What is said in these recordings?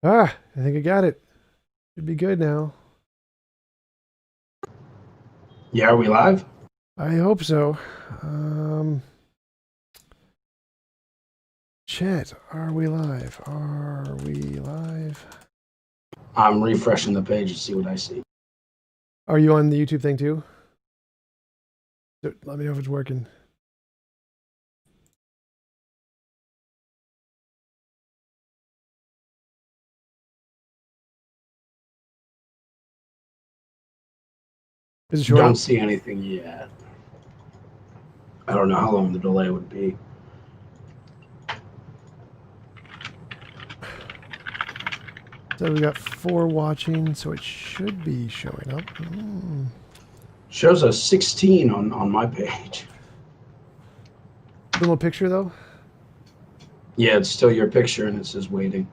Ah, I think I got it. Should be good now. Yeah, are we live? I hope so. Um, Chat, are we live? Are we live? I'm refreshing the page to see what I see. Are you on the YouTube thing too? Let me know if it's working. Is it showing Don't up? see anything yet. I don't know how long the delay would be. So we got 4 watching, so it should be showing up. Shows us 16 on my page. Little picture though. Yeah, it's still your picture and it says waiting.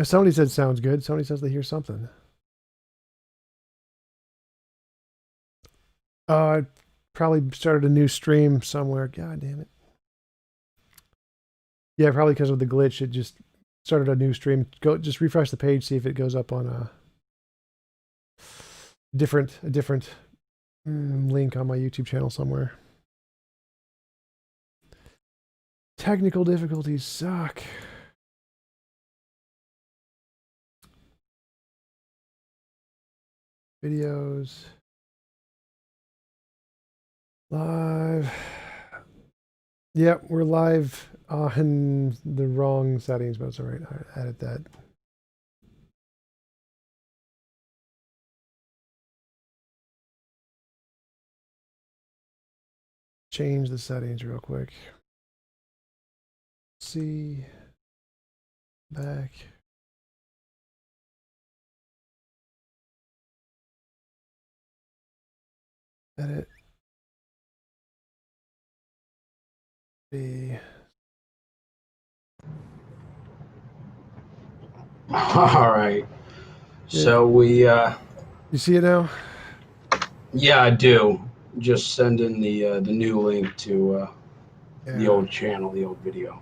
Somebody said sounds good. Somebody says they hear something. I probably started a new stream somewhere. God damn it. Yeah, probably because of the glitch. It just started a new stream. Just refresh the page, see if it goes up on a different link on my YouTube channel somewhere. Technical difficulties suck. Videos. Live. Yep, we're live on the wrong settings, but it's all right. I added that. Change the settings real quick. See. Back. Edit. B. All right. Yeah. So You see it now? yeah, I do. Just send in the new link to the Yeah. old channel, the old video.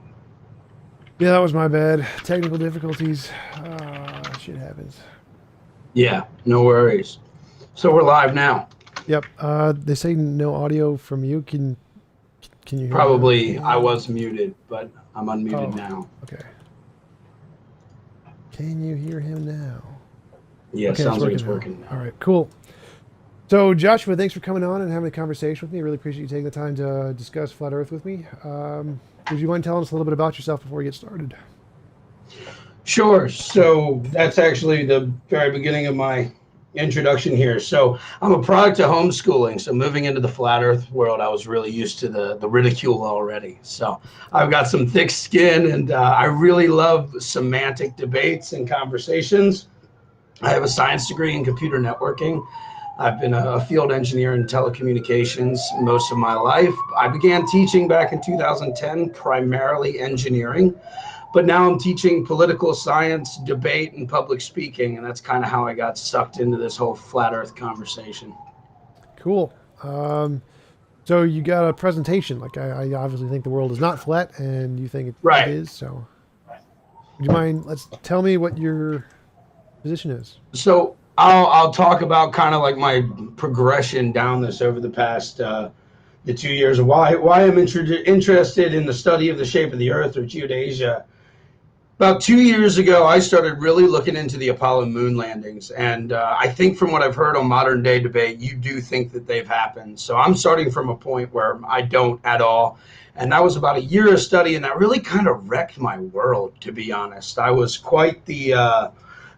Yeah, that was my bad. Technical difficulties. Shit happens. Yeah, no worries. So we're live now. Yep. They say no audio from you. Can you hear me now? Probably I Can was muted, but I'm unmuted Oh, now. okay. Can you hear him now? Yeah, Okay, it's sounds like working it's now. working now. All right, cool. So, Joshua, thanks for coming on and having a conversation with me. I really appreciate you taking the time to discuss flat Earth with me. Would you mind telling us a little bit about yourself before we get started? Sure. So that's actually the very beginning of my introduction here. So I'm a product of homeschooling. So moving into the flat earth world, I was really used to the ridicule already. So I've got some thick skin and I really love semantic debates and conversations. I have a science degree in computer networking. I've been a field engineer in telecommunications most of my life. I began teaching back in 2010, primarily engineering. But now I'm teaching political science, debate, and public speaking, and that's kind of how I got sucked into this whole flat Earth conversation. Cool. So you got a presentation. Like I obviously think the world is not flat, and you think it Right. is. So would you mind? Let's tell me what your position is. So I'll talk about kind of like my progression down this over the past the 2 years of why I'm interested in the study of the shape of the Earth or geodasia. About 2 years ago, I started really looking into the Apollo moon landings. And I think from what I've heard on modern day debate, you do think that they've happened. So I'm starting from a point where I don't at all. And that was about a year of study, and that really kind of wrecked my world, to be honest. I was quite the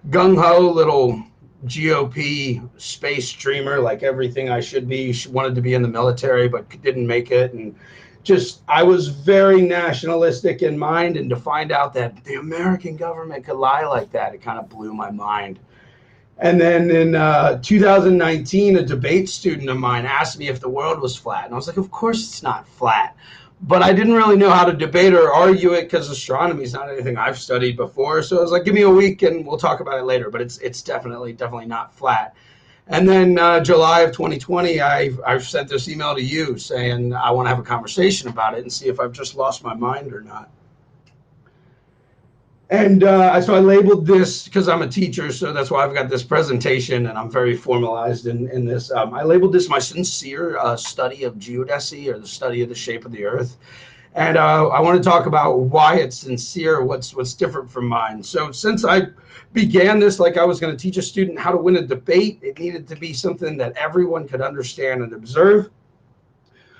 gung ho little GOP space dreamer, like everything I should be. Wanted to be in the military, but didn't make it. And just I was very nationalistic in mind, and to find out that the American government could lie like that, it kind of blew my mind. And then in 2019, a debate student of mine asked me if the world was flat, and I was like, "Of course it's not flat." But I didn't really know how to debate or argue it because astronomy is not anything I've studied before. So I was like, "Give me a week, and we'll talk about it later." But it's definitely not flat. And then July of 2020, I've sent this email to you saying I want to have a conversation about it and see if I've just lost my mind or not. And so I labeled this, because I'm a teacher, so that's why I've got this presentation and I'm very formalized in this. I labeled this my sincere study of geodesy, or the study of the shape of the earth. And I want to talk about why it's sincere, what's different from mine. So since I began this like I was going to teach a student how to win a debate, it needed to be something that everyone could understand and observe.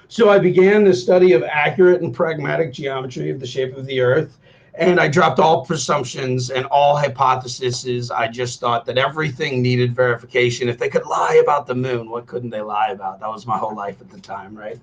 So I began the study of accurate and pragmatic geometry of the shape of the earth. And I dropped all presumptions and all hypotheses. I just thought that everything needed verification. If they could lie about the moon, what couldn't they lie about? That was my whole life at the time, right?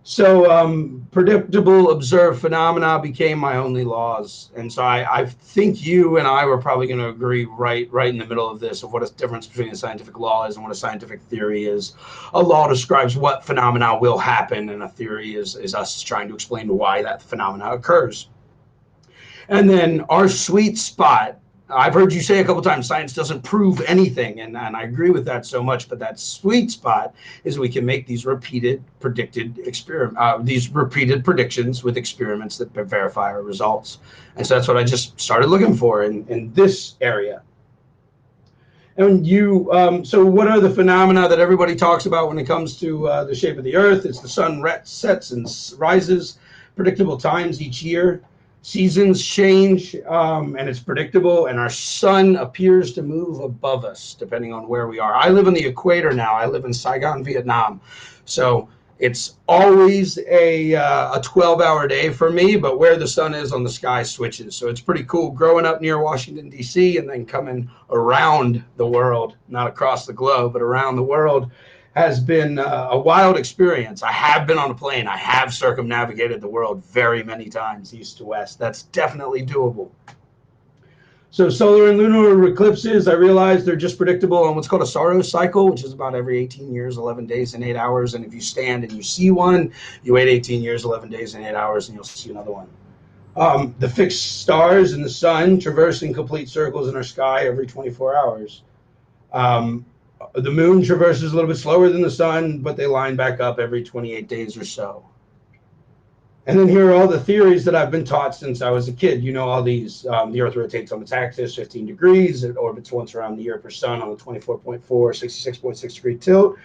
So predictable observed phenomena became my only laws. And so I think you and I were probably going to agree right in the middle of this, of what a difference between a scientific law is and what a scientific theory is. A law describes what phenomena will happen, and a theory is us trying to explain why that phenomena occurs. And then our sweet spot, I've heard you say a couple times, science doesn't prove anything, and I agree with that so much. But that sweet spot is we can make these repeated predictions with experiments that verify our results. And so that's what I just started looking for in this area. And so what are the phenomena that everybody talks about when it comes to the shape of the earth? It's the sun sets and rises predictable times each year. Seasons change, and it's predictable, and our sun appears to move above us depending on where we are. I live on the equator now. I live in Saigon, Vietnam. So it's always a 12-hour day for me, but where the sun is on the sky switches. So it's pretty cool growing up near Washington, D.C., and then coming around the world, not across the globe, but around the world, has been a wild experience. I have been on a plane. I have circumnavigated the world very many times, east to west. That's definitely doable. So solar and lunar eclipses, I realize they're just predictable on what's called a Saros cycle, which is about every 18 years, 11 days, and 8 hours. And if you stand and you see one, you wait 18 years, 11 days, and 8 hours, and you'll see another one. The fixed stars and the sun traversing complete circles in our sky every 24 hours. The moon traverses a little bit slower than the sun, but they line back up every 28 days or so. And then here are all the theories that I've been taught since I was a kid. You know, all these. The Earth rotates on its axis 15 degrees. It orbits once around the Earth or Sun on a 24.4, 66.6 degree tilt.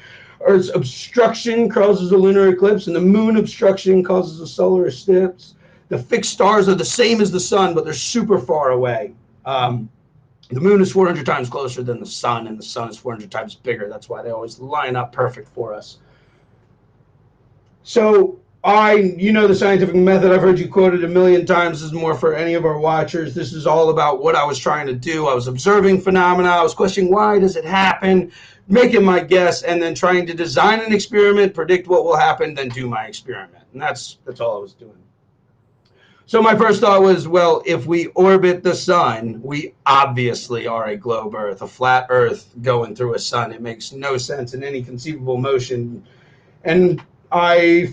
Earth's obstruction causes a lunar eclipse, and the moon obstruction causes a solar eclipse. The fixed stars are the same as the sun, but they're super far away. The moon is 400 times closer than the sun, and the sun is 400 times bigger. That's why they always line up perfect for us. So the scientific method, I've heard you quoted a million times, is more for any of our watchers. This is all about what I was trying to do. I was observing phenomena. I was questioning, why does it happen? Making my guess, and then trying to design an experiment, predict what will happen, then do my experiment. And that's all I was doing. So my first thought was, well, if we orbit the sun, we obviously are a globe Earth, a flat Earth going through a sun. It makes no sense in any conceivable motion. And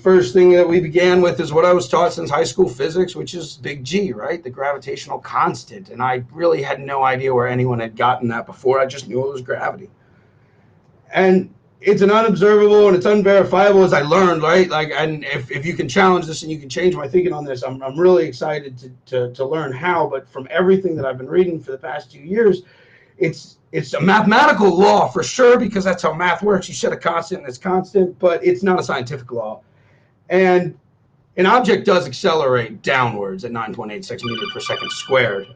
first thing that we began with is what I was taught since high school physics, which is big G, right? The gravitational constant. And I really had no idea where anyone had gotten that before. I just knew it was gravity. And it's an unobservable and it's unverifiable, as I learned, right? And if you can challenge this and you can change my thinking on this, I'm really excited to learn how. But from everything that I've been reading for the past 2 years, it's a mathematical law for sure, because that's how math works. You set a constant and it's constant, but it's not a scientific law. And an object does accelerate downwards at 9.86 meters per second squared.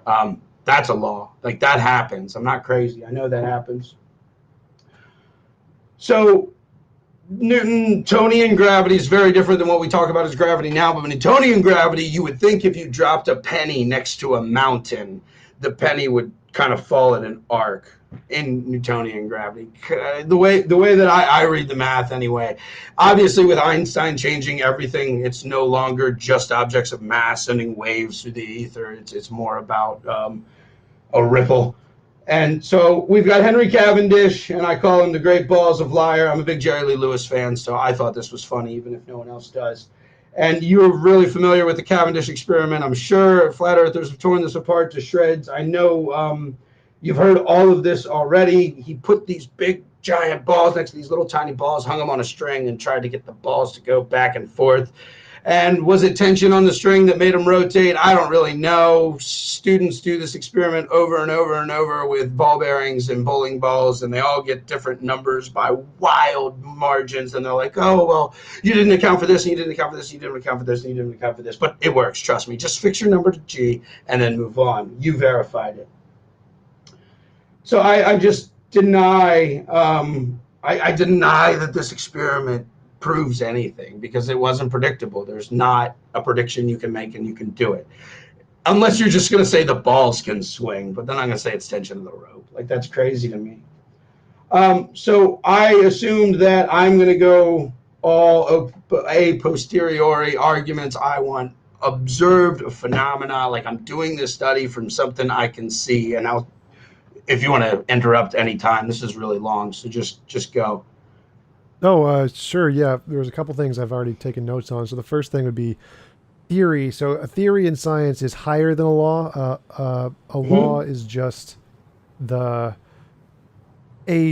That's a law. Like, that happens. I'm not crazy. I know that happens. So Newtonian gravity is very different than what we talk about as gravity now. But Newtonian gravity, you would think if you dropped a penny next to a mountain, the penny would kind of fall in an arc in Newtonian gravity. The way that I read the math anyway. Obviously, with Einstein changing everything, it's no longer just objects of mass sending waves through the ether. It's more about a ripple. And so we've got Henry Cavendish, and I call him the Great Balls of Liar. I'm a big Jerry Lee Lewis fan, so I thought this was funny, even if no one else does. And you're really familiar with the Cavendish experiment, I'm sure. Flat earthers have torn this apart to shreds. I know you've heard all of this already. He put these big, giant balls next to these little tiny balls, hung them on a string, and tried to get the balls to go back and forth. And was it tension on the string that made them rotate? I don't really know. Students do this experiment over and over and over with ball bearings and bowling balls, and they all get different numbers by wild margins. And they're like, oh, well, you didn't account for this, and you didn't account for this, and you didn't account for this, and you didn't account for this. But it works, trust me. Just fix your number to G and then move on. You verified it. So I just deny, I deny that this experiment proves anything because it wasn't predictable. There's not a prediction you can make and you can do it. Unless you're just going to say the balls can swing, but then I'm going to say it's tension of the rope. Like, that's crazy to me. So I assumed that I'm going to go all a posteriori arguments. I want observed phenomena, like I'm doing this study from something I can see. And I'll, if you want to interrupt anytime, this is really long, so just go. Oh, sure. Yeah, there was a couple things I've already taken notes on. So the first thing would be theory. So a theory in science is higher than a law. A law is just a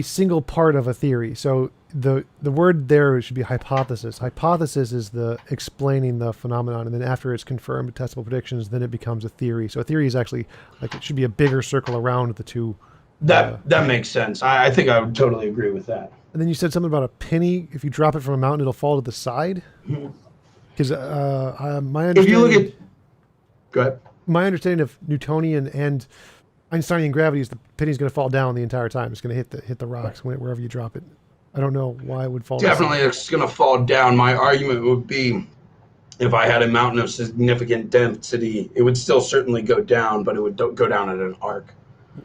single part of a theory. So the word there should be hypothesis. Hypothesis is the explaining the phenomenon, and then after it's confirmed with testable predictions, then it becomes a theory. So a theory is actually like it should be a bigger circle around the two. That makes sense. I think I would totally agree with that. And then you said something about a penny. If you drop it from a mountain, it'll fall to the side. Because my understanding, if you look at, go ahead. My understanding of Newtonian and Einsteinian gravity is the penny's going to fall down the entire time. It's going to hit the rocks wherever you drop it. I don't know why it would fall. Definitely, it's going to fall down. My argument would be, if I had a mountain of significant density, it would still certainly go down, but it would go down at an arc.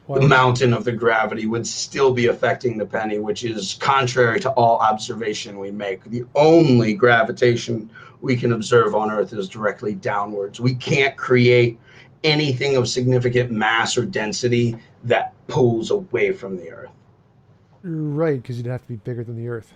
The mountain of the gravity would still be affecting the penny, which is contrary to all observation we make. The only gravitation we can observe on Earth is directly downwards. We can't create anything of significant mass or density that pulls away from the Earth. Right, because you'd have to be bigger than the Earth.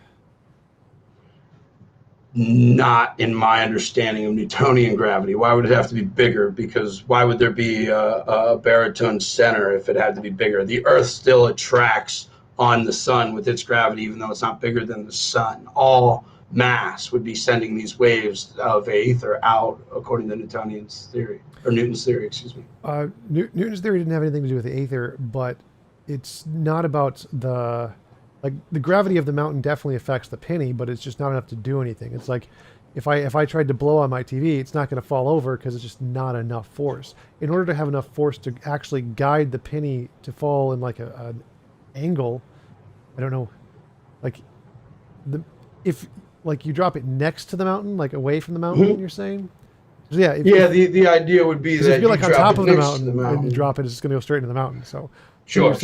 Not in my understanding of Newtonian gravity. Why would it have to be bigger? Because why would there be a baryton center if it had to be bigger? The Earth still attracts on the sun with its gravity, even though it's not bigger than the sun. All mass would be sending these waves of aether out, according to Newtonian's theory, or Newton's theory, excuse me. Newton's theory didn't have anything to do with the aether, but it's not about the gravity of the mountain definitely affects the penny, but it's just not enough to do anything. It's like if I tried to blow on my TV, it's not going to fall over because it's just not enough force. In order to have enough force to actually guide the penny to fall in like an angle, I don't know, like if you drop it next to the mountain, like away from the mountain, you're saying? So yeah. The idea would be that if you're like on top of the mountain, and and you drop it, it's just going to go straight into the mountain. So sure.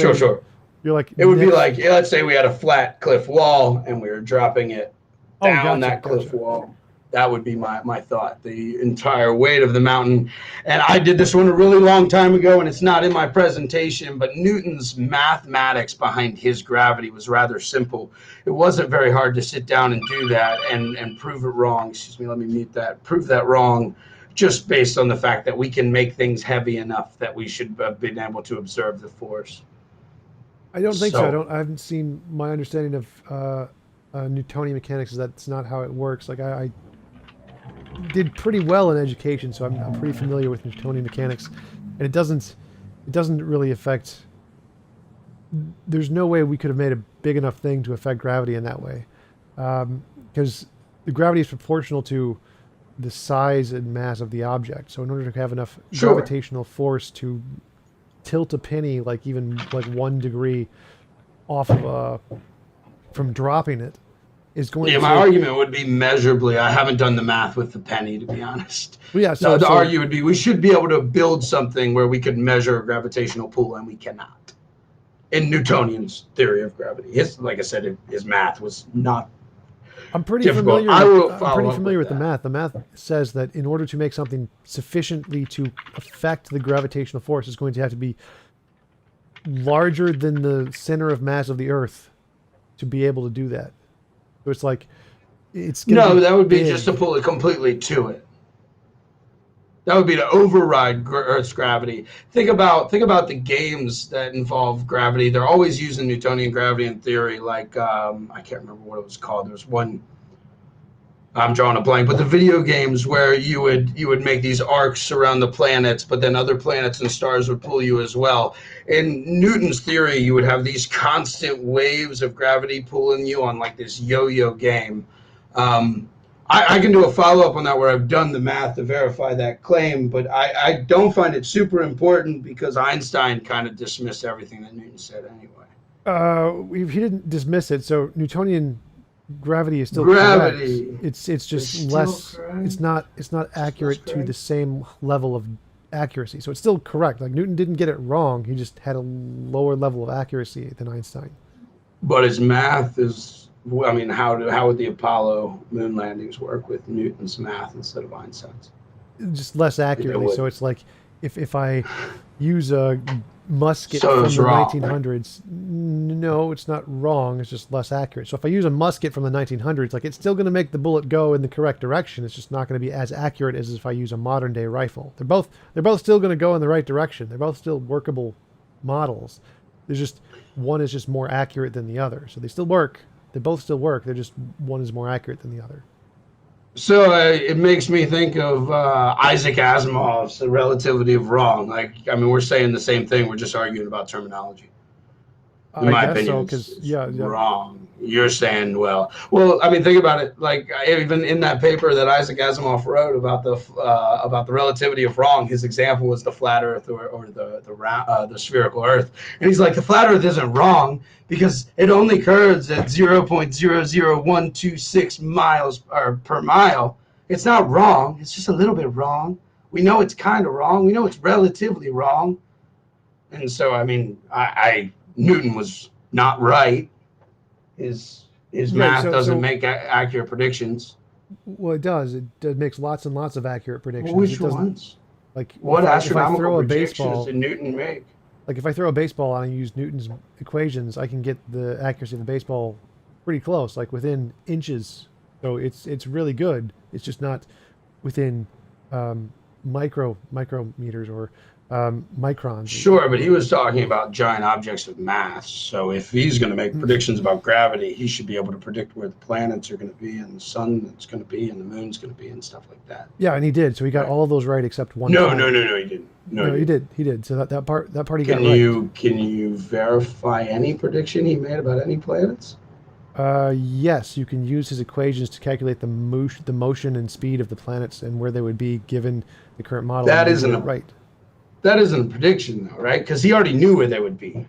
You're like it would be like, let's say we had a flat cliff wall and we were dropping it down that cliff wall. That would be my thought, the entire weight of the mountain. And I did this one a really long time ago, and it's not in my presentation, but Newton's mathematics behind his gravity was rather simple. It wasn't very hard to sit down and do that and prove it wrong. Excuse me, let me mute that. Prove that wrong, just based on the fact that we can make things heavy enough that we should have been able to observe the force. I don't think so. I haven't seen, my understanding of Newtonian mechanics is that's not how it works. Like I did pretty well in education, so I'm pretty familiar with Newtonian mechanics, and it doesn't really affect. There's no way we could have made a big enough thing to affect gravity in that way, because the gravity is proportional to the size and mass of the object. So in order to have enough gravitational force to tilt a penny like even like 1 degree off of from dropping it is going to my argument would be measurably. I haven't done the math with the penny, to be honest. Well, yeah, so the argument would be we should be able to build something where we could measure a gravitational pull, and we cannot. In Newtonian's theory of gravity, like I said, his math was not. I'm pretty difficult. familiar with the math. The math says that in order to make something sufficiently to affect the gravitational force, it's going to have to be larger than the center of mass of the Earth to be able to do that. So it's like that would be just to pull it completely to it. That would be to override Earth's gravity. Think about the games that involve gravity. They're always using Newtonian gravity in theory. Like I can't remember what it was called. There was one. I'm drawing a blank, but the video games where you would make these arcs around the planets, but then other planets and stars would pull you as well. In Newton's theory, you would have these constant waves of gravity pulling you on like this yo-yo game. Um, I can do a follow-up on that where I've done the math to verify that claim, but I don't find it super important because Einstein kind of dismissed everything that Newton said anyway. He didn't dismiss it. So Newtonian gravity is still Gravity. correct. It's just It's less. still correct. It's not accurate to correct. the same level of accuracy. So it's still correct. Like Newton didn't get it wrong. He just had a lower level of accuracy than Einstein. But his math is, I mean, how would the Apollo moon landings work with Newton's math instead of Einstein's? Just less accurately. would. So it's like if I use a musket So from it's the wrong. 1900s, no, it's not wrong. It's just less accurate. So if I use a musket from the 1900s, like it's still going to make the bullet go in the correct direction. It's just not going to be as accurate as if I use a modern day rifle. They're both still going to go in the right direction. They're both still workable models. There's just one is just more accurate than the other. So they still work. They both still work. They're just one is more accurate than the other. So it makes me think of Isaac Asimov's The Relativity of Wrong. Like, I mean, we're saying the same thing. We're just arguing about terminology. In my guess opinion, so, it's 'cause, yeah. wrong. You're saying, well, I mean, think about it. Like, even in that paper that Isaac Asimov wrote about the relativity of wrong, his example was the flat Earth or the spherical Earth, and he's like, the flat Earth isn't wrong because it only curves at 0.00126 miles per mile. It's not wrong. It's just a little bit wrong. We know it's kind of wrong. We know it's relatively wrong. And so, I mean, Newton was not right. His math doesn't make accurate predictions. Well, it does. It makes lots and lots of accurate predictions. Which it doesn't, ones? Like What if I astronomical throw a predictions baseball, did Newton make? like if I throw a baseball and I use Newton's equations, I can get the accuracy of the baseball pretty close, like within inches. So it's really good. It's just not within micrometers or microns. Sure, but he was talking about giant objects of mass. So if he's going to make predictions about gravity, he should be able to predict where the planets are going to be and the sun that's going to be and the moon's going to be and stuff like that. Yeah, and he did. So he got all of those right except one. No, planet. no, he didn't. No, he did. He did. So that part he got Can you verify any prediction he made about any planets? right. Yes, you can use his equations to calculate the motion and speed of the planets and where they would be given the current model. That and isn't right. That isn't a prediction, though, right? Because he already knew where they would be.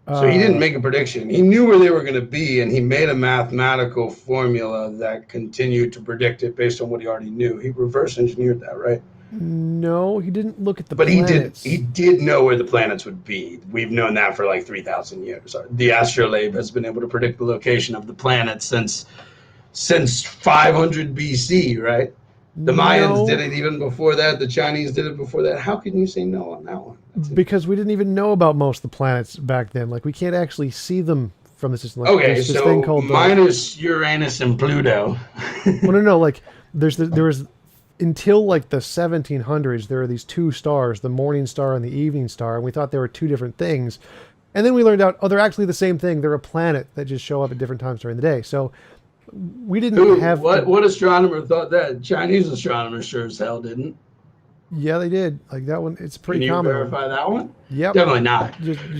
So he didn't make a prediction. He knew where they were going to be, and he made a mathematical formula that continued to predict it based on what he already knew. He reverse engineered that, right? No, he didn't look at the But planets. he did know where the planets would be. We've known that for like 3,000 years. The astrolabe has been able to predict the location of the planets since 500 BC, right? The Mayans did it even before that. The Chinese did it before that. How can you say no on that one? Because we didn't even know about most of the planets back then. Like we can't actually see them from the system. Like, Okay, there's this so thing called minus Uranus and Pluto. well, no. Like there was until like the 1700s. There were these two stars, the morning star and the evening star, and we thought they were two different things. And then we learned out, they're actually the same thing. They're a planet that just show up at different times during the day. So we didn't have what astronomer thought that? Chinese astronomers sure as hell didn't. Yeah, they did. Like that one, it's pretty Can you common. verify that one? Yep. Definitely not.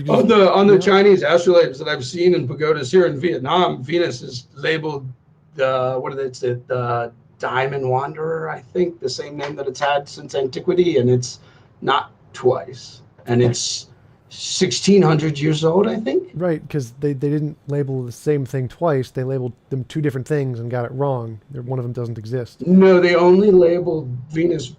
On the Chinese astrolabes that I've seen in pagodas here in Vietnam, Venus is labeled the Diamond Wanderer, I think, the same name that it's had since antiquity, and it's not twice, and it's 1,600 years old, I think. Right, because they didn't label the same thing twice. They labeled them two different things and got it wrong. One of them doesn't exist. No, they only labeled Venus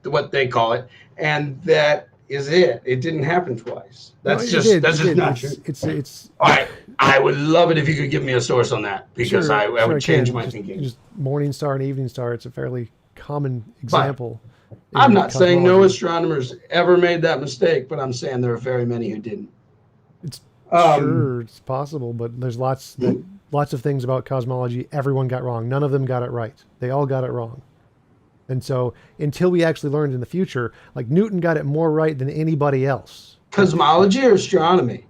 what they call it, and that is it. It didn't happen twice. That's just not true. It's all right. I would love it if you could give me a source on that, because sure, I would change my just, thinking. Just morning star and evening star. It's a fairly common example. I'm not saying no cosmology. astronomers ever made that mistake, but I'm saying there are very many who didn't. It's sure it's possible, but there's lots of things about cosmology everyone got wrong. None of them got it right. They all got it wrong. And so until we actually learned in the future, like Newton got it more right than anybody else. Cosmology or astronomy?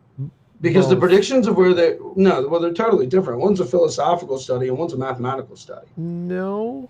Because the Both. predictions of where they no, well, they're totally different. One's a philosophical study and one's a mathematical study. No,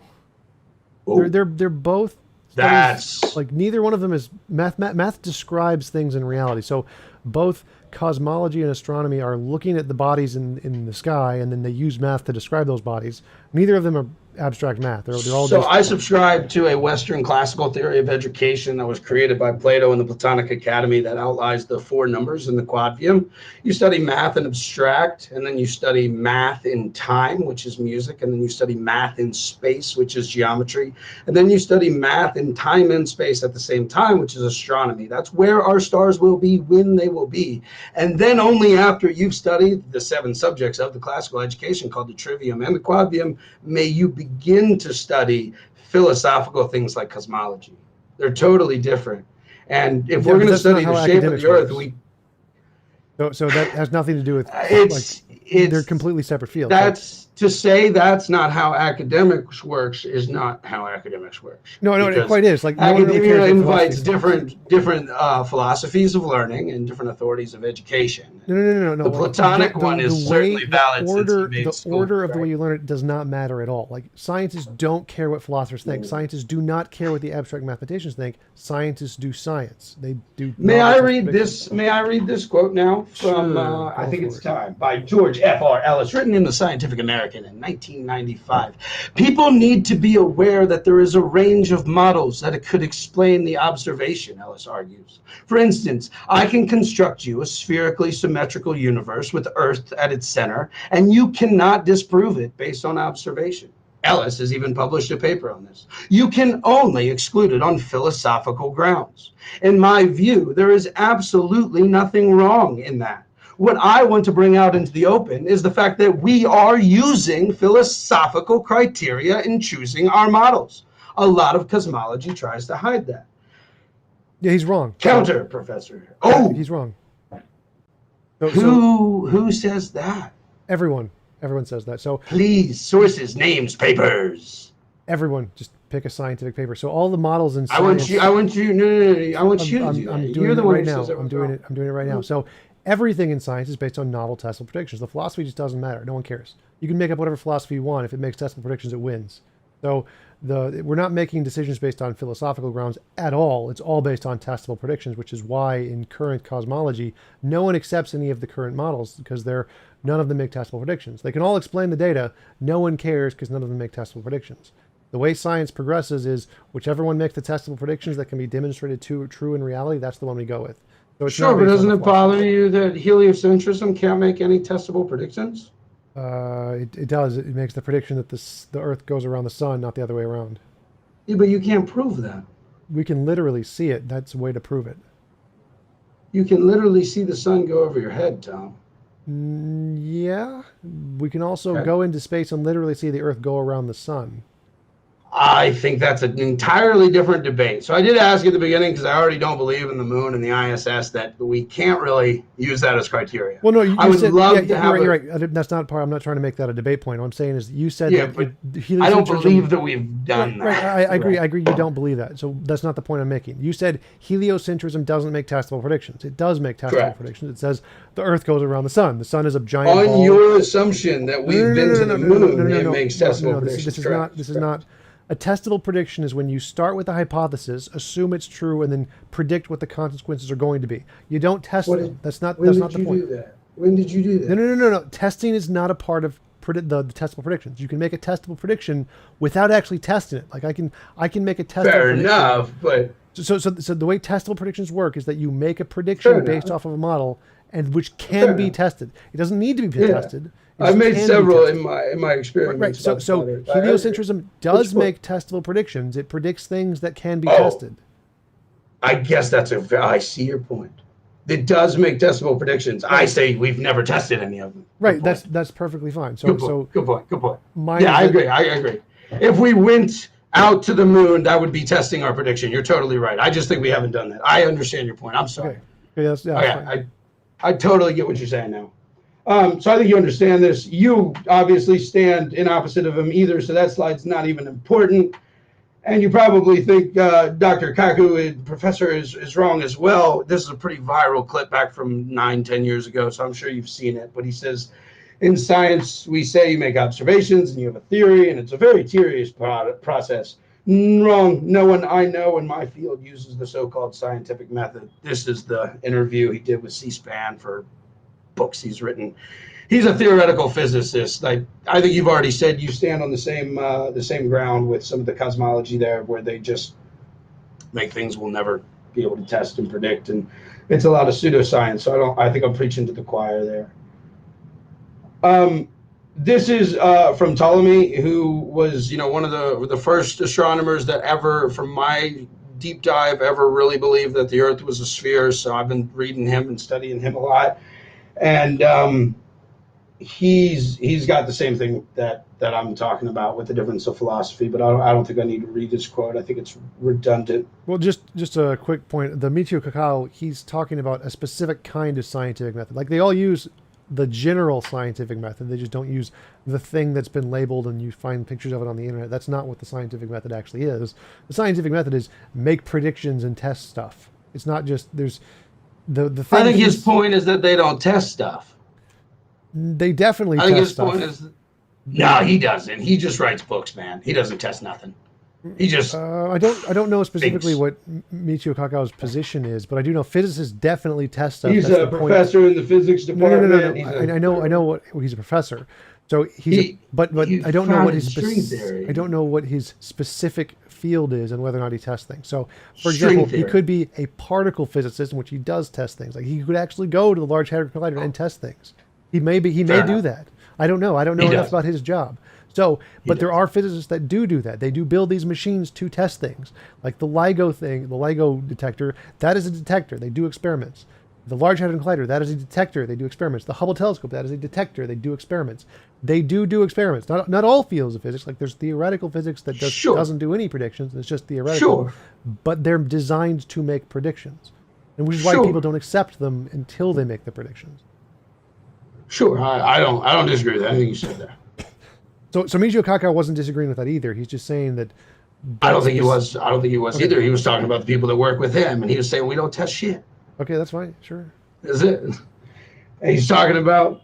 Oh, they're both studies. that's Like neither one of them is math. Math describes things in reality. So both cosmology and astronomy are looking at the bodies in the sky, and then they use math to describe those bodies. Neither of them are abstract math. They're all so. just I subscribe to a Western classical theory of education that was created by Plato in the Platonic Academy that outlines the four numbers in the quadrivium. You study math and abstract, and then you study math in time, which is music, and then you study math in space, which is geometry, and then you study math in time and space at the same time, which is astronomy. That's where our stars will be when they will be. And then only after you've studied the 7 subjects of the classical education called the trivium and the quadrivium may you begin to study philosophical things like cosmology. They're totally different. And if we're going to study the shape of the earth, so that has nothing to do with it's they're completely separate fields. That's to say that's not how academics works is not how academics works. No, it quite is. Like academia invites different philosophies of learning and different authorities of education. No. The Platonic one is certainly valid. The order of the way you learn it does not matter at all. Like scientists don't care what philosophers think. Scientists do not care what the abstract mathematicians think. Scientists do science. They do. May I read this quote now from I think it's Time by George F.R. Ellis, written in the Scientific American in 1995. People need to be aware that there is a range of models that could explain the observation, Ellis argues. For instance, I can construct you a spherically symmetrical universe with Earth at its center, and you cannot disprove it based on observation. Ellis has even published a paper on this. You can only exclude it on philosophical grounds. In my view, there is absolutely nothing wrong in that. What I want to bring out into the open is the fact that we are using philosophical criteria in choosing our models. A lot of cosmology tries to hide that. Yeah, he's wrong. Counter, Professor. Oh, he's wrong. Who says that? Everyone says that. So please, sources, names, papers. Everyone, just pick a scientific paper. So all the models in science. I want you. No. I want you to do that. I'm doing it right now. I'm doing it right now. So everything in science is based on novel testable predictions. The philosophy just doesn't matter. No one cares. You can make up whatever philosophy you want. If it makes testable predictions, it wins. So we're not making decisions based on philosophical grounds at all. It's all based on testable predictions, which is why in current cosmology, no one accepts any of the current models because none of them make testable predictions. They can all explain the data. No one cares because none of them make testable predictions. The way science progresses is whichever one makes the testable predictions that can be demonstrated true in reality, that's the one we go with. So it's sure, but doesn't it bother you that heliocentrism can't make any testable predictions? It does. It makes the prediction that the Earth goes around the sun, not the other way around. Yeah, but you can't prove that. We can literally see it. That's a way to prove it. You can literally see the sun go over your head, Tom. Yeah. We can also go into space and literally see the Earth go around the sun. I think that's an entirely different debate. So I did ask at the beginning, because I already don't believe in the moon and the ISS, that we can't really use that as criteria. Well, no, you I would said, love to have. You're right. That's not part. I'm not trying to make that a debate point. What I'm saying is, you said yeah, that but I don't believe that we've done that. Right, I agree. I agree. You don't believe that. So that's not the point I'm making. You said heliocentrism doesn't make testable predictions. It does make testable predictions. It says the Earth goes around the sun. The sun is a giant ball. On your assumption that we've been to the moon, it makes testable predictions. This is not. A testable prediction is when you start with a hypothesis, assume it's true, and then predict what the consequences are going to be. You don't test them. That's not the point. When did you do that? No. Testing is not a part of the testable predictions. You can make a testable prediction without actually testing it. Like I can make a testable prediction. Fair enough, but so the way testable predictions work is that you make a prediction based off of a model and which can be tested. It doesn't need to be tested. I've made several in my experience. Right. So heliocentrism does make testable predictions. It predicts things that can be tested. I guess I see your point. It does make testable predictions. Right. I say we've never tested any of them. Right. That's perfectly fine. Good point. I agree. If we went out to the moon, that would be testing our prediction. You're totally right. I just think we haven't done that. I understand your point. I'm sorry. Okay. I totally get what you're saying now. So I think you understand this. You obviously stand in opposite of him either, so that slide's not even important. And you probably think Dr. Kaku, professor, is wrong as well. This is a pretty viral clip back from 9, 10 years ago, so I'm sure you've seen it. But he says, in science, we say you make observations and you have a theory, and it's a very tedious process. Wrong. No one I know in my field uses the so-called scientific method. This is the interview he did with C-SPAN for books he's written. He's a theoretical physicist. I think you've already said you stand on the same ground with some of the cosmology there, where they just make things we'll never be able to test and predict, and it's a lot of pseudoscience. So I think I'm preaching to the choir there. This is from Ptolemy, who was one of the first astronomers that ever, from my deep dive, ever really believed that the Earth was a sphere. So I've been reading him and studying him a lot, and he's got the same thing that I'm talking about with the difference of philosophy, but I don't think I need to read this quote. I think it's redundant. Well, just a quick point. The Michio Kaku, he's talking about a specific kind of scientific method. Like, they all use the general scientific method. They just don't use the thing that's been labeled and you find pictures of it on the internet. That's not what the scientific method actually is. The scientific method is make predictions and test stuff. It's not just there's the thing. I think his point is that they don't test stuff. They definitely I think test his stuff. point is, no, he doesn't. He just writes books, man. He doesn't test nothing. He just I don't know specifically thinks. what Michio Kaku's position is, but I do know physicists definitely test stuff. He's That's a the professor point. in the physics department. No. I know what he's a professor. So but I don't know what I don't know what his specific field is and whether or not he tests things. So, for example, he could be a particle physicist in which he does test things. Like, he could actually go to the Large Hadron Collider and test things. He may do that. I don't know. I don't know enough about his job. So, but there are physicists that do that. They do build these machines to test things. Like the LIGO detector, that is a detector. They do experiments. The Large Hadron Collider, that is a detector. They do experiments. The Hubble telescope, that is a detector. They do experiments. They do experiments. Not all fields of physics. Like, there's theoretical physics that doesn't do any predictions. It's just theoretical. Sure. But they're designed to make predictions. And which is why people don't accept them until they make the predictions. Sure. I don't disagree with that. I think you said that. So Michio Kaku wasn't disagreeing with that either. He's just saying that. I don't think he was okay. Either. He was talking about the people that work with him, and he was saying we don't test shit. Okay, that's fine. Sure. That's it. And he's talking about.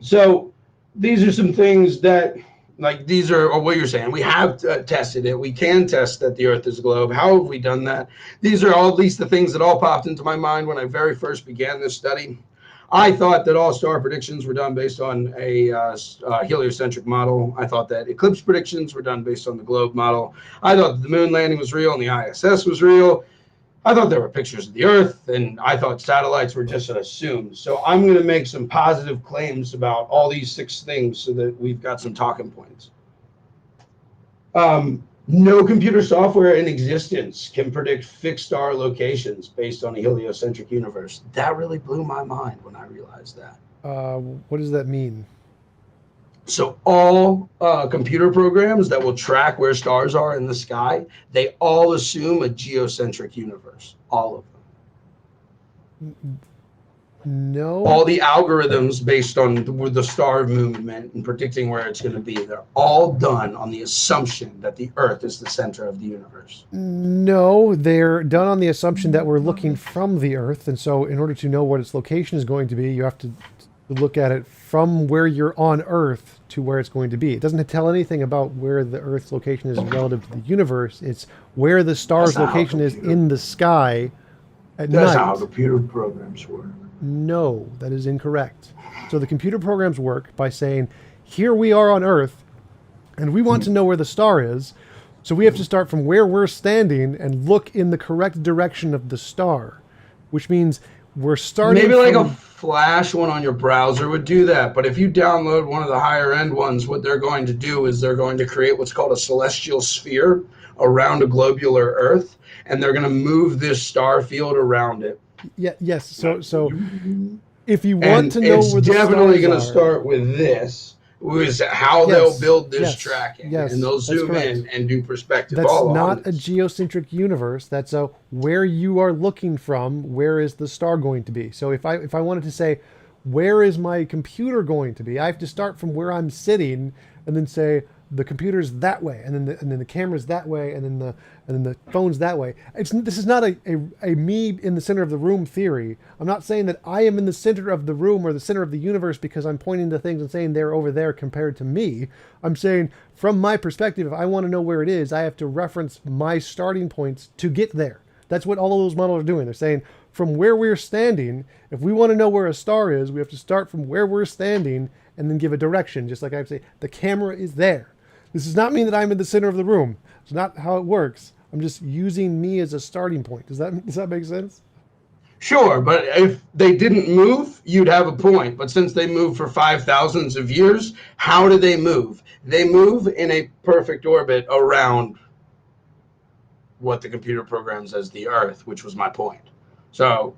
So these are some things that, like, these are what you're saying. We have tested it. We can test that the Earth is a globe. How have we done that? These are all at least the things that all popped into my mind when I very first began this study. I thought that all star predictions were done based on a heliocentric model. I thought that eclipse predictions were done based on the globe model. I thought that the moon landing was real and the ISS was real. I thought there were pictures of the Earth, and I thought satellites were just assumed. So I'm going to make some positive claims about all these 6 things so that we've got some talking points. No computer software in existence can predict fixed star locations based on a heliocentric universe. That really blew my mind when I realized that. What does that mean? So all computer programs that will track where stars are in the sky, they all assume a geocentric universe. All of them. No. All the algorithms based on the star movement and predicting where it's going to be, they're all done on the assumption that the Earth is the center of the universe. No, they're done on the assumption that we're looking from the Earth. And so in order to know what its location is going to be, you have to look at it from where you're on Earth to where it's going to be. It doesn't tell anything about where the Earth's location is relative to the universe. It's where the star's location is in the sky at night. That's how computer programs work. No, that is incorrect. So the computer programs work by saying, here we are on Earth, and we want to know where the star is, so we have to start from where we're standing and look in the correct direction of the star, which means we're starting maybe like a Flash one on your browser would do that, but if you download one of the higher end ones, what they're going to do is they're going to create what's called a celestial sphere around a globular Earth, and they're going to move this star field around it. Yes. So if you want to know where the stars are, it's definitely going to start with this. Was how they'll build this tracking, and they'll zoom in and do perspective. That's not a geocentric universe. That's a where you are looking from. Where is the star going to be? So if I wanted to say, where is my computer going to be? I have to start from where I'm sitting and then say the computer's that way, and then the camera's that way, and then the phone's that way. This is not a me in the center of the room theory. I'm not saying that I am in the center of the room or the center of the universe because I'm pointing to things and saying they're over there compared to me. I'm saying from my perspective, if I want to know where it is, I have to reference my starting points to get there. That's what all of those models are doing. They're saying from where we're standing, if we want to know where a star is, we have to start from where we're standing and then give a direction. Just like I would say, the camera is there. This does not mean that I'm in the center of the room. It's not how it works. I'm just using me as a starting point. Does that make sense? Sure, but if they didn't move, you'd have a point. But since they moved for 5,000s of years, how do they move? They move in a perfect orbit around what the computer programs as the Earth, which was my point. So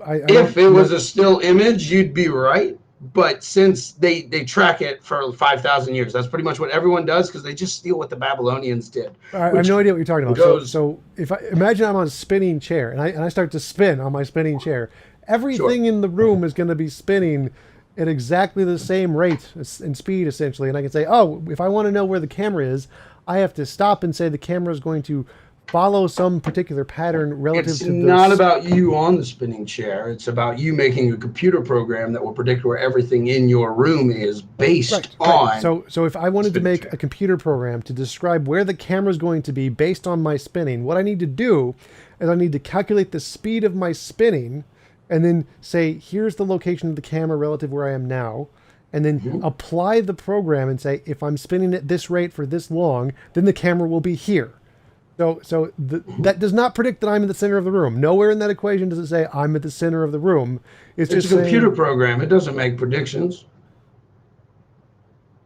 if it was a still image, you'd be right. But since they track it for 5,000 years, that's pretty much what everyone does because they just steal what the Babylonians did. I have no idea what you're talking about. So if I imagine I'm on a spinning chair and I start to spin on my spinning chair, everything in the room is going to be spinning at exactly the same rate and speed, essentially. And I can say, oh, if I want to know where the camera is, I have to stop and say the camera is going to follow some particular pattern relative to this. It's not about you on the spinning chair. It's about you making a computer program that will predict where everything in your room is based on. So if I wanted to make a computer program to describe where the camera is going to be based on my spinning, what I need to do is I need to calculate the speed of my spinning and then say, here's the location of the camera relative where I am now. And then apply the program and say, if I'm spinning at this rate for this long, then the camera will be here. So that does not predict that I'm in the center of the room. Nowhere in that equation does it say I'm at the center of the room. It's just a computer program. It doesn't make predictions.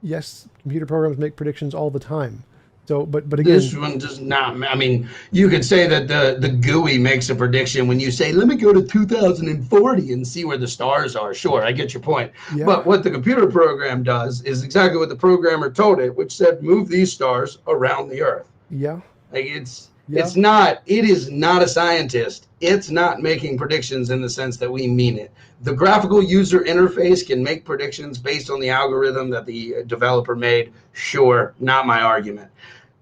Yes, computer programs make predictions all the time. So, but again, this one does not. I mean, you could say that the GUI makes a prediction when you say, let me go to 2040 and see where the stars are. Sure, I get your point. Yeah. But what the computer program does is exactly what the programmer told it, which said, move these stars around the Earth. Yeah. Like it is not a scientist. It's not making predictions in the sense that we mean it. The graphical user interface can make predictions based on the algorithm that the developer made. Sure, not my argument.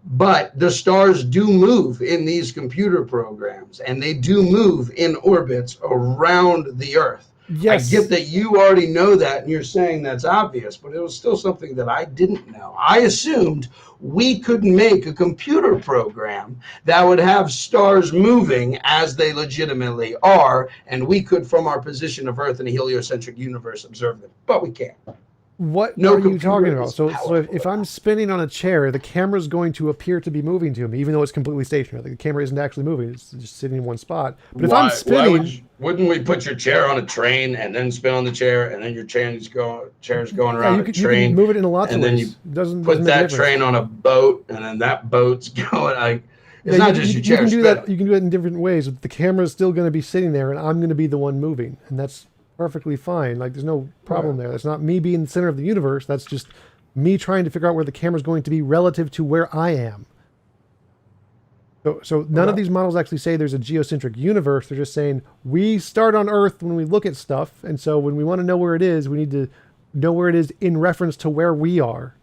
But the stars do move in these computer programs, and they do move in orbits around the Earth. Yes. I get that you already know that, and you're saying that's obvious, but it was still something that I didn't know. I assumed we could make a computer program that would have stars moving as they legitimately are, and we could, from our position of Earth in a heliocentric universe, observe them. But we can't. What are you talking about? So if I'm spinning on a chair, the camera's going to appear to be moving to me, even though it's completely stationary. The camera isn't actually moving; it's just sitting in one spot. But if I'm spinning, wouldn't we put your chair on a train and then spin on the chair, and then your chair's going around the train? You can move it in lots of ways. And then you doesn't put that train on a boat, and then that boat's going like. It's not just your chair. You can do that. You can do it in different ways. But the camera's still going to be sitting there, and I'm going to be the one moving, and that's perfectly fine. Like there's no problem there. That's not me being the center of the universe. That's just me trying to figure out where the camera's going to be relative to where I am. So none of these models actually say there's a geocentric universe. They're just saying we start on Earth when we look at stuff, and so when we want to know where it is, we need to know where it is in reference to where we are.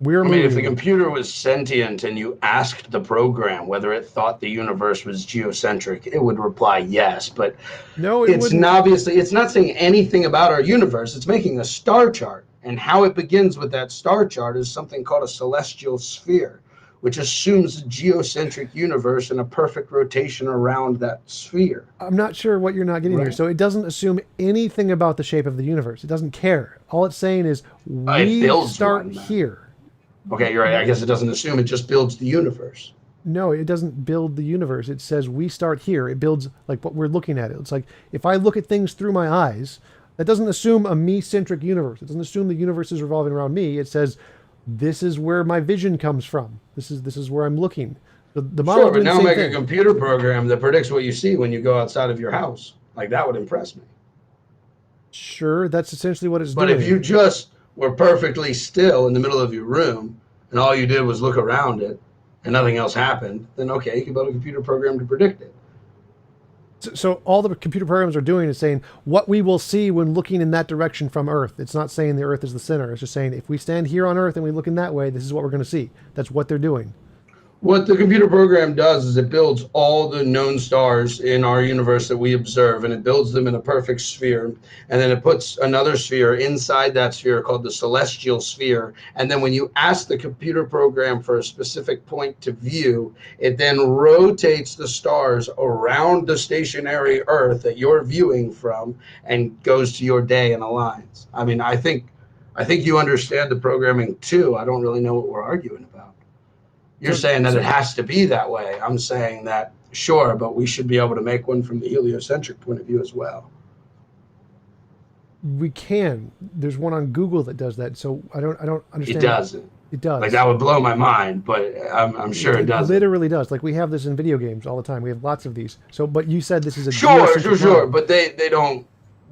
If the computer was sentient and you asked the program whether it thought the universe was geocentric, it would reply yes. But no, it's not saying anything about our universe. It's making a star chart. And how it begins with that star chart is something called a celestial sphere, which assumes a geocentric universe and a perfect rotation around that sphere. I'm not sure what you're not getting here. So it doesn't assume anything about the shape of the universe. It doesn't care. All it's saying is we start here. Okay, you're right. I guess it doesn't assume, it just builds the universe. No, it doesn't build the universe. It says we start here. It builds like what we're looking at. It's like if I look at things through my eyes, that doesn't assume a me-centric universe. It doesn't assume the universe is revolving around me. It says this is where my vision comes from. This is where I'm looking. The model sure, but now make a computer program that predicts what you see when you go outside of your house. Like that would impress me. Sure, that's essentially what it's doing. But if you just were perfectly still in the middle of your room and all you did was look around it and nothing else happened, then okay, you can build a computer program to predict it. So all the computer programs are doing is saying what we will see when looking in that direction from Earth. It's not saying the Earth is the center. It's just saying if we stand here on Earth and we look in that way, this is what we're going to see. That's what they're doing. What the computer program does is it builds all the known stars in our universe that we observe, and it builds them in a perfect sphere. And then it puts another sphere inside that sphere called the celestial sphere. And then when you ask the computer program for a specific point to view, it then rotates the stars around the stationary Earth that you're viewing from and goes to your day and aligns. I mean, I think you understand the programming too. I don't really know what we're arguing about. You're saying that it has to be that way. I'm saying that, sure, but we should be able to make one from the heliocentric point of view as well. We can. There's one on Google that does that. So I don't understand. It doesn't. It does. Like, that would blow my mind, but I'm sure it does. It literally does. Like, we have this in video games all the time. We have lots of these. So, but you said this is a Sure. But they don't.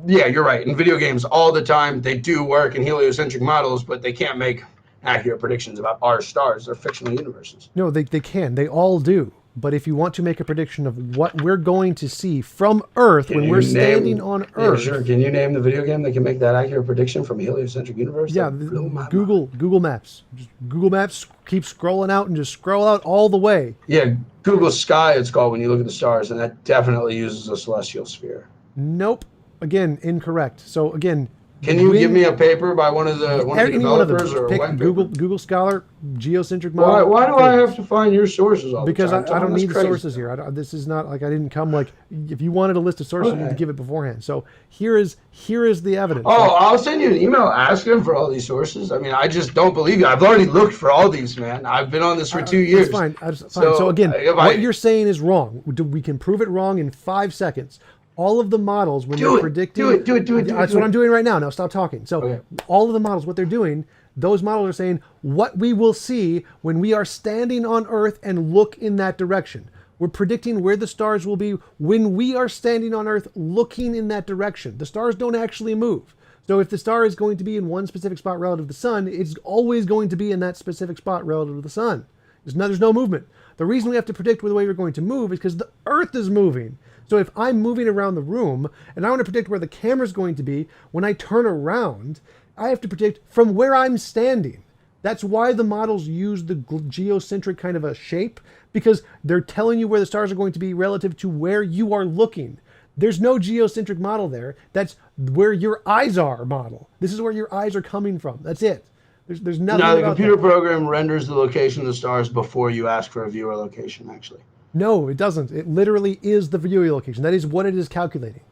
Yeah, you're right. In video games all the time, they do work in heliocentric models, but they can't make accurate predictions about our stars. They're fictional universes. No, they can. They all do. But if you want to make a prediction of what we're going to see from Earth when we're standing on Earth. Yeah, sure. Can you name the video game that can make that accurate prediction from a heliocentric universe? Yeah, Google Maps. Just Google Maps, keep scrolling out and just scroll out all the way. Yeah, Google Sky it's called when you look at the stars, and that definitely uses a celestial sphere. Nope. Again, incorrect. So again, can you give me a paper by one of the developers or pick white Google Scholar, geocentric model? Why do I have to find your sources all because the time? I don't need the sources here. This is not like I didn't come like if you wanted a list of sources, you need to give it beforehand. So here is the evidence. Oh, I'll send you an email asking for all these sources. I mean, I just don't believe you. I've already looked for all these, man. I've been on this for 2 years. That's fine. So again, what you're saying is wrong. We can prove it wrong in 5 seconds. All of the models, when they're predicting... Do it. That's what I'm doing right now. Now stop talking. So all of the models, what they're doing, those models are saying what we will see when we are standing on Earth and look in that direction. We're predicting where the stars will be when we are standing on Earth looking in that direction. The stars don't actually move. So if the star is going to be in one specific spot relative to the sun, it's always going to be in that specific spot relative to the sun. There's no movement. The reason we have to predict where the way we're going to move is because the Earth is moving. So if I'm moving around the room and I want to predict where the camera's going to be, when I turn around, I have to predict from where I'm standing. That's why the models use the geocentric kind of a shape, because they're telling you where the stars are going to be relative to where you are looking. There's no geocentric model there. That's where your eyes are model. This is where your eyes are coming from. That's it. There's nothing about that. No, the computer program renders the location of the stars before you ask for a viewer location, actually. No, it doesn't. It literally is the viewer location. That is what it is calculating.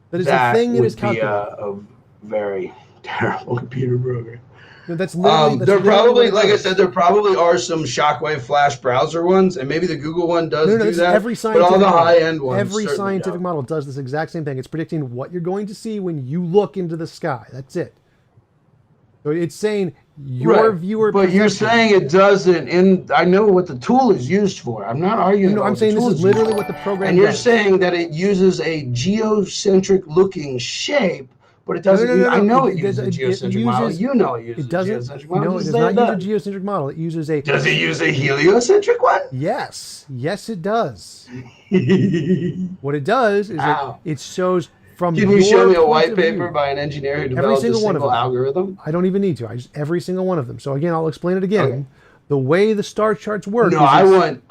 That is the thing it is calculating. That would be a very terrible computer program. No, that's literally. There probably, like I said, there probably are some Shockwave Flash browser ones, and maybe the Google one does do that. Every scientific but all the high-end ones. Every scientific model does this exact same thing. It's predicting what you're going to see when you look into the sky. That's it. So it's saying your viewer. But you're saying it doesn't. And I know what the tool is used for. I'm not arguing. No, I'm saying this is literally what the program. And you're saying that it uses a geocentric looking shape, but it doesn't. I know it uses a geocentric model. You know it uses a geocentric model. No, it does not use a geocentric model. It uses a. Does it use a heliocentric one? Yes, it does. What it does is it shows. Can you show me a white paper by an engineer who developed a single algorithm? I don't even need to. Every single one of them. So again, I'll explain it again. Okay. The way the star charts work. No, I want.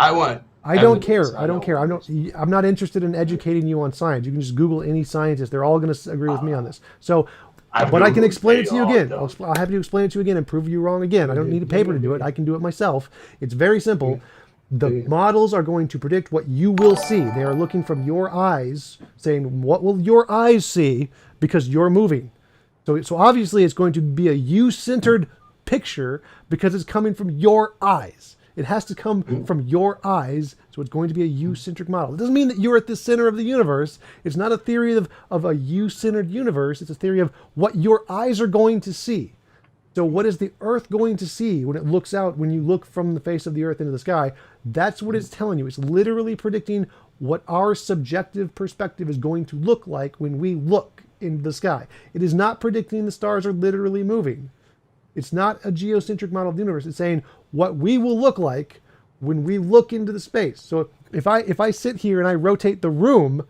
I don't care. I don't care. I'm not interested in educating you on science. You can just Google any scientist. They're all going to agree with me on this. So, but I can explain it to you again. I'll have you explain it to you again and prove you wrong again. I don't need a paper to do it. I can do it myself. It's very simple. The models are going to predict what you will see. They are looking from your eyes, saying, what will your eyes see because you're moving? So obviously it's going to be a you-centered picture because it's coming from your eyes. It has to come from your eyes, so it's going to be a you-centric model. It doesn't mean that you're at the center of the universe. It's not a theory of a you-centered universe. It's a theory of what your eyes are going to see. So what is the Earth going to see when it looks out, when you look from the face of the Earth into the sky? That's what it's telling you. It's literally predicting what our subjective perspective is going to look like when we look into the sky. It is not predicting the stars are literally moving. It's not a geocentric model of the universe. It's saying what we will look like when we look into the space. So if I sit here and I rotate the room,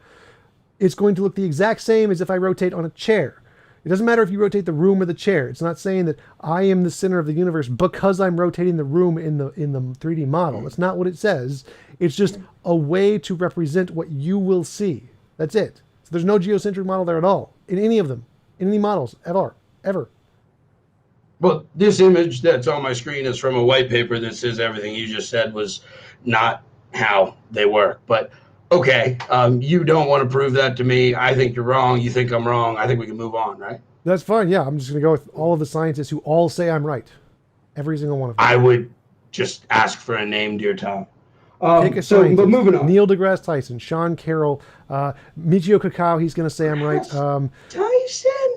it's going to look the exact same as if I rotate on a chair. It doesn't matter if you rotate the room or the chair. It's not saying that I am the center of the universe because I'm rotating the room in the 3D model. That's not what it says. It's just a way to represent what you will see. That's it. So there's no geocentric model there at all in any of them, in any models ever. Well, this image that's on my screen is from a white paper that says everything you just said was not how they work. But okay, you don't want to prove that to me. I think you're wrong. You think I'm wrong. I think we can move on, right? That's fine. Yeah, I'm just going to go with all of the scientists who all say I'm right. Every single one of them. I would just ask for a name, dear Tom. Pick a scientist. But moving on. Neil deGrasse Tyson, Sean Carroll, Michio Kaku, he's going to say I'm right. Tyson?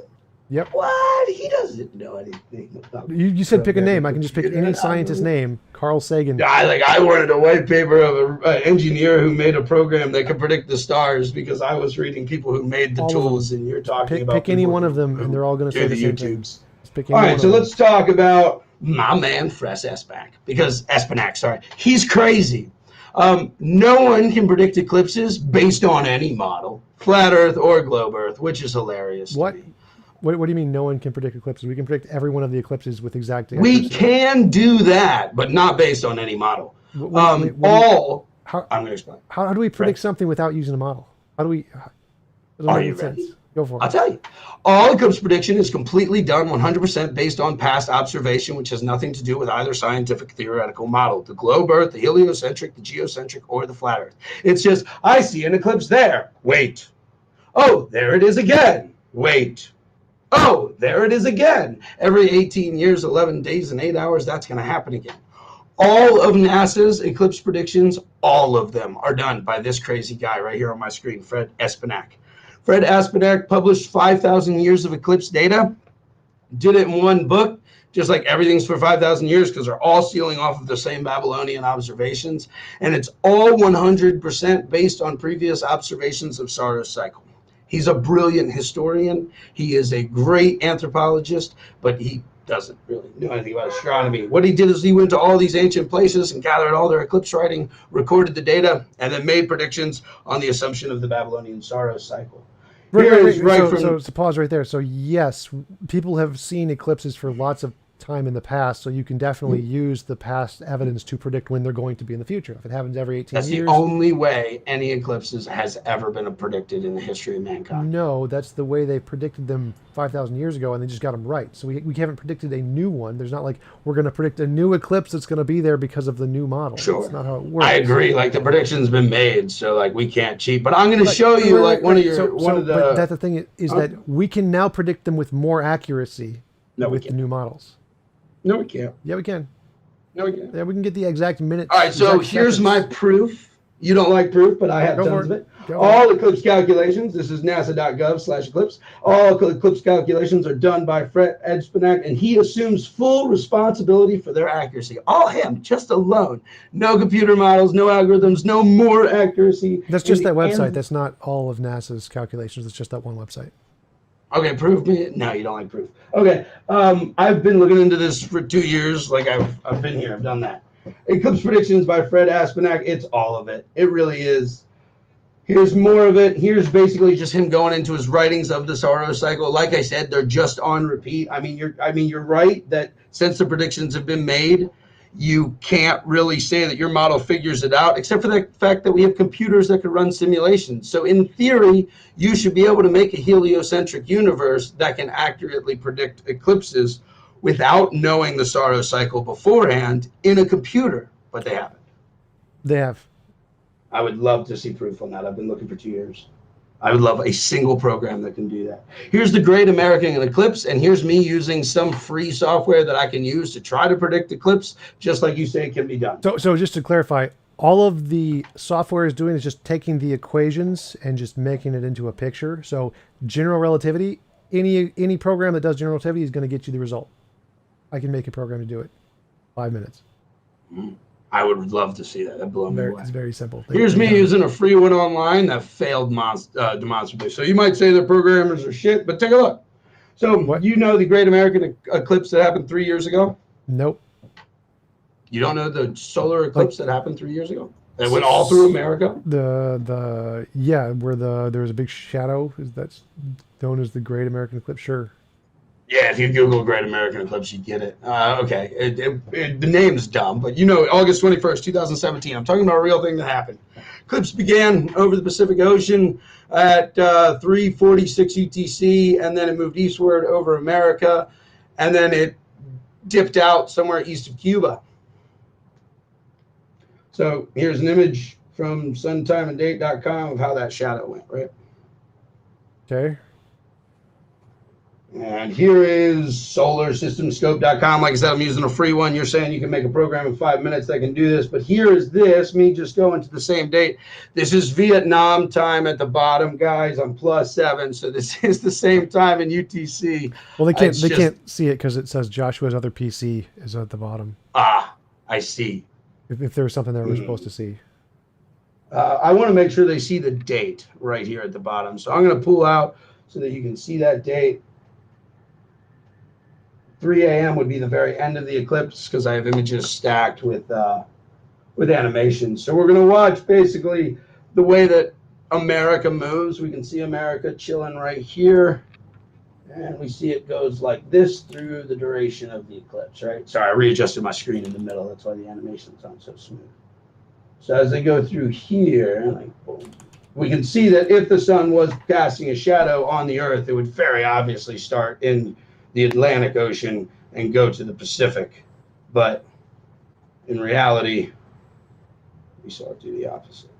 Yep. What? He doesn't know anything about You said pick a name. I can just pick any scientist name. Carl Sagan. I wanted a white paper of an engineer who made a program that could predict the stars because I was reading people who made the tools, and you're talking about pick any one of them, and they're all going to say the same YouTubes. Thing. All right, so let's talk about my man Fres Espenak. Sorry, he's crazy. No one can predict eclipses based on any model, flat Earth or globe Earth, which is hilarious. What? What do you mean no one can predict eclipses? We can predict every one of the eclipses with exact accuracy. We can do that, but not based on any model. I'm going to explain. How do we predict something without using a model? How do we? Are you ready? Go for it. I'll tell you. All eclipse prediction is completely done 100% based on past observation, which has nothing to do with either scientific theoretical model, the globe Earth, the heliocentric, the geocentric, or the flat Earth. It's just, I see an eclipse there. Wait. Oh, there it is again. Wait. Oh, there it is again. Every 18 years, 11 days, and 8 hours, that's going to happen again. All of NASA's eclipse predictions, all of them are done by this crazy guy right here on my screen, Fred Espenak. Fred Espenak published 5,000 years of eclipse data, did it in one book, just like everything's for 5,000 years because they're all stealing off of the same Babylonian observations. And it's all 100% based on previous observations of Saros cycle. He's a brilliant historian. He is a great anthropologist, but he doesn't really know anything about astronomy. What he did is he went to all these ancient places and gathered all their eclipse writing, recorded the data, and then made predictions on the assumption of the Babylonian Saros cycle. So pause right there. So yes, people have seen eclipses for lots of time in the past, so you can definitely use the past evidence to predict when they're going to be in the future. If it happens every 18 years. That's the only way any eclipses has ever been predicted in the history of mankind. No, that's the way they predicted them 5,000 years ago, and they just got them right. So we haven't predicted a new one. There's not like we're going to predict a new eclipse that's going to be there because of the new model. Sure. That's not how it works. I agree. Like the prediction's been made, so like we can't cheat. But I'm going to show you like one of your But that's the thing is that we can now predict them with more accuracy with the new models. No, we can't. Yeah, we can. No, we can't. Yeah, we can get the exact minutes. All right, so here's my proof. You don't like proof, but I have tons of it. All eclipse calculations, this is nasa.gov/eclipse. All eclipse calculations are done by Fred Espenak, and he assumes full responsibility for their accuracy. All him, just alone. No computer models, no algorithms, no more accuracy. That's just that website. That's not all of NASA's calculations. It's just that one website. Okay, prove me. No, you don't like proof. Okay, I've been looking into this for 2 years. Like I've been here. I've done that. Eclipse predictions by Fred Espenak. It's all of it. It really is. Here's more of it. Here's basically just him going into his writings of the Saros cycle. Like I said, they're just on repeat. I mean, you're right that since the predictions have been made, you can't really say that your model figures it out, except for the fact that we have computers that can run simulations. So in theory, you should be able to make a heliocentric universe that can accurately predict eclipses without knowing the Saros cycle beforehand in a computer, but they haven't. They have. I would love to see proof on that. I've been looking for 2 years. I would love a single program that can do that. Here's the Great American Eclipse, and here's me using some free software that I can use to try to predict eclipse, just like you say it can be done. So just to clarify, all of the software is doing is just taking the equations and just making it into a picture. So general relativity, any program that does general relativity is going to get you the result. I can make a program to do it. 5 minutes. I would love to see that. That'd blow me away. It's very simple. Here's me using a free one online that failed demonstrably. So you might say the programmers are shit, but take a look. So you know the Great American Eclipse that happened 3 years ago? Nope. You don't know the solar eclipse that happened 3 years ago? That went all through America? Yeah, where there's a big shadow, that's known as the Great American Eclipse. Sure. Yeah, if you Google Great American Eclipse, you get it. Okay, the name's dumb, but you know, August 21st, 2017. I'm talking about a real thing that happened. Eclipse began over the Pacific Ocean at 3:46 UTC, and then it moved eastward over America, and then it dipped out somewhere east of Cuba. So here's an image from suntimeanddate.com of how that shadow went, right? Okay. And here is solarsystemscope.com. Like I said, I'm using a free one. You're saying you can make a program in 5 minutes that can do this. But here is this, me just going to the same date. This is Vietnam time at the bottom, guys. I'm +7. So this is the same time in UTC. Well, they can't see it because it says Joshua's other PC is at the bottom. Ah, I see. If there was something they were supposed to see. I want to make sure they see the date right here at the bottom. So I'm going to pull out so that you can see that date. 3 a.m. would be the very end of the eclipse because I have images stacked with animations. So we're going to watch basically the way that America moves. We can see America chilling right here. And we see it goes like this through the duration of the eclipse, right? Sorry, I readjusted my screen in the middle. That's why the animation's not so smooth. So as they go through here, like boom, we can see that if the sun was casting a shadow on the Earth, it would very obviously start in the Atlantic Ocean and go to the Pacific. But in reality, we saw it do the opposite.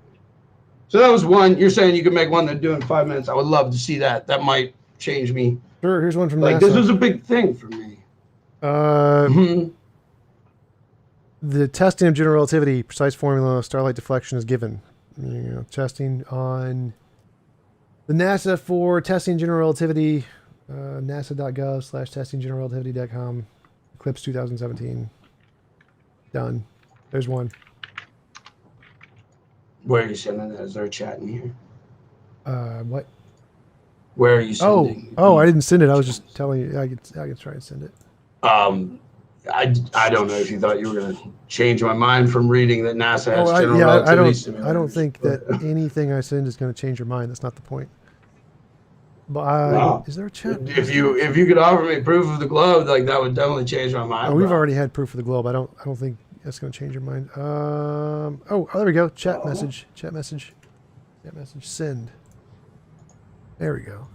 So that was one. You're saying you could make one that do in 5 minutes. I would love to see that. That might change me. Sure, here's one from like NASA. This was a big thing for me. The testing of general relativity, precise formula, starlight deflection is given. Testing on the NASA for testing general relativity, nasa.gov/testinggeneralrelativity.com, Eclipse 2017. Done. There's one. Where are you sending that? Is there a chat in here? What? Where are you sending? Oh, I didn't send it. I was just telling you. I could try and send it. I don't know if you thought you were going to change my mind from reading that NASA has general relativity simulators. I don't think that anything I send is going to change your mind. That's not the point. But is there a chat? If you could offer me proof of the globe, like that would definitely change my mind. Oh, we've already had proof of the globe. I don't think that's going to change your mind. Oh, there we go. Chat message. Send. There we go.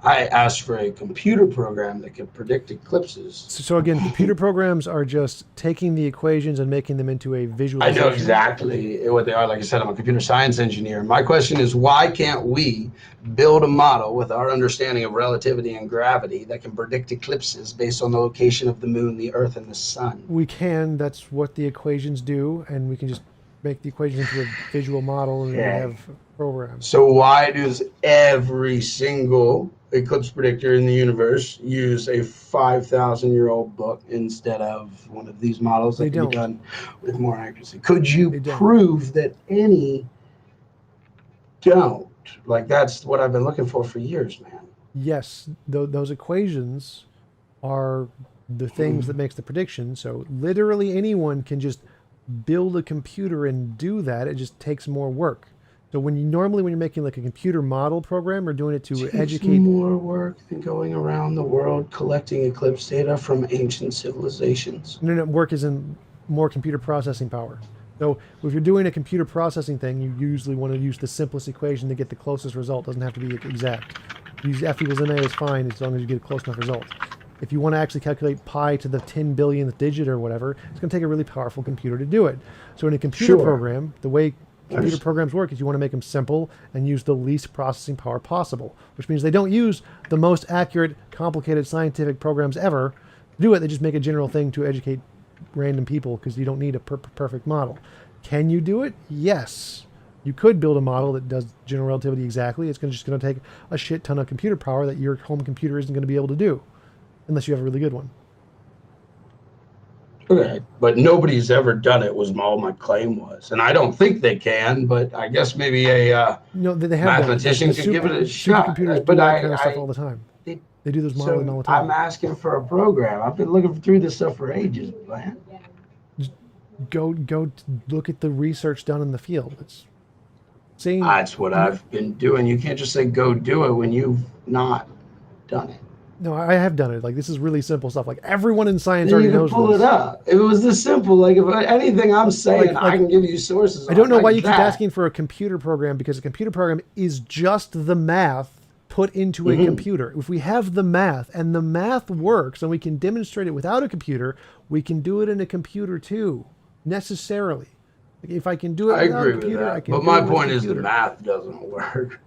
I asked for a computer program that could predict eclipses. So again, computer programs are just taking the equations and making them into a visualization. I know exactly what they are. Like I said, I'm a computer science engineer. My question is, why can't we build a model with our understanding of relativity and gravity that can predict eclipses based on the location of the moon, the earth, and the sun? We can. That's what the equations do, and we can just make the equations into a visual model and have programs. So why does every single eclipse predictor in the universe use a 5,000-year-old book instead of one of these models that can be done with more accuracy? Could you prove that any don't? Like, that's what I've been looking for years, man. Yes, those equations are the things that makes the prediction. So literally anyone can just build a computer and do that. It just takes more work. So when you're making like a computer model program or doing it to educate, more work than going around the world collecting eclipse data from ancient civilizations. No, work is in more computer processing power. So if you're doing a computer processing thing, you usually want to use the simplest equation to get the closest result. It doesn't have to be exact. Use F equals MA is fine as long as you get a close enough result. If you want to actually calculate pi to the 10 billionth digit or whatever, it's going to take a really powerful computer to do it. So in a computer program, the way computer programs work is you want to make them simple and use the least processing power possible, which means they don't use the most accurate, complicated scientific programs ever to do it. They just make a general thing to educate random people because you don't need a perfect model. Can you do it? Yes. You could build a model that does general relativity exactly. It's just going to take a shit ton of computer power that your home computer isn't going to be able to do unless you have a really good one. Okay, but nobody's ever done it. Was all my claim was, and I don't think they can. But I guess maybe a No, they have done it. mathematician could give it a shot. Supercomputers do But that kind of stuff all the time. they, They do this modeling so all the I'm time. asking for a program. I've been looking through this stuff for ages, man. Go look at the research done in the field. It's saying That's what I've been doing. You can't just say go do it when you've not done it. no, I have done it. Like this is really simple stuff. Like everyone in science Then already you can knows pull this. it up. If it was this simple, like if anything I'm saying, I can give you sources. I don't know why you keep keep asking for a computer program, because a computer program is just the math put into a computer. If we have the math and the math works and we can demonstrate it without a computer, we can do it in a computer too, necessarily. Like if I can do it I without agree a with computer, I that. can But do my it with a point is the computer. math doesn't work.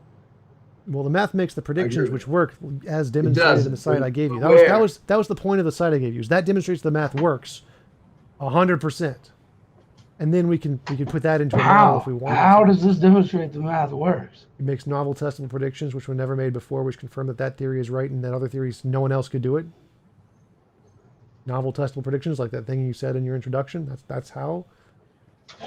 Well, the math makes the predictions, agree. which work as demonstrated in the site I gave you. That Where? was the point of the site I gave you. Is that demonstrates the math works 100%. And then we can put that into a model if we want. How does this demonstrate the math works? It makes novel testable predictions which were never made before, which confirm that theory is right and that other theories no one else could do it. Novel testable predictions, like that thing you said in your introduction. That's how.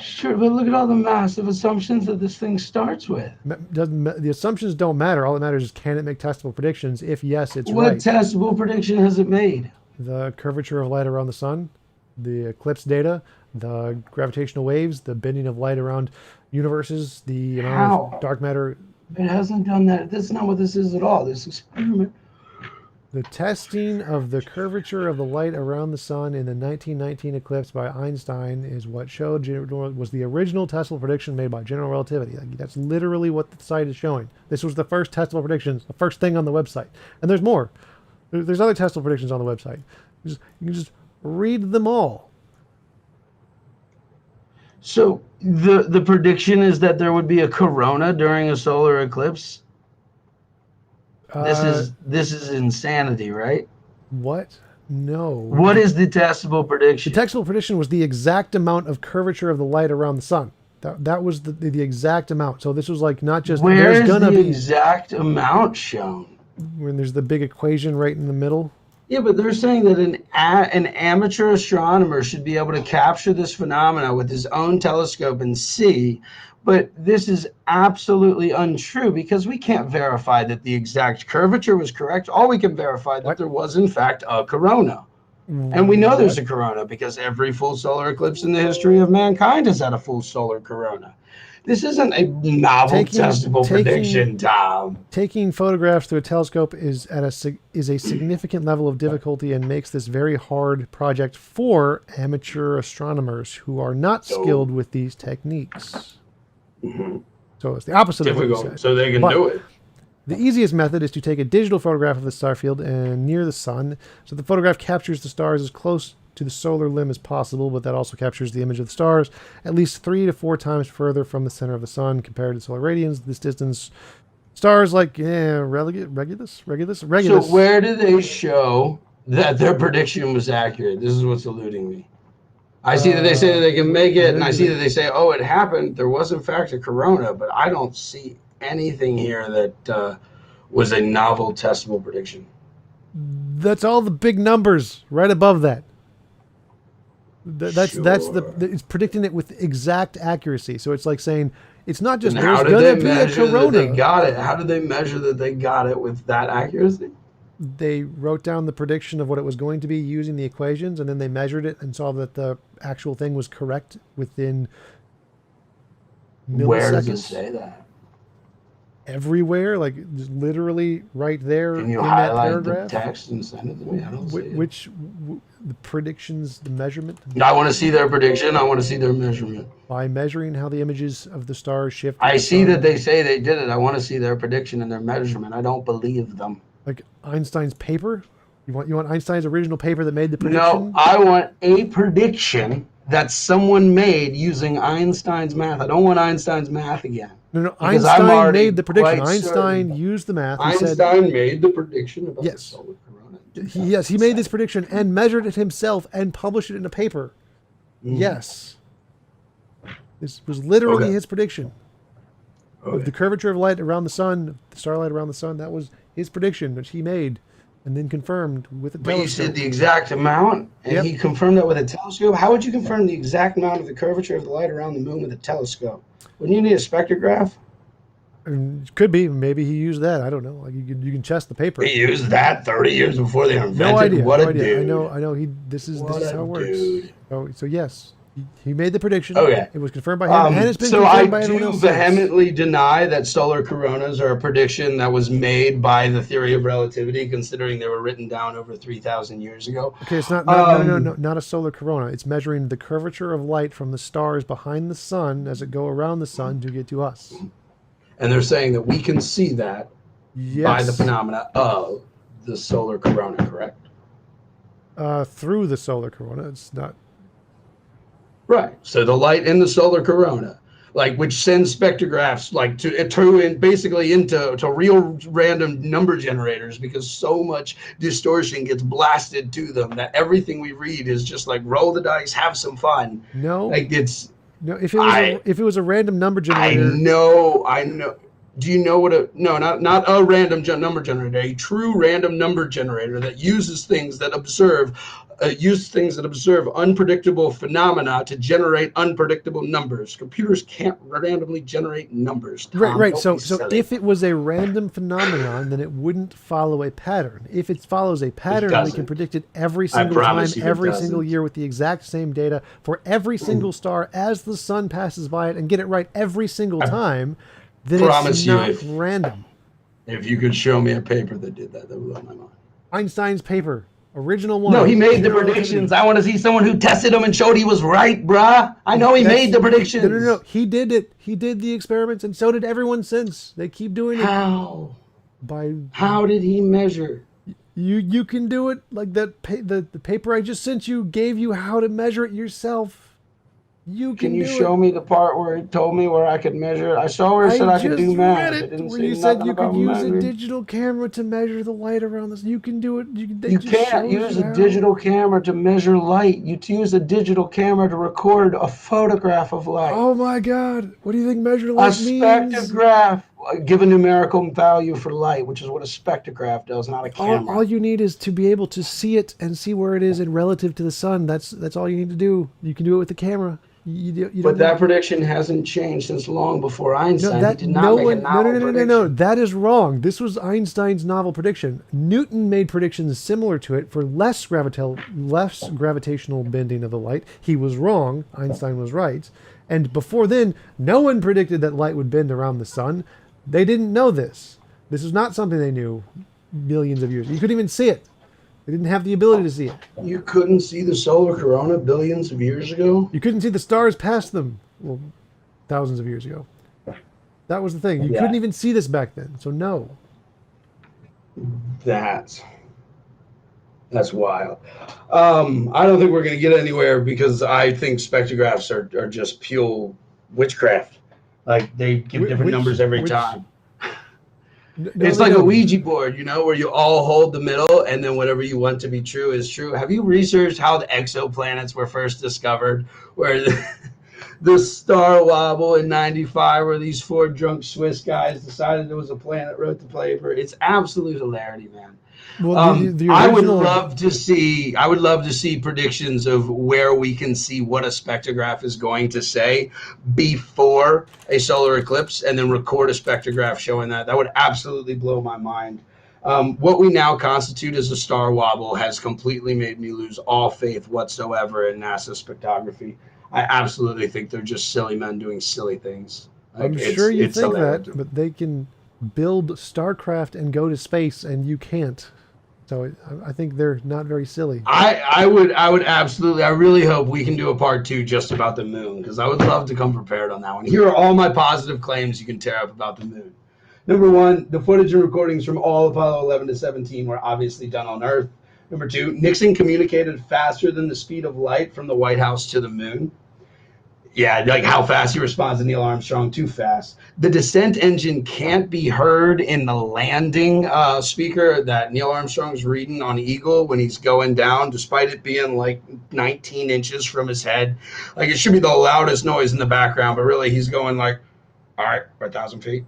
Sure, but look at all the massive assumptions that this thing starts with. The assumptions don't matter. All that matters is, can it make testable predictions? If yes, it's What right. testable prediction has it made? The curvature of light around the sun, the eclipse data, the gravitational waves, the bending of light around universes, the amount of dark matter. It hasn't done that. That's not what this is at all. This experiment. The testing of the curvature of the light around the sun in the 1919 eclipse by Einstein is what showed was the original testable prediction made by general relativity. Like, that's literally what the site is showing. This was the first testable predictions, the first thing on the website. And there's more. There's other testable predictions on the website. You can just read them all. So the prediction is that there would be a corona during a solar eclipse. This is insanity, right? What? No. What is the testable prediction? The testable prediction was the exact amount of curvature of the light around the sun. That was the exact amount. So this was like not just where there's is gonna the be exact amount shown? when there's the big equation right in the middle. Yeah, but they're saying that an amateur astronomer should be able to capture this phenomena with his own telescope and see. But this is absolutely untrue because we can't verify that the exact curvature was correct. All we can verify that there was, in fact, a corona. And we know there's a corona because every full solar eclipse in the history of mankind has had a full solar corona. This isn't a novel testable prediction, Tom. Taking photographs through a telescope is a significant level of difficulty and makes this very hard project for amateur astronomers who are not skilled with these techniques. So it's the opposite of what you said. So they can do it. The easiest method is to take a digital photograph of the star field and near the sun, so the photograph captures the stars as close to the solar limb as possible, but that also captures the image of the stars at least 3 to 4 times further from the center of the sun compared to solar radians. This distance, stars like Regulus. So where do they show that their prediction was accurate? This is what's eluding me. I see that they say that they can make it, and I see that they say, oh, it happened. There was, in fact, a corona, but I don't see anything here that was a novel testable prediction. That's all the big numbers right above that. It's predicting it with exact accuracy. So it's like saying it's not just there's going to be a corona. They got it. How did they measure that they got it with that accuracy? They wrote down the prediction of what it was going to be using the equations, and then they measured it and saw that the actual thing was correct within milliseconds. Where does it say that? Everywhere, like just literally right there. Can you in highlight that paragraph. the text and send it to me? I don't see it. The predictions, the measurement? I want to see their prediction. I want to see their measurement. By measuring how the images of the stars shift. I see that they say they did it. I want to see their prediction and their measurement. I don't believe them. Like Einstein's paper? You want Einstein's original paper that made the prediction? No, I want a prediction that someone made using Einstein's math. I don't want Einstein's math again. No, Einstein made the prediction. Einstein used the math. Einstein made the prediction about the solar corona. Yes, he made this prediction and measured it himself and published it in a paper. Yes. This was literally his prediction. The curvature of light around the sun, the starlight around the sun, that was his prediction, which he made and then confirmed with a But you said telescope. the exact amount, and Yep. he confirmed that with a telescope. How would you confirm the exact amount of the curvature of the light around the moon with a telescope? Wouldn't you need a spectrograph? And could be. Maybe he used that. I don't know. Like you can test the paper. He used that 30 years before they invented. No idea. What no a idea. dude! I know. This is What how a it works. dude! So yes, he made the prediction. Okay. It was confirmed by him, and it's been So confirmed I by everyone do else since. vehemently deny that solar coronas are a prediction that was made by the theory of relativity, considering they were written down over 3,000 years ago. Okay, it's not not a solar corona. It's measuring the curvature of light from the stars behind the sun as it go around the sun to get to us. And they're saying that we can see that by the Yes. phenomena of the solar corona, correct? Through the solar corona. It's not. Right. So the light in the solar corona, like which sends spectrographs like to and basically into real random number generators, because so much distortion gets blasted to them that everything we read is just like roll the dice, have some fun. No. Like it's No. If it was a random number generator. I know. Do you know what not a random number generator, a true random number generator that uses things that observe unpredictable phenomena to generate unpredictable numbers. Computers can't randomly generate numbers, Tom. Right. Don't So be silly. if it was a random phenomenon, then it wouldn't follow a pattern. If it follows a pattern, we can doesn't. predict it every single time, promise you it every doesn't. single year with the exact same data for every single star as the sun passes by it and get it right every single time. Then promise it's you not if- random. If you could show me a paper that did that, that would blow my mind. Einstein's paper, original one. No, he made the Pure predictions. I want to see someone who tested them and showed he was right, bruh. I know he made the predictions. No. He did it. He did the experiments, and so did everyone since. They keep doing it. How did he measure? You can do it like that. The paper I just sent you gave you how to measure it yourself. Can you show me the part where it told me where I could measure it? I saw where it said I could do math. Read It it didn't where say you said nothing you could about use a measuring. digital camera to measure the light around this. You can do it. They You just can't showed use you a how. digital camera to measure light. You use a digital camera to record a photograph of light. Oh my God! What do you think measure A light means? spectrograph. Give a numerical value for light, which is what a spectrograph does, not a camera. All you need is to be able to see it and see where it is in relative to the sun. That's all you need to do. You can do it with the camera. You But don't that prediction hasn't changed since long before Einstein. He did not no make one a novel prediction. no. That is wrong. This was Einstein's novel prediction. Newton made predictions similar to it for less gravitational bending of the light. He was wrong. Einstein was right. And before then, no one predicted that light would bend around the sun. They didn't know this. This is not something they knew millions of years. You couldn't even see it. They didn't have the ability to see it. You couldn't see the solar corona billions of years ago? You couldn't see the stars past them. Well, thousands of years ago. That was the thing. You couldn't even see this back then. So no. That's wild. I don't think we're going to get anywhere because I think spectrographs are just pure witchcraft. Like they give different numbers every time. It's like a Ouija board, where you all hold the middle and then whatever you want to be true is true. Have you researched how the exoplanets were first discovered? Where the star wobble in 95 where these four drunk Swiss guys decided there was a planet, wrote the paper. It's absolute hilarity, man. Well, I would love to see predictions of where we can see what a spectrograph is going to say before a solar eclipse, and then record a spectrograph showing that. That would absolutely blow my mind. What we now constitute as a star wobble has completely made me lose all faith whatsoever in NASA spectrography. I absolutely think they're just silly men doing silly things. I'm sure you think hilarious. that, but they can build StarCraft and go to space, and you can't. So I think they're not very silly. I would absolutely. I really hope we can do a part 2 just about the moon, because I would love to come prepared on that one. Here are all my positive claims you can tear up about the moon. Number 1, the footage and recordings from all Apollo 11 to 17 were obviously done on Earth. Number 2, Nixon communicated faster than the speed of light from the White House to the moon. Yeah, like how fast he responds to Neil Armstrong, too fast. The descent engine can't be heard in the landing speaker that Neil Armstrong's reading on Eagle when he's going down, despite it being like 19 inches from his head. Like it should be the loudest noise in the background, but really he's going like, all right, 1,000 feet,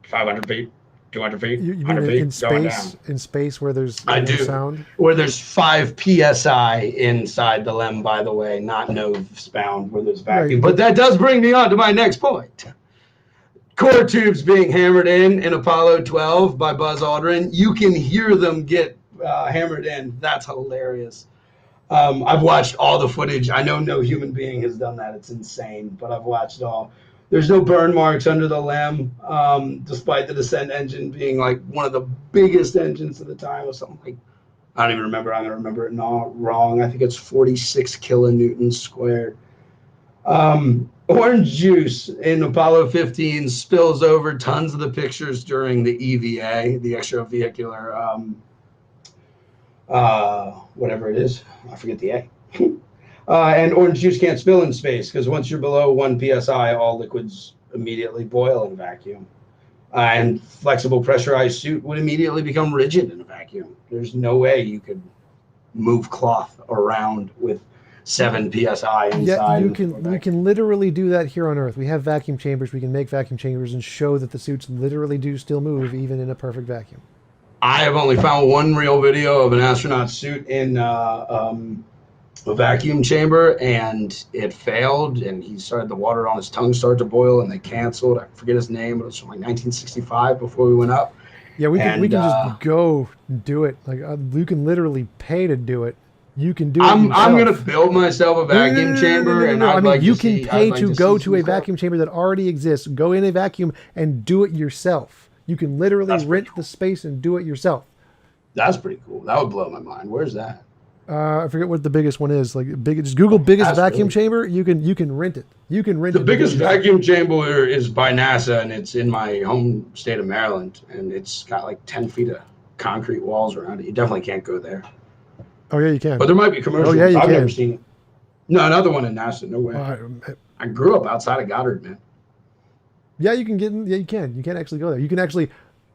500 feet, 200 feet, You mean 100 in feet, going down. space? In space where there's I no do. sound? Where there's 5 psi inside the LEM, by the way, not noves bound where there's vacuum. Right, But that does bring me on to my next point. Core tubes being hammered in Apollo 12 by Buzz Aldrin. You can hear them get hammered in. That's hilarious. I've watched all the footage. I know no human being has done that. It's insane, but I've watched it all. There's no burn marks under the LEM, despite the descent engine being like one of the biggest engines of the time, or something like, I don't even remember. I'm gonna remember it not wrong. I think it's 46 kilonewtons squared. Orange juice in Apollo 15 spills over tons of the pictures during the EVA, the extravehicular, whatever it is. I forget the A. And orange juice can't spill in space because once you're below 1 psi, all liquids immediately boil in vacuum. And flexible pressurized suit would immediately become rigid in a vacuum. There's no way you could move cloth around with 7 psi inside. Yeah, you can literally do that here on Earth. We have vacuum chambers. We can make vacuum chambers and show that the suits literally do still move even in a perfect vacuum. I have only found one real video of an astronaut suit in a vacuum chamber, and it failed, and he started, the water on his tongue started to boil, and they canceled. I forget his name, but it was from like 1965 before we went up. Yeah, we can just go do it. Like you can literally pay to do it. You can do it. I'm gonna yourself. build myself a vacuum chamber, and I I'd mean, like you to can see, pay I'd like to go to a some vacuum chamber that already exists. Go in a vacuum and do it yourself. You can literally That's rent pretty the space and do it yourself. That's pretty cool. That would blow my mind. Where's that? I forget what the biggest one is. Like just Google biggest That's vacuum really chamber. You can rent it. You can rent The it. biggest vacuum chamber is by NASA, and it's in my home state of Maryland, and it's got like 10 feet of concrete walls around it. You definitely can't go there. Oh yeah, you can. But there might be commercials. Oh yeah, you I've can. never seen it. No, another one in NASA. No way. I grew up outside of Goddard, man. Yeah, you can get in. Yeah, you can. You can actually go there. You can actually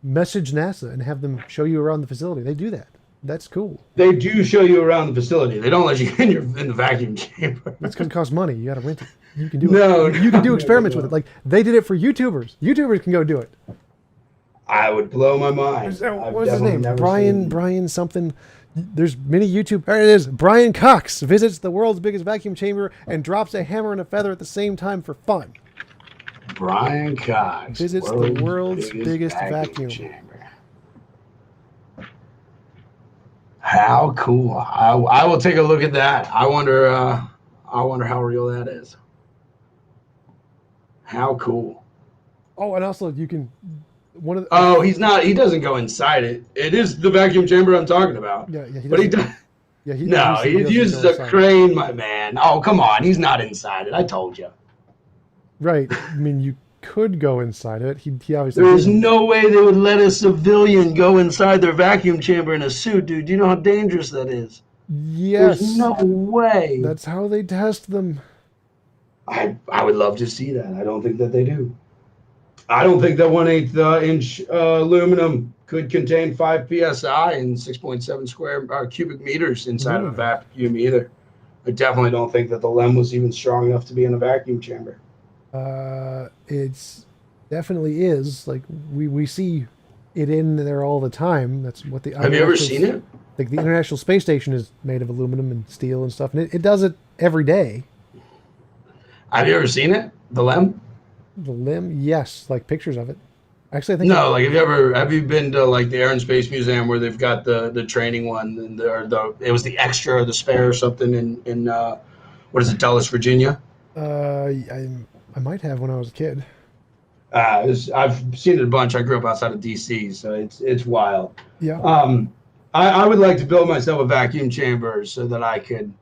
message NASA and have them show you around the facility. They do that. That's cool. They do show you around the facility. They don't let you in the vacuum chamber. That's because it costs money. You got to rent it. You can do it. You can do experiments with it. Like they did it for YouTubers. YouTubers can go do it. I would blow my mind. What's his name? Brian something. There's many YouTube. There it is. Brian Cox visits the world's biggest vacuum chamber and drops a hammer and a feather at the same time for fun. Brian Cox visits the world's biggest vacuum chamber. How cool! I will take a look at that. I wonder how real that is. How cool! Oh, and also you can he doesn't go inside it. It is the vacuum chamber I'm talking about. Yeah, but he does. Yeah, he uses a crane, my man. Oh, come on, he's not inside it. I told you. Right. I mean, you could go inside it. He obviously. There's no way they would let a civilian go inside their vacuum chamber in a suit, dude. Do you know how dangerous that is? Yes. There's no way. That's how they test them. I would love to see that. I don't think that they do. I don't think that 1/8 inch aluminum could contain 5 psi and 6.7 square cubic meters inside of a vacuum either. I definitely don't think that the LEM was even strong enough to be in a vacuum chamber. It's definitely is. Like we see it in there all the time. That's what the. Have you ever seen it? Like the International Space Station is made of aluminum and steel and stuff, and it does it every day. Have you ever seen it? The LEM? The LEM, yes, like pictures of it. Actually, I think no. Like, have you been to like the Air and Space Museum where they've got the training one and it was the extra or the spare or something in what is it, Dulles, Virginia? I might have when I was a kid. I've seen it a bunch. I grew up outside of DC, so it's wild. Yeah. I would like to build myself a vacuum chamber so that I could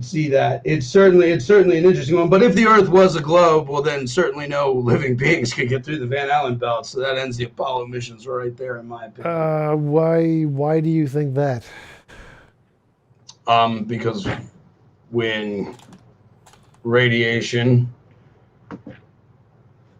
see that. It's certainly an interesting one. But if the Earth was a globe, well, then certainly no living beings could get through the Van Allen belt. So that ends the Apollo missions right there, in my opinion. Why do you think that? Because when radiation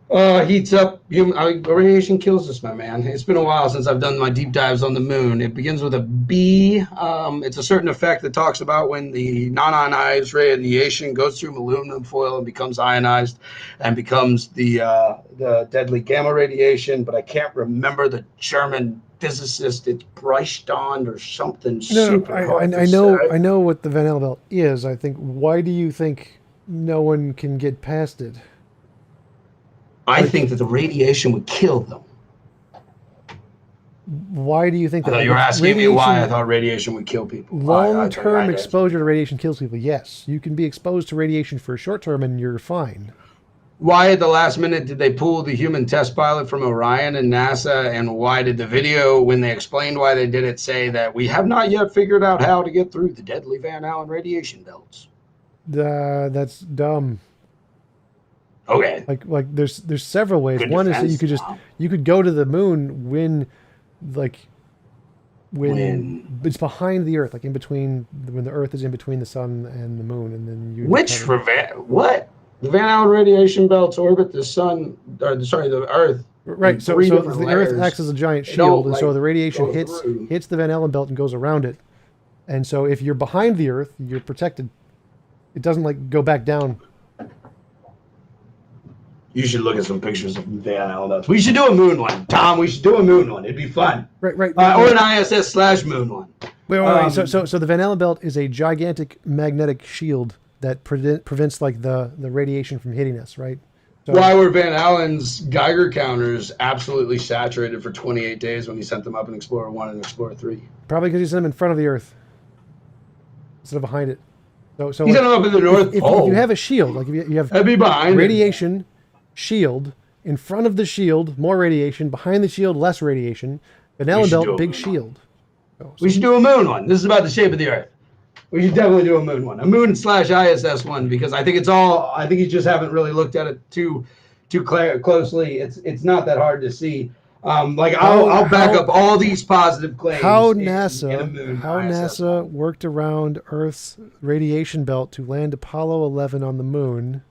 Heats up. Radiation kills us, my man. It's been a while since I've done my deep dives on the moon. It begins with a B. It's a certain effect that talks about when the non-ionized radiation goes through aluminum foil and becomes ionized, and becomes the deadly gamma radiation. But I can't remember the German physicist. It's Breistand or something No, super hard to I say. know what the Van Allen belt is. I think. Why do you think no one can get past it? I Like, think that the radiation would kill them. why do you think I that? thought Like, you were it's asking me why I radiation. thought radiation would kill people. Long-term exposure to radiation kills people. Yes, you can be exposed to radiation for a short term and you're fine. Why at the last minute did they pull the human test pilot from Orion and NASA? And why did the video, when they explained why they did it, say that we have not yet figured out how to get through the deadly Van Allen radiation belts? That's dumb. Okay. Like there's several ways. Good One is that defense. you could go to the moon like when When it's behind the Earth, like in between when the Earth is in between the sun and the moon, and then you which for what? The Van Allen radiation belts orbit the sun, or sorry, the Earth in right. three So different the Earth acts layers. as a giant They shield, don't and so like the radiation go through. hits the Van Allen belt and goes around it. And so if you're behind the Earth, you're protected. It doesn't like go back down. You should look at some pictures of Van Allen belts. We should do a moon one, Tom. We should do a moon one. It'd be fun. Right. Or an ISS/moon one. Wait. So the Van Allen belt is a gigantic magnetic shield that prevents like the radiation from hitting us, right? So, Why were Van Allen's Geiger counters absolutely saturated for 28 days when he sent them up in Explorer 1 and Explorer 3? probably because he sent them in front of the Earth instead of behind it. So He like, sent them up in the North if Pole. you have a shield, like if you have That'd be behind radiation shield in front of the shield, more radiation behind the shield, less radiation. Van Allen should do belt, a big moon shield. We should do a moon one. This is about the shape of the Earth. We should definitely do a moon one, a moon/ISS one, because I think it's all. I think you just haven't really looked at it too closely. It's not that hard to see. I'll back up all these positive claims. How in a NASA moon how ISS NASA one. worked around Earth's radiation belt to land Apollo 11 on the moon.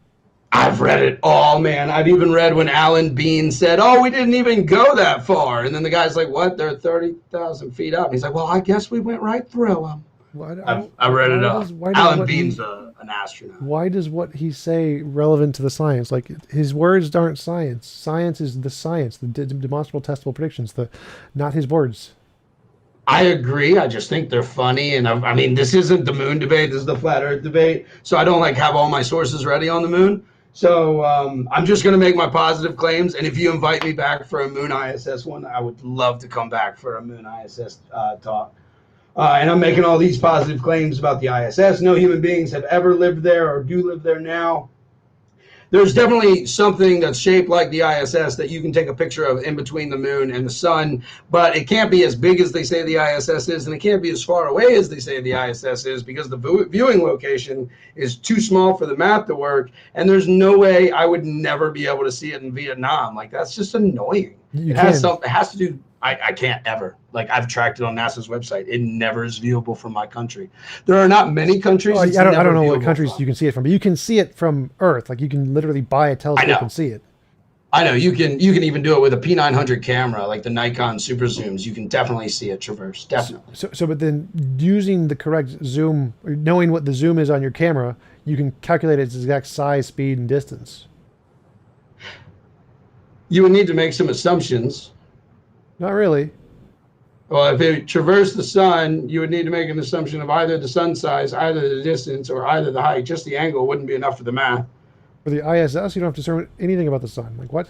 I've read it all, man. I've even read when Alan Bean said, "Oh, we didn't even go that far," and then the guy's like, "What? They're 30,000 feet up." And he's like, "Well, I guess we went right through them." I read it all. Alan Bean's an astronaut. Why does what he say relevant to the science? Like his words aren't science. Science is the science, the demonstrable, testable predictions. Not his words. I agree. I just think they're funny, and I mean, this isn't the moon debate. This is the flat Earth debate. So I don't like have all my sources ready on the moon. So I'm just going to make my positive claims, and if you invite me back for a moon ISS one, I would love to come back for a moon ISS talk. And I'm making all these positive claims about the ISS. No human beings have ever lived there or do live there now. There's definitely something that's shaped like the ISS that you can take a picture of in between the moon and the sun, but it can't be as big as they say the ISS is, and it can't be as far away as they say the ISS is, because the viewing location is too small for the math to work, and there's no way I would never be able to see it in Vietnam. Like, that's just annoying. It has to do. I can't ever. Like, I've tracked it on NASA's website. It never is viewable from my country. There are not many countries. I don't know what countries you can see it from, but you can see it from Earth. Like you can literally buy a telescope and see it. I know you can even do it with a P900 camera, like the Nikon super zooms. You can definitely see it traverse. Definitely. But then using the correct zoom, or knowing what the zoom is on your camera, you can calculate its exact size, speed, and distance. You would need to make some assumptions. Not really. Well, if it traversed the sun, you would need to make an assumption of either the sun size, either the distance, or either the height. Just the angle wouldn't be enough for the math. For the ISS, you don't have to discern anything about the sun. Like what?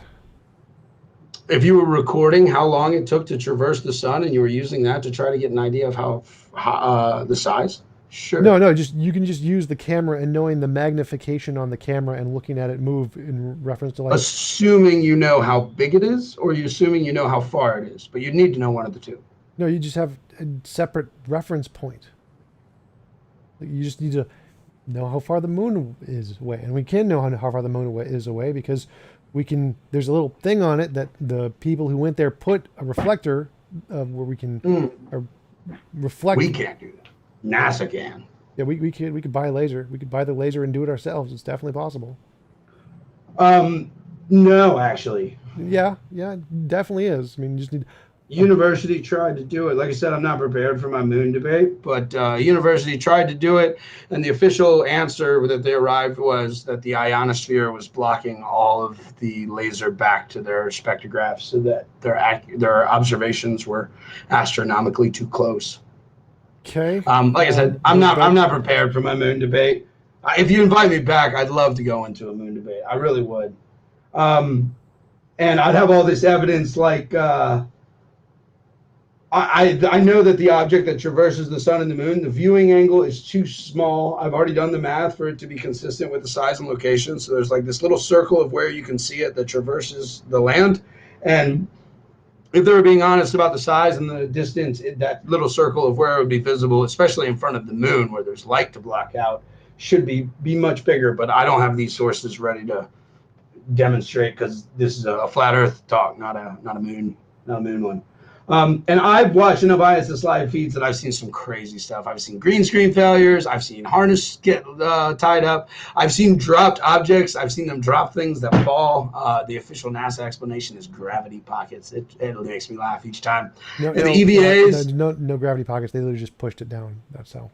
If you were recording how long it took to traverse the sun, and you were using that to try to get an idea of how the size, sure. No, you can just use the camera and knowing the magnification on the camera and looking at it move in reference to like. Assuming you know how big it is, or you're assuming you know how far it is, but you'd need to know one of the two. No, you just have a separate reference point. You just need to know how far the moon is away, and we can know how far the moon is away because we can. There's a little thing on it that the people who went there put a reflector where we can reflect. We can't do that. NASA can. Yeah, we could buy a laser. We could buy the laser and do it ourselves. It's definitely possible. No, actually. Yeah, yeah, it definitely is. I mean, you just need a University tried to do it. Like I said, I'm not prepared for my moon debate, but university tried to do it, and the official answer that they arrived was that the ionosphere was blocking all of the laser back to their spectrographs, so that their observations were astronomically too close. okay. Like I said, I'm not prepared for my moon debate. If you invite me back, I'd love to go into a moon debate. I really would. Um, and I'd have all this evidence like. I know that the object that traverses the sun and the moon, the viewing angle is too small. I've already done the math for it to be consistent with the size and location. So there's like this little circle of where you can see it that traverses the land. And if they were being honest about the size and the distance, that little circle of where it would be visible, especially in front of the moon where there's light to block out, should be much bigger. But I don't have these sources ready to demonstrate because this is a flat Earth talk, not a moon one. And I've watched enough ISS live feeds that I've seen some crazy stuff. I've seen green screen failures. I've seen harness get tied up. I've seen dropped objects. I've seen them drop things that fall. The official NASA explanation is gravity pockets. It makes me laugh each time. No, And the EVAs. no gravity pockets. They literally just pushed it down. That's how.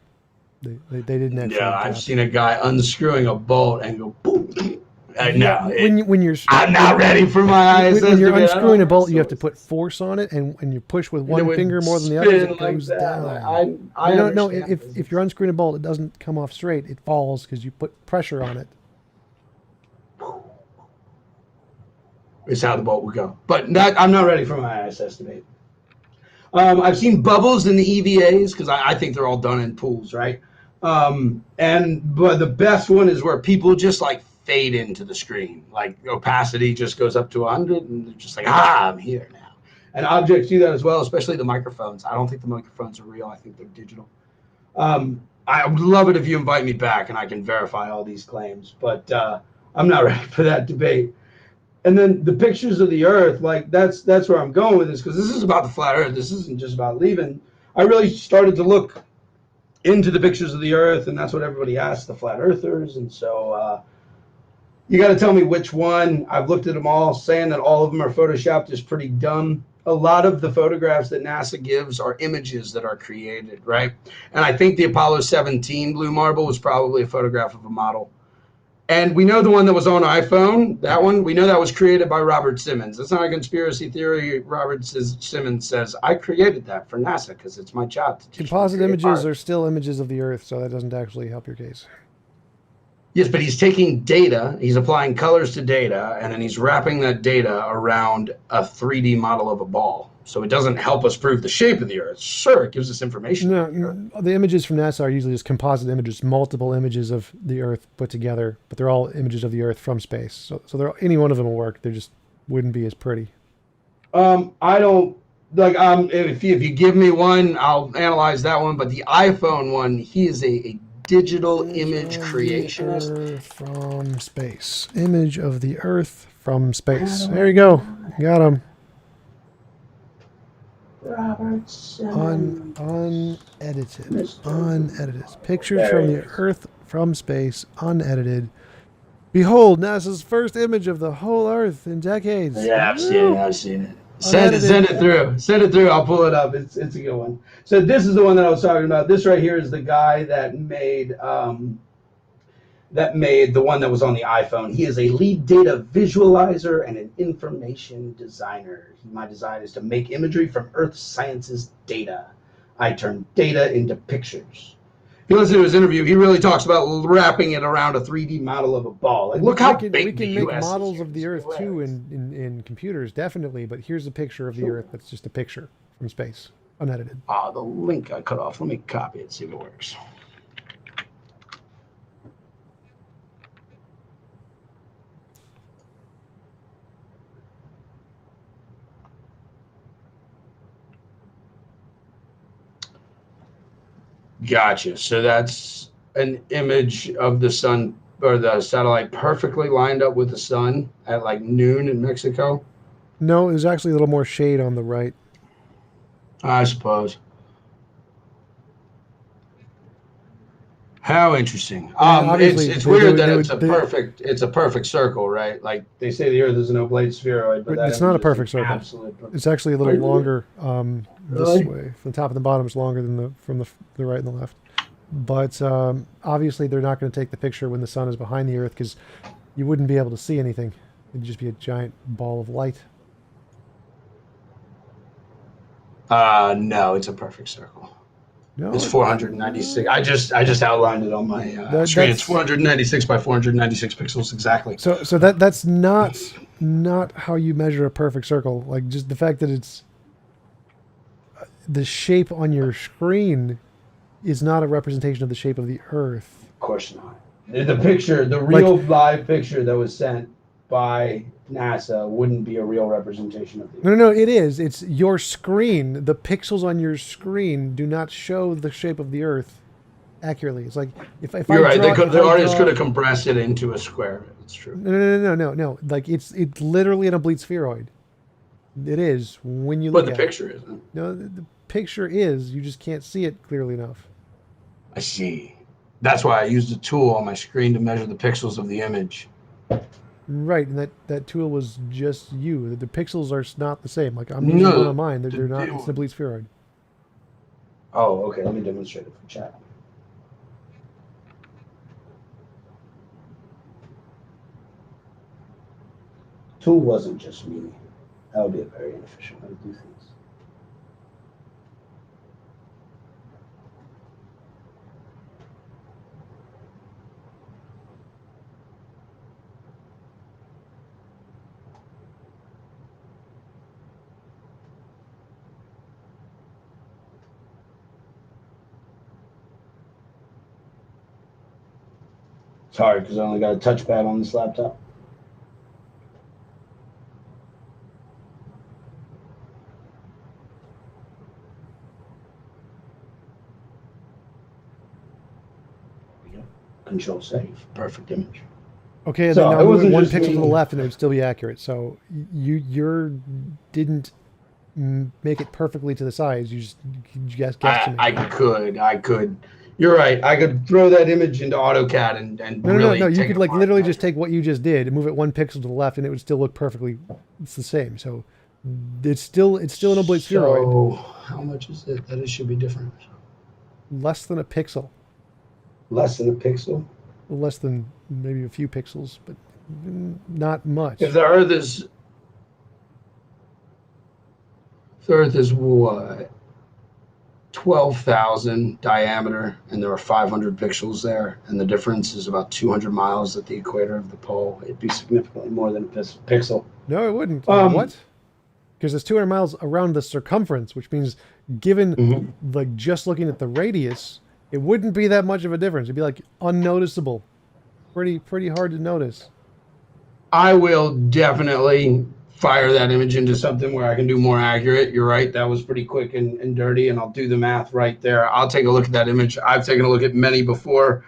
They didn't actually. Yeah, I've seen a guy unscrewing a bolt and go boom. Yeah, when you're I'm not ready for my ISS. When you're unscrewing a bolt, you have to put force on it, and you push with one finger more than the other, it goes down. I don't know if you're unscrewing a bolt, it doesn't come off straight; it falls because you put pressure on it. It's how the bolt would go. But I'm not ready for my ISS debate. I've seen bubbles in the EVAs because I think they're all done in pools, right? But the best one is where people just like fade into the screen. Like opacity just goes up to 100 and they're just like, I'm here now. And objects do that as well, especially the microphones. I don't think the microphones are real. I think they're digital. I would love it if you invite me back and I can verify all these claims, but I'm not ready for that debate. And then the pictures of the Earth, like that's where I'm going with this, because this is about the flat Earth. This isn't just about leaving. I really started to look into the pictures of the Earth, and that's what everybody asks the flat Earthers. And so you got to tell me which one. I've looked at them all. Saying that all of them are photoshopped is pretty dumb. A lot of the photographs that NASA gives are images that are created, right? And I think the Apollo 17 blue marble was probably a photograph of a model. And we know the one that was on iPhone, that one, we know that was created by Robert Simmons. That's not a conspiracy theory. Robert Simmons says, I created that for NASA because it's my job to teach. Composite images are still images of the Earth, so that doesn't actually help your case. Yes, but he's taking data, he's applying colors to data, and then he's wrapping that data around a 3D model of a ball. So it doesn't help us prove the shape of the Earth. Sure, it gives us information. No, the images from NASA are usually just composite images, multiple images of the Earth put together, but they're all images of the Earth from space. So any one of them will work. They just wouldn't be as pretty. I don't like. If you give me one, I'll analyze that one. But the iPhone one, he is a digital image creationist. Earth from space. Image of the Earth from space. There you go. Got him. Robert Simmons. Unedited. Pictures from the Earth from space, unedited. Behold, NASA's first image of the whole Earth in decades. Yeah, I've seen it. Send it through. Send it through. I'll pull it up. It's a good one. So this is the one that I was talking about. This right here is the guy that made the one that was on the iPhone. He is a lead data visualizer and an information designer. My design is to make imagery from Earth sciences data. I turn data into pictures. If you listen to his interview, he really talks about wrapping it around a 3D model of a ball. Like, look how big we can the make US models is. of the Earth too in computers, definitely. But here's a picture of the Earth that's just a picture from space, unedited. The link I cut off. Let me copy it, see if it works. Gotcha. So that's an image of the sun or the satellite perfectly lined up with the sun at like noon in Mexico. No, there's actually a little more shade on the right. I suppose. How interesting. I mean, obviously, It's weird that they it's a perfect circle, right? Like they say the Earth is an oblate spheroid, but that it's not a image is an perfect circle. absolute perfect. It's actually a little longer this Really? way. From the top and the bottom is longer than the right and the left. But obviously, they're not going to take the picture when the sun is behind the Earth because you wouldn't be able to see anything. It'd just be a giant ball of light. No, it's a perfect circle. No, It's 496. I just outlined it on my screen. It's that's 496 by 496 pixels exactly. so that's not how you measure a perfect circle. Like just the fact that it's the shape on your screen is not a representation of the shape of the Earth. Of course not. The picture, the real live picture that was sent by NASA wouldn't be a real representation of the Earth. No, it is. It's your screen. The pixels on your screen do not show the shape of the Earth accurately. It's like if You're I right. draw, The artist could have compressed it into a square. It's true. No. Like it's literally an oblate spheroid. It is when you look But at the picture isn't. No, the picture is. You just can't see it clearly enough. I see. That's why I used a tool on my screen to measure the pixels of the image. Right, and that tool was just you. The pixels are not the same. Like I'm using one on mine. They're not. It's an oblate spheroid. Oh, okay. Let me demonstrate it for chat. Tool wasn't just me. That would be a very inefficient way to do things. Sorry, because I only got a touchpad on this laptop. Control save. Perfect image. Okay, and So, then now it move it wasn't one just pixel to the me. left, and it would still be accurate. So you didn't make it perfectly to the size. You just guessed to me. I could. You're right. I could throw that image into AutoCAD and really No. You take could it like apart literally and just measure. take what you just did and move it one pixel to the left, and it would still look perfectly. It's the same. So it's still an oblate spheroid. So, how much is it that it should be different? Less than a pixel. Less than a pixel? Less than maybe a few pixels, but not much. If the Earth is what? 12,000 diameter, and there are 500 pixels there, and the difference is about 200 miles at the equator of the pole, it'd be significantly more than a pixel. No, it wouldn't. Um, What? Because it's 200 miles around the circumference, which means given like just looking at the radius, it wouldn't be that much of a difference. It'd be like unnoticeable. Pretty hard to notice. I will definitely fire that image into something where I can do more accurate. You're right. That was pretty quick and dirty, and I'll do the math right there. I'll take a look at that image. I've taken a look at many before.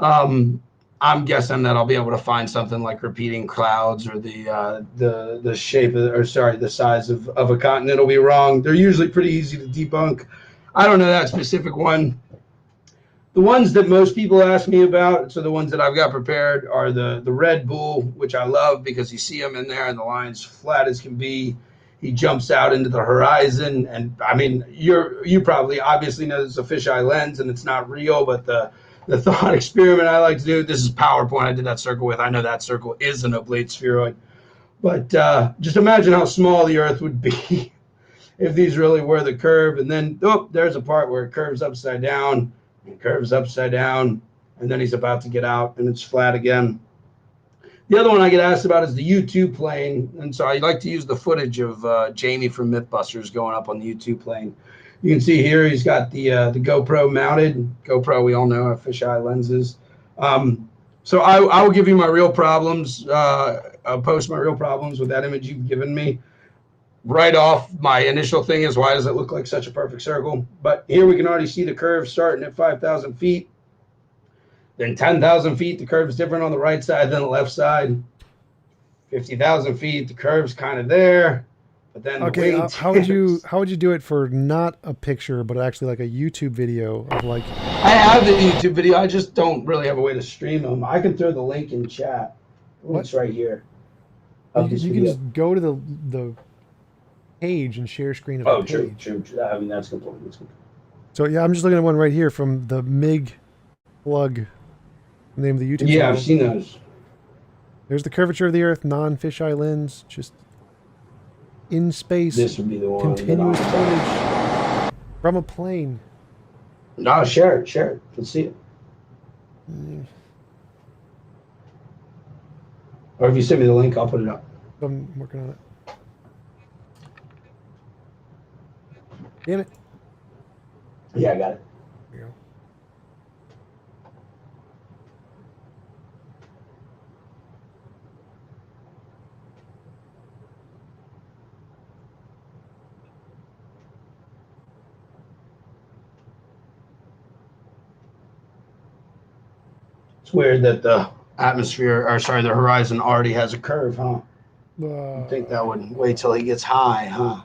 Um, I'm guessing that I'll be able to find something like repeating clouds or the shape of, or sorry, the size of a continent will be wrong. They're usually pretty easy to debunk. I don't know that specific one. The ones that most people ask me about, so the ones that I've got prepared, are the Red Bull, which I love because you see him in there and the line's flat as can be. He jumps out into the horizon, and I mean, you probably obviously know it's a fisheye lens and it's not real, but the thought experiment I like to do, this is PowerPoint I did that circle with. I know that circle is an oblate spheroid, but just imagine how small the Earth would be if these really were the curve. And then, oh, there's a part where it curves upside down. It curves upside down, and then he's about to get out, and it's flat again. The other one I get asked about is the U2 plane, and so I like to use the footage of Jamie from MythBusters going up on the U2 plane. You can see here he's got the GoPro mounted. GoPro, we all know, have fisheye lenses. So I will give you my real problems. I'll post my real problems with that image you've given me. Right off, my initial thing is, why does it look like such a perfect circle? But here we can already see the curve starting at 5,000 feet. Then 10,000 feet, the curve is different on the right side than the left side. 50,000 feet, the curve's kind of there. But then Okay, the way how would you do it for not a picture, but actually like a YouTube video of like? I have the YouTube video. I just don't really have a way to stream them. I can throw the link in chat. The What? link's right here You of can, this you can video. just go to the page and share screen of Oh, the true. page. I mean, that's complete. That's complete. So yeah, I'm just looking at one right here from the MIG plug, the name of the YouTube Yeah, channel. I've seen those. There's the curvature of the Earth, non-fisheye lens, just in space, This would be the one. continuous footage from a plane. No, share it. Let's see it. Or if you send me the link, I'll put it up. I'm working on it. Damn it. Yeah, I got it. There you go. It's weird that the atmosphere, or sorry, the horizon already has a curve, huh? You'd think that would wait till he gets high, huh?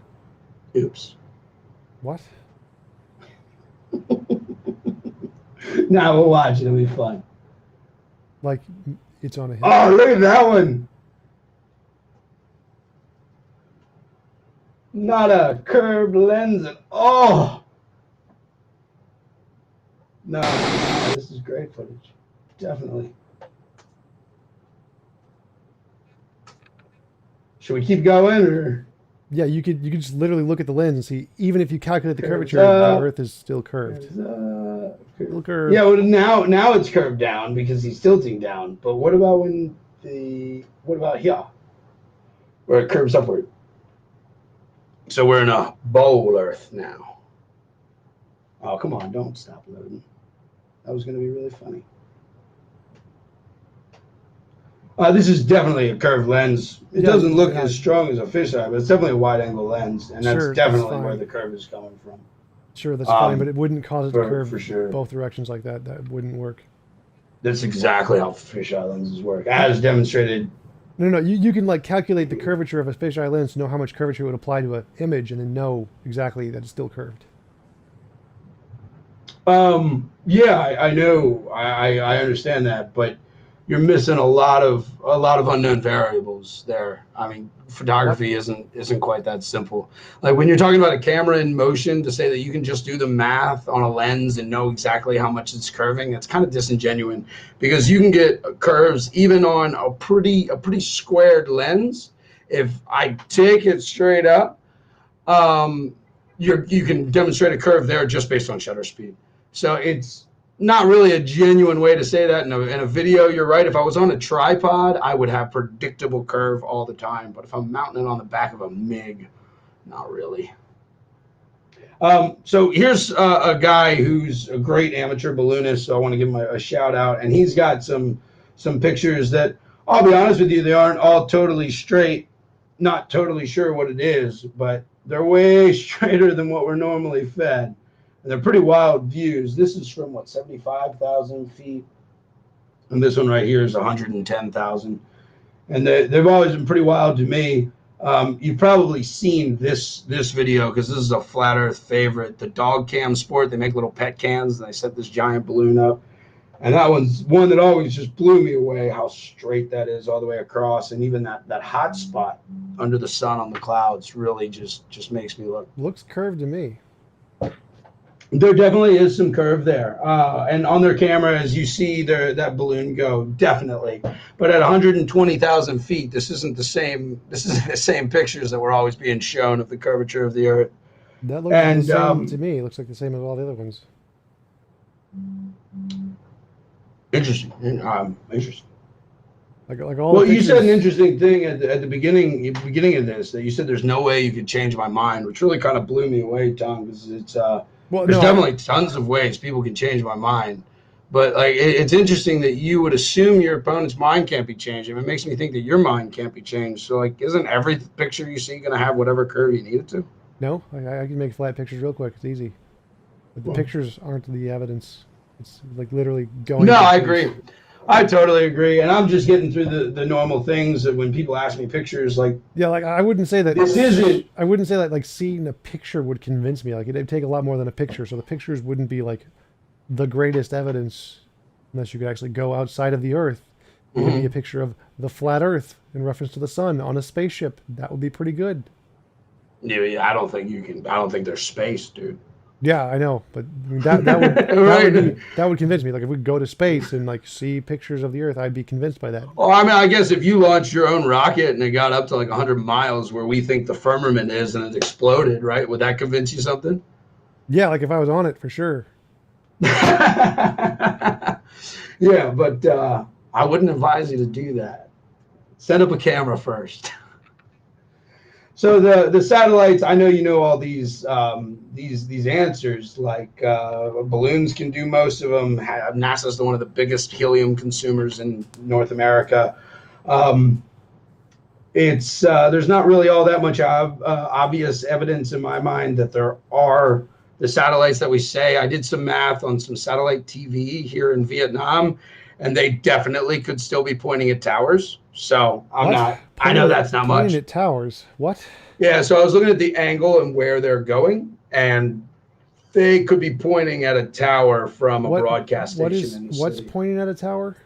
Oops. What? Now we'll watch it. It'll be fun. Like it's on a hill. Oh, look at that one. Not a curved lens at all. No, this is great footage. Definitely. Should we keep going, or? Yeah, you could just literally look at the lens and see, even if you calculate the Curves curvature, up. the Earth is still curved. Still curved. Yeah, well, now it's curved down because he's tilting down. But what about what about here, where it curves upward? So we're in a bowl Earth now. Oh, come on, don't stop loading. That was going to be really funny. This is definitely a curved lens. It doesn't look as strong as a fisheye, but it's definitely a wide-angle lens, and that's definitely where the curve is coming from. Sure, that's fine, but it wouldn't cause it to curve for sure. both directions like that. That wouldn't work. That's exactly how fisheye lenses work, as demonstrated. No, you can like calculate the curvature of a fisheye lens to know how much curvature would apply to an image, and then know exactly that it's still curved. Yeah, I know, I understand that, but you're missing a lot of unknown variables there. I mean, photography isn't quite that simple. Like when you're talking about a camera in motion, to say that you can just do the math on a lens and know exactly how much it's curving, it's kind of disingenuous, because you can get curves even on a pretty squared lens. If I take it straight up, you can demonstrate a curve there just based on shutter speed. So it's not really a genuine way to say that in a video. You're right. If I was on a tripod, I would have predictable curve all the time. But if I'm mounting it on the back of a MIG, not really. So here's a guy who's a great amateur balloonist. So I want to give him a shout out. And he's got some pictures that, I'll be honest with you, they aren't all totally straight. Not totally sure what it is, but they're way straighter than what we're normally fed. And they're pretty wild views. This is from, 75,000 feet? And this one right here is 110,000. And they've always been pretty wild to me. You've probably seen this video, because this is a flat Earth favorite. The dog cam sport, they make little pet cans, and they set this giant balloon up. And that one's one that always just blew me away, how straight that is all the way across. And even that hot spot under the sun on the clouds really just makes me look. Looks curved to me. There definitely is some curve there, and on their camera, as you see that balloon go, definitely. But at 120,000 feet, this isn't the same. This isn't the same pictures that were always being shown of the curvature of the Earth. That looks the same to me. It looks like the same as all the other ones. Interesting. Interesting. Like all. Well, you said an interesting thing at the beginning of this, that you said there's no way you could change my mind, which really kind of blew me away, Tom, because it's. There's definitely tons of ways people can change my mind, but like it's interesting that you would assume your opponent's mind can't be changed. It makes me think that your mind can't be changed. So like, isn't every picture you see going to have whatever curve you need it to? No, I can make flat pictures real quick. It's easy. But the pictures aren't the evidence. It's like literally going. No, I agree. I totally agree, and I'm just getting through the normal things that when people ask me pictures, like Yeah, like I wouldn't say that. this isn't. I wouldn't say that like seeing a picture would convince me. Like it'd take a lot more than a picture. So the pictures wouldn't be like the greatest evidence unless you could actually go outside of the Earth. It could be a picture of the flat Earth in reference to the sun on a spaceship. That would be pretty good. Yeah, I don't think you can. I don't think there's space, dude. Yeah, I know, but I mean, that would Right. that would convince me. Like if we could go to space and like see pictures of the Earth, I'd be convinced by that. Well, I mean, I guess if you launched your own rocket and it got up to like 100 miles where we think the firmament is and it exploded, right? Would that convince you something? Yeah, like if I was on it for sure. Yeah, but I wouldn't advise you to do that. Set up a camera first. So the satellites, I know you know all these answers. Like balloons can do most of them. NASA's one of the biggest helium consumers in North America. It's there's not really all that much obvious evidence in my mind that there are the satellites that we say. I did some math on some satellite TV here in Vietnam, and they definitely could still be pointing at towers. So I'm What? not. I know that's not much. Pointing at towers. What? Yeah, so I was looking at the angle and where they're going, and they could be pointing at a tower from a broadcast station in the what's city. pointing at a tower?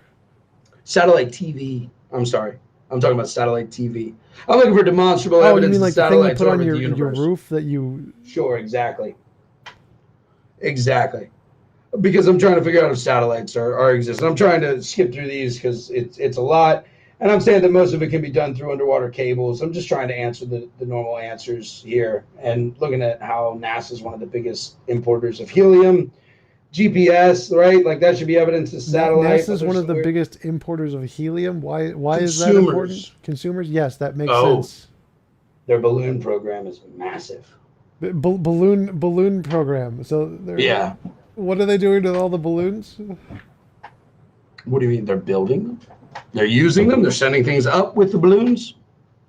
Satellite TV. I'm sorry. I'm talking about satellite TV. I'm looking for demonstrable Oh, you evidence mean of like the thing you satellites put on over your the universe. roof that you? Sure, exactly. Exactly. Because I'm trying to figure out if satellites are exist. And I'm trying to skip through these because it's a lot. And I'm saying that most of it can be done through underwater cables. I'm just trying to answer the normal answers here and looking at how NASA is one of the biggest importers of helium. GPS, right? Like that should be evidence of satellite. NASA's one of the biggest importers of helium. Why is that important? Consumers? Yes, that makes sense. Their balloon program is massive. Balloon program. So yeah. What are they doing with all the balloons? What do you mean? They're building them? They're using them? They're sending things up with the balloons?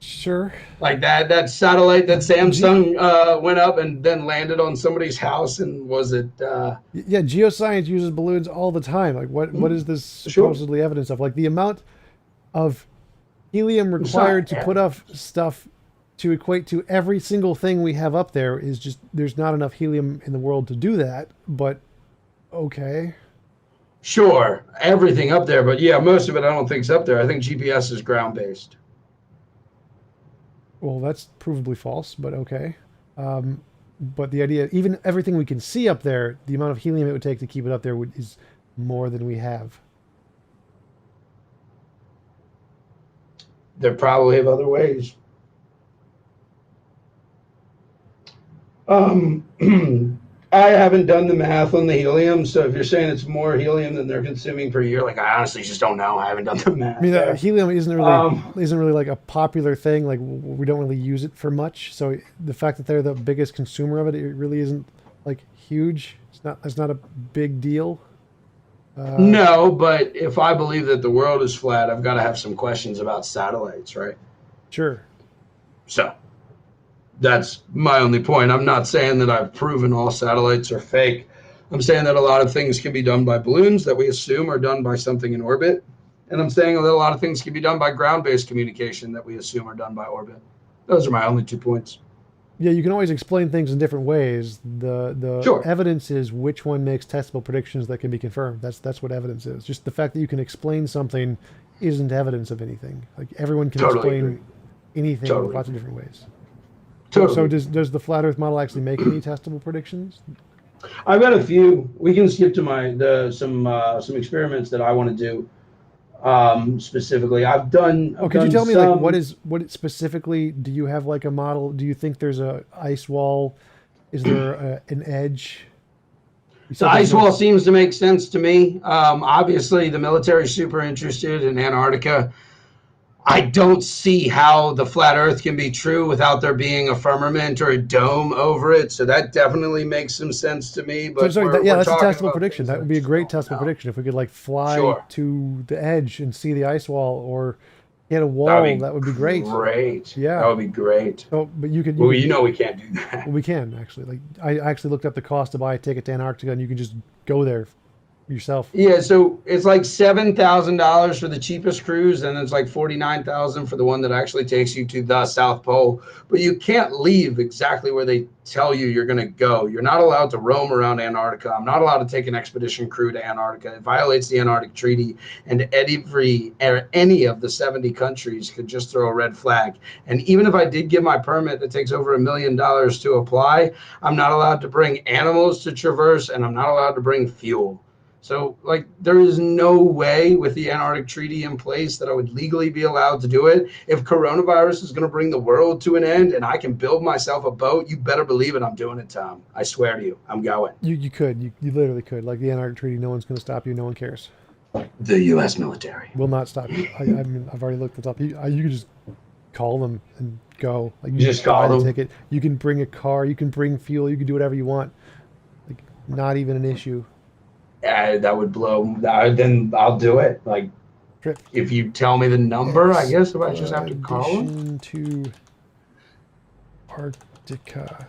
Sure. Like that satellite that Samsung went up and then landed on somebody's house, and was it? Yeah, geoscience uses balloons all the time. Like what is this supposedly evidence of? Like the amount of helium required to put up stuff to equate to every single thing we have up there is just, there's not enough helium in the world to do that, but okay. Sure, everything up there, but yeah, most of it I don't think is up there. I think GPS is ground-based. Well, that's provably false, but okay. But the idea, even everything we can see up there, the amount of helium it would take to keep it up there is more than we have. There probably have other ways. I haven't done the math on the helium, so if you're saying it's more helium than they're consuming per year, like I honestly just don't know. I haven't done the math. I mean, helium isn't really like a popular thing. Like we don't really use it for much. So the fact that they're the biggest consumer of it, it really isn't like huge. It's not a big deal. No, but if I believe that the world is flat, I've got to have some questions about satellites, right? Sure. So that's my only point. I'm not saying that I've proven all satellites are fake. I'm saying that a lot of things can be done by balloons that we assume are done by something in orbit. And I'm saying that a lot of things can be done by ground-based communication that we assume are done by orbit. Those are my only 2 points. Yeah, you can always explain things in different ways. The evidence is which one makes testable predictions that can be confirmed. That's what evidence is. Just the fact that you can explain something isn't evidence of anything. Like everyone can explain anything in lots of different ways. So does the flat Earth model actually make any testable predictions? I've got a few. We can skip to some experiments that I want to do. Specifically, I've done. Could you tell me like what specifically? Do you have like a model? Do you think there's a ice wall? Is there an edge? The ice wall seems to make sense to me. Obviously, the military is super interested in Antarctica. I don't see how the flat Earth can be true without there being a firmament or a dome over it. So that definitely makes some sense to me. But that's a testable prediction. That would be a great testable prediction if we could like fly to the edge and see the ice wall or hit a wall. That would be great. Great. Yeah, that would be great. So, but you could. We can't do that. Well, we can actually. Like I actually looked up the cost to buy a ticket to Antarctica, and you can just go there. yourself? Yeah, so it's like $7,000 for the cheapest cruise, and it's like 49,000 for the one that actually takes you to the South Pole. But you can't leave exactly where they tell you you're going to go. You're not allowed to roam around Antarctica. I'm not allowed to take an expedition crew to Antarctica. It violates the Antarctic Treaty, and any of the 70 countries could just throw a red flag. And even if I did get my permit that takes over $1 million to apply, I'm not allowed to bring animals to traverse, and I'm not allowed to bring fuel. So, like, there is no way with the Antarctic Treaty in place that I would legally be allowed to do it. If coronavirus is going to bring the world to an end and I can build myself a boat, you better believe it. I'm doing it, Tom. I swear to you, I'm going. You could. You literally could. Like the Antarctic Treaty, no one's going to stop you. No one cares. The U.S. military will not stop you. I mean, I've already looked this up. You can just call them and go. Like, you just call them. Ticket. You can bring a car. You can bring fuel. You can do whatever you want. Like, not even an issue. That would blow. Then I'll do it. Like, if you tell me the number, I guess if I just have to call them. To Arctica.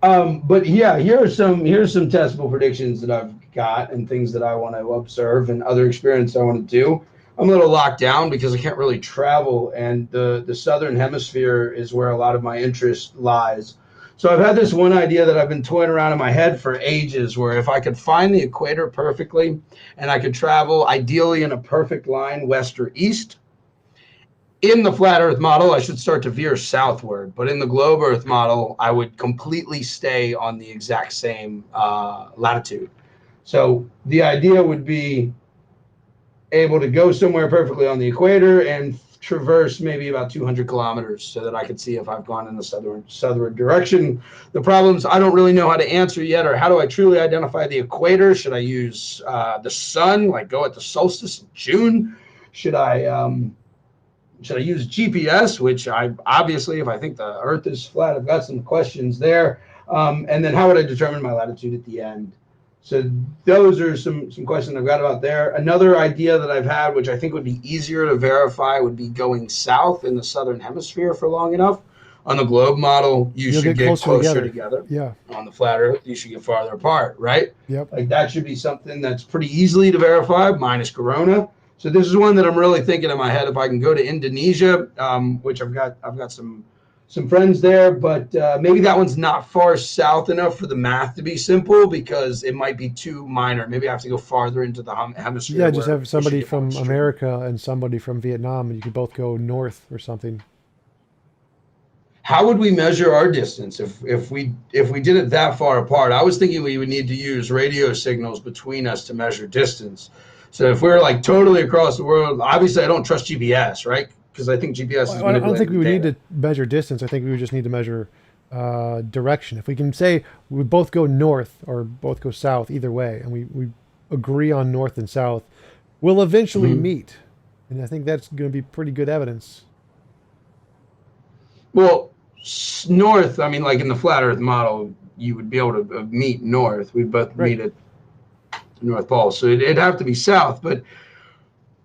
But yeah, here's some testable predictions that I've got and things that I want to observe and other experience I want to do. I'm a little locked down because I can't really travel, and the southern hemisphere is where a lot of my interest lies. So I've had this one idea that I've been toying around in my head for ages, where if I could find the equator perfectly and I could travel ideally in a perfect line west or east, in the flat earth model, I should start to veer southward. But in the globe earth model, I would completely stay on the exact same latitude. So the idea would be able to go somewhere perfectly on the equator and traverse maybe about 200 kilometers so that I could see if I've gone in the southern direction. The problems I don't really know how to answer yet are: how do I truly identify the equator? Should I use the sun, like go at the solstice in June? Should I use GPS, which I obviously, if I think the earth is flat, I've got some questions there. And then how would I determine my latitude at the end? So those are some questions I've got about there. Another idea that I've had, which I think would be easier to verify, would be going south in the southern hemisphere for long enough. On the globe model, you'll should get closer together. Yeah. On the flat earth, you should get farther apart, right? Yep. Like that should be something that's pretty easily to verify, minus corona. So this is one that I'm really thinking in my head. If I can go to Indonesia, which I've got some friends there, but maybe that one's not far south enough for the math to be simple, because it might be too minor. Maybe I have to go farther into the hemisphere. Yeah, just have somebody from America and somebody from Vietnam, and you could both go north or something. How would we measure our distance if we did it that far apart? I was thinking we would need to use radio signals between us to measure distance. So if we're like totally across the world, obviously I don't trust GPS, right? Because I think GPS is I don't think we would need to measure distance. I think we would just need to measure direction. If we can say we both go north or both go south, either way, and we agree on north and south, we'll eventually meet. And I think that's going to be pretty good evidence. Well, north, I mean, like in the flat earth model, you would be able to meet north. We'd both meet at the North Pole. So it'd have to be south. But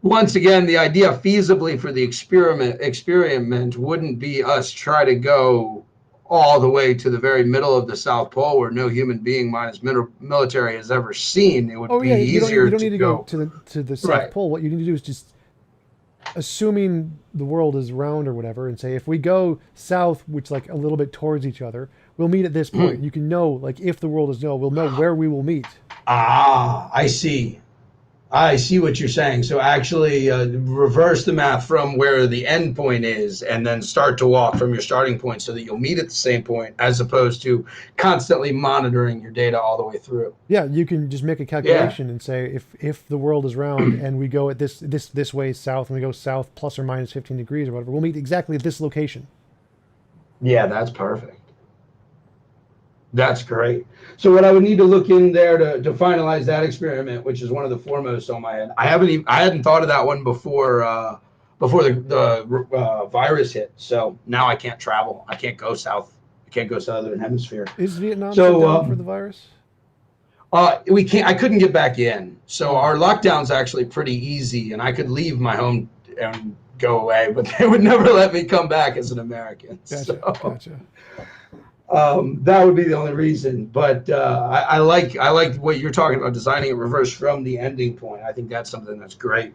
once again, the idea feasibly for the experiment wouldn't be us try to go all the way to the very middle of the South Pole, where no human being minus military has ever seen. It would be easier you don't need to go to the South Pole. What you need to do is just, assuming the world is round or whatever, and say if we go south, which like a little bit towards each other, we'll meet at this point. You can know, like, if the world is we'll know where we will meet. I see. I see what you're saying. So actually reverse the math from where the end point is and then start to walk from your starting point so that you'll meet at the same point, as opposed to constantly monitoring your data all the way through. Yeah, you can just make a calculation and say if the world is round and we go at this way south, and we go south plus or minus 15 degrees or whatever, we'll meet exactly at this location. Yeah, that's perfect. That's great. So what I would need to look in there to finalize that experiment, which is one of the foremost on my head. I hadn't thought of that one before the virus hit. So now I can't travel. I can't go south. I can't go southern hemisphere. Is Vietnam shut down for the virus? We can't. I couldn't get back in. So our lockdown's actually pretty easy, and I could leave my home and go away, but they would never let me come back as an American. Gotcha. That would be the only reason. But I like what you're talking about, designing it reverse from the ending point. I think that's something that's great.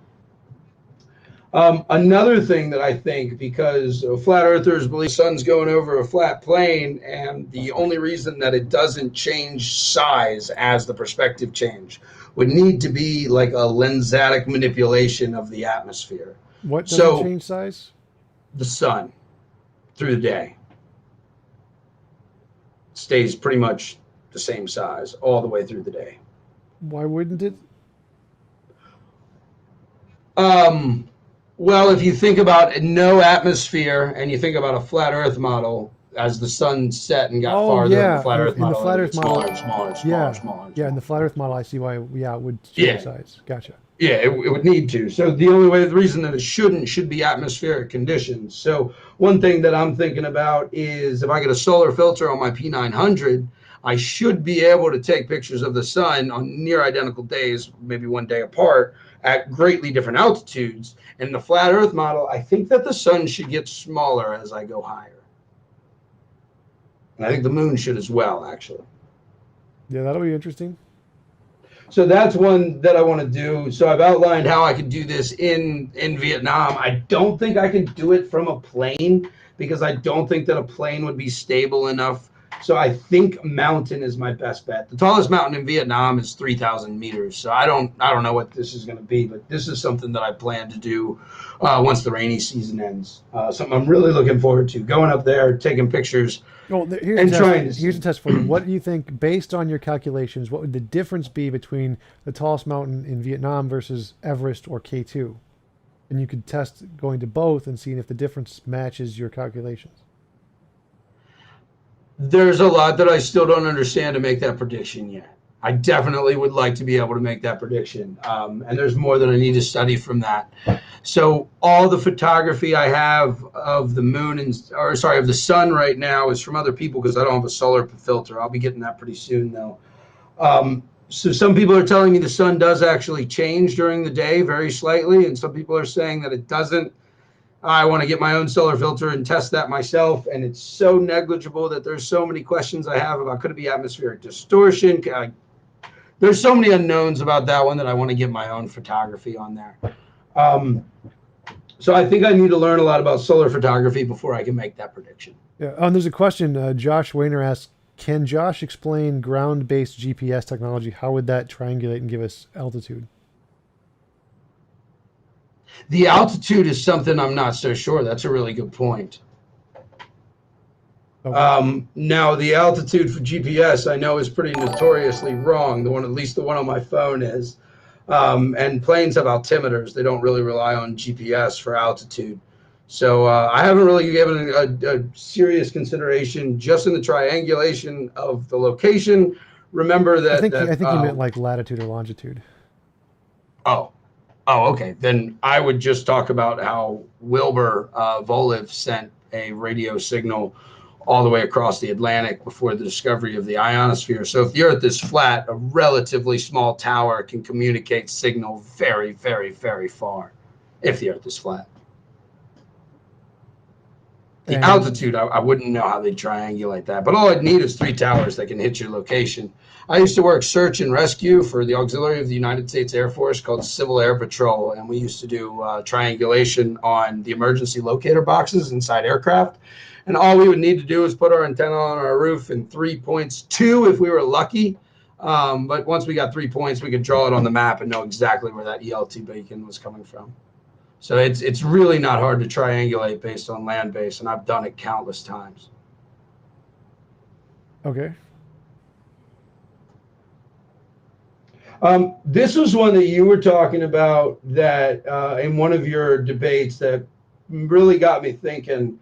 Another thing that I think, because flat earthers believe the sun's going over a flat plane, and the only reason that it doesn't change size as the perspective change would need to be like a lensatic manipulation of the atmosphere. What doesn't So change size? the sun through the day stays pretty much the same size all the way through the day. Why wouldn't it? Um, well, if you think about no atmosphere and you think about a flat Earth model, as the sun set and got Oh farther in the yeah, flat Earth in the model, flat it would Earth get model. smaller, smaller, Yeah, smaller, smaller, yeah. In the smaller. flat Earth model, I see why. Yeah, it would change Yeah, size. Gotcha. yeah, it would need to. So the reason that it shouldn't should be atmospheric conditions. So one thing that I'm thinking about is if I get a solar filter on my P900, I should be able to take pictures of the sun on near identical days, maybe one day apart, at greatly different altitudes. In the flat Earth model, I think that the sun should get smaller as I go higher. And I think the moon should as well, actually. Yeah, that'll be interesting. So that's one that I want to do. So I've outlined how I could do this in Vietnam. I don't think I can do it from a plane because I don't think that a plane would be stable enough. So I think mountain is my best bet. The tallest mountain in Vietnam is 3,000 meters. So I don't know what this is going to be, but this is something that I plan to do once the rainy season ends. Something I'm really looking forward to, going up there, taking pictures, Well, here's a and test. trying to Here's see. a test for you. What do you think, based on your calculations, what would the difference be between the tallest mountain in Vietnam versus Everest or K2? And you could test going to both and seeing if the difference matches your calculations. There's a lot that I still don't understand to make that prediction yet. I definitely would like to be able to make that prediction. And there's more that I need to study from that. So all the photography I have of the moon of the sun right now is from other people because I don't have a solar filter. I'll be getting that pretty soon though. So some people are telling me the sun does actually change during the day very slightly, and some people are saying that it doesn't. I want to get my own solar filter and test that myself, and it's so negligible that there's so many questions I have about could it be atmospheric distortion? There's so many unknowns about that one that I want to get my own photography on there. So I think I need to learn a lot about solar photography before I can make that prediction. Yeah. And there's a question. Josh Wayner asks, can Josh explain ground-based GPS technology? How would that triangulate and give us altitude? The altitude is something I'm not so sure. That's a really good point. Okay. Now the altitude for GPS I know is pretty notoriously wrong. At least the one on my phone is. And planes have altimeters. They don't really rely on GPS for altitude. So I haven't really given a serious consideration just in the triangulation of the location. Remember that I think he meant like latitude or longitude. Oh, okay. Then I would just talk about how Wilbur Voliv sent a radio signal all the way across the Atlantic before the discovery of the ionosphere. So if the Earth is flat, a relatively small tower can communicate signal very, very, very far if the Earth is flat. The altitude, I wouldn't know how they triangulate that. But all I'd need is 3 towers that can hit your location. I used to work search and rescue for the auxiliary of the United States Air Force called Civil Air Patrol, and we used to do triangulation on the emergency locator boxes inside aircraft. And all we would need to do is put our antenna on our roof in 3 points, 2 if we were lucky. But once we got 3 points, we could draw it on the map and know exactly where that ELT beacon was coming from. So it's really not hard to triangulate based on land base, and I've done it countless times. Okay. This was one that you were talking about that in one of your debates that really got me thinking.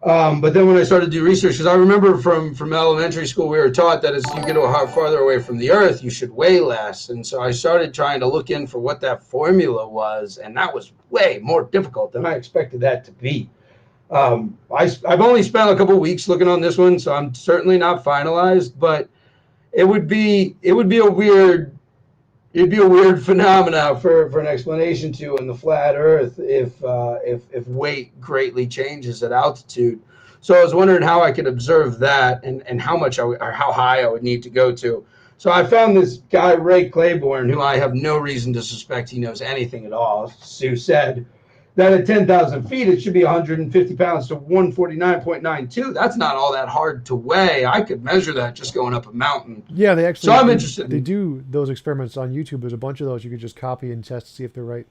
But then when I started to do research, because I remember from elementary school, we were taught that as you get farther away from the Earth, you should weigh less. And so I started trying to look in for what that formula was, and that was way more difficult than I expected that to be. I've only spent a couple of weeks looking on this one, so I'm certainly not finalized, but it would be a weird phenomena for an explanation to in the flat Earth if weight greatly changes at altitude. So I was wondering how I could observe that and how much or how high I would need to go to. So I found this guy, Ray Claiborne, who I have no reason to suspect he knows anything at all, who said that at 10,000 feet, it should be 150 pounds to 149.92. That's not all that hard to weigh. I could measure that just going up a mountain. Yeah, they actually. So I'm interested. They do those experiments on YouTube. There's a bunch of those you could just copy and test to see if they're right.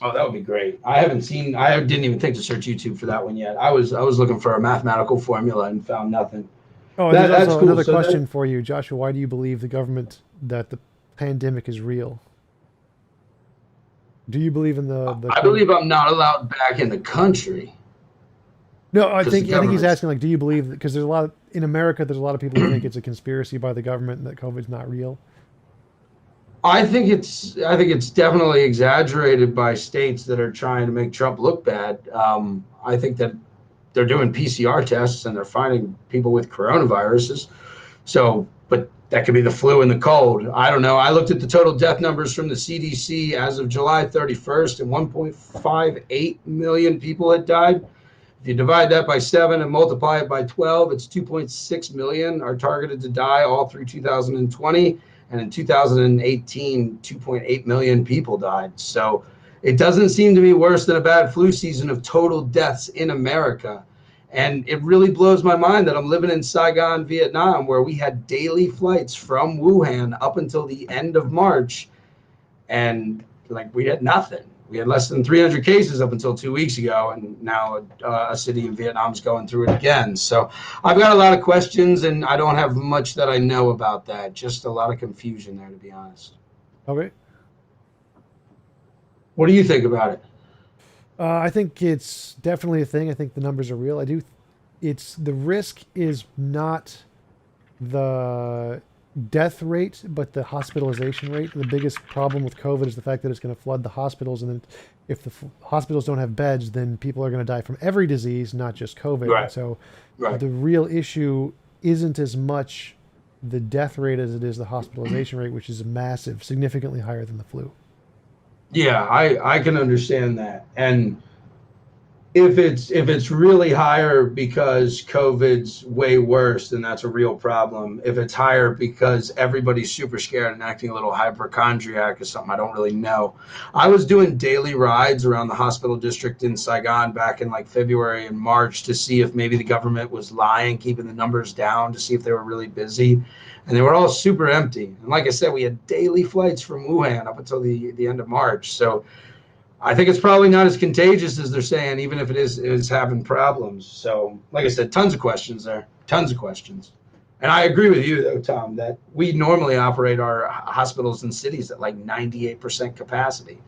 Oh, that would be great. I didn't even think to search YouTube for that one yet. I was looking for a mathematical formula and found nothing. Oh, and there's That's also cool. another So question for you, Joshua. Why do you believe the government that the pandemic is real? Do you believe in the I believe I'm not allowed back in the country. No, I think he's government's- asking like, do you believe because there's a lot of, in America, there's a lot of people who think it's a conspiracy by the government and that COVID's not real. I think it's definitely exaggerated by states that are trying to make Trump look bad. I think that they're doing PCR tests and they're finding people with coronaviruses. So, but that could be the flu and the cold. I don't know. I looked at the total death numbers from the CDC as of July 31st, and 1.58 million people had died. If you divide that by 7 and multiply it by 12, it's 2.6 million are targeted to die all through 2020. And in 2018, 2.8 million people died. So it doesn't seem to be worse than a bad flu season of total deaths in America. And it really blows my mind that I'm living in Saigon, Vietnam, where we had daily flights from Wuhan up until the end of March. And like we had nothing. We had less than 300 cases up until 2 weeks ago. And now a city in Vietnam is going through it again. So I've got a lot of questions and I don't have much that I know about that. Just a lot of confusion there, to be honest. Okay. What do you think about it? I think it's definitely a thing. I think the numbers are real. It's the risk is not the death rate, but the hospitalization rate. The biggest problem with COVID is the fact that it's going to flood the hospitals. And then if the hospitals don't have beds, then people are going to die from every disease, not just COVID. Right. So Right. the real issue isn't as much the death rate as it is the hospitalization rate, which is massive, significantly higher than the flu. Yeah, I can understand that. And if it's really higher because COVID's way worse, then that's a real problem. If it's higher because everybody's super scared and acting a little hypochondriac or something, I don't really know. I was doing daily rides around the hospital district in Saigon back in like February and March to see if maybe the government was lying, keeping the numbers down, to see if they were really busy. And they were all super empty. And like I said, we had daily flights from Wuhan up until the end of March. So I think it's probably not as contagious as they're saying, even if it is having problems. So like I said, tons of questions there, tons of questions. And I agree with you, though, Tom, that we normally operate our hospitals and cities at like 98% capacity.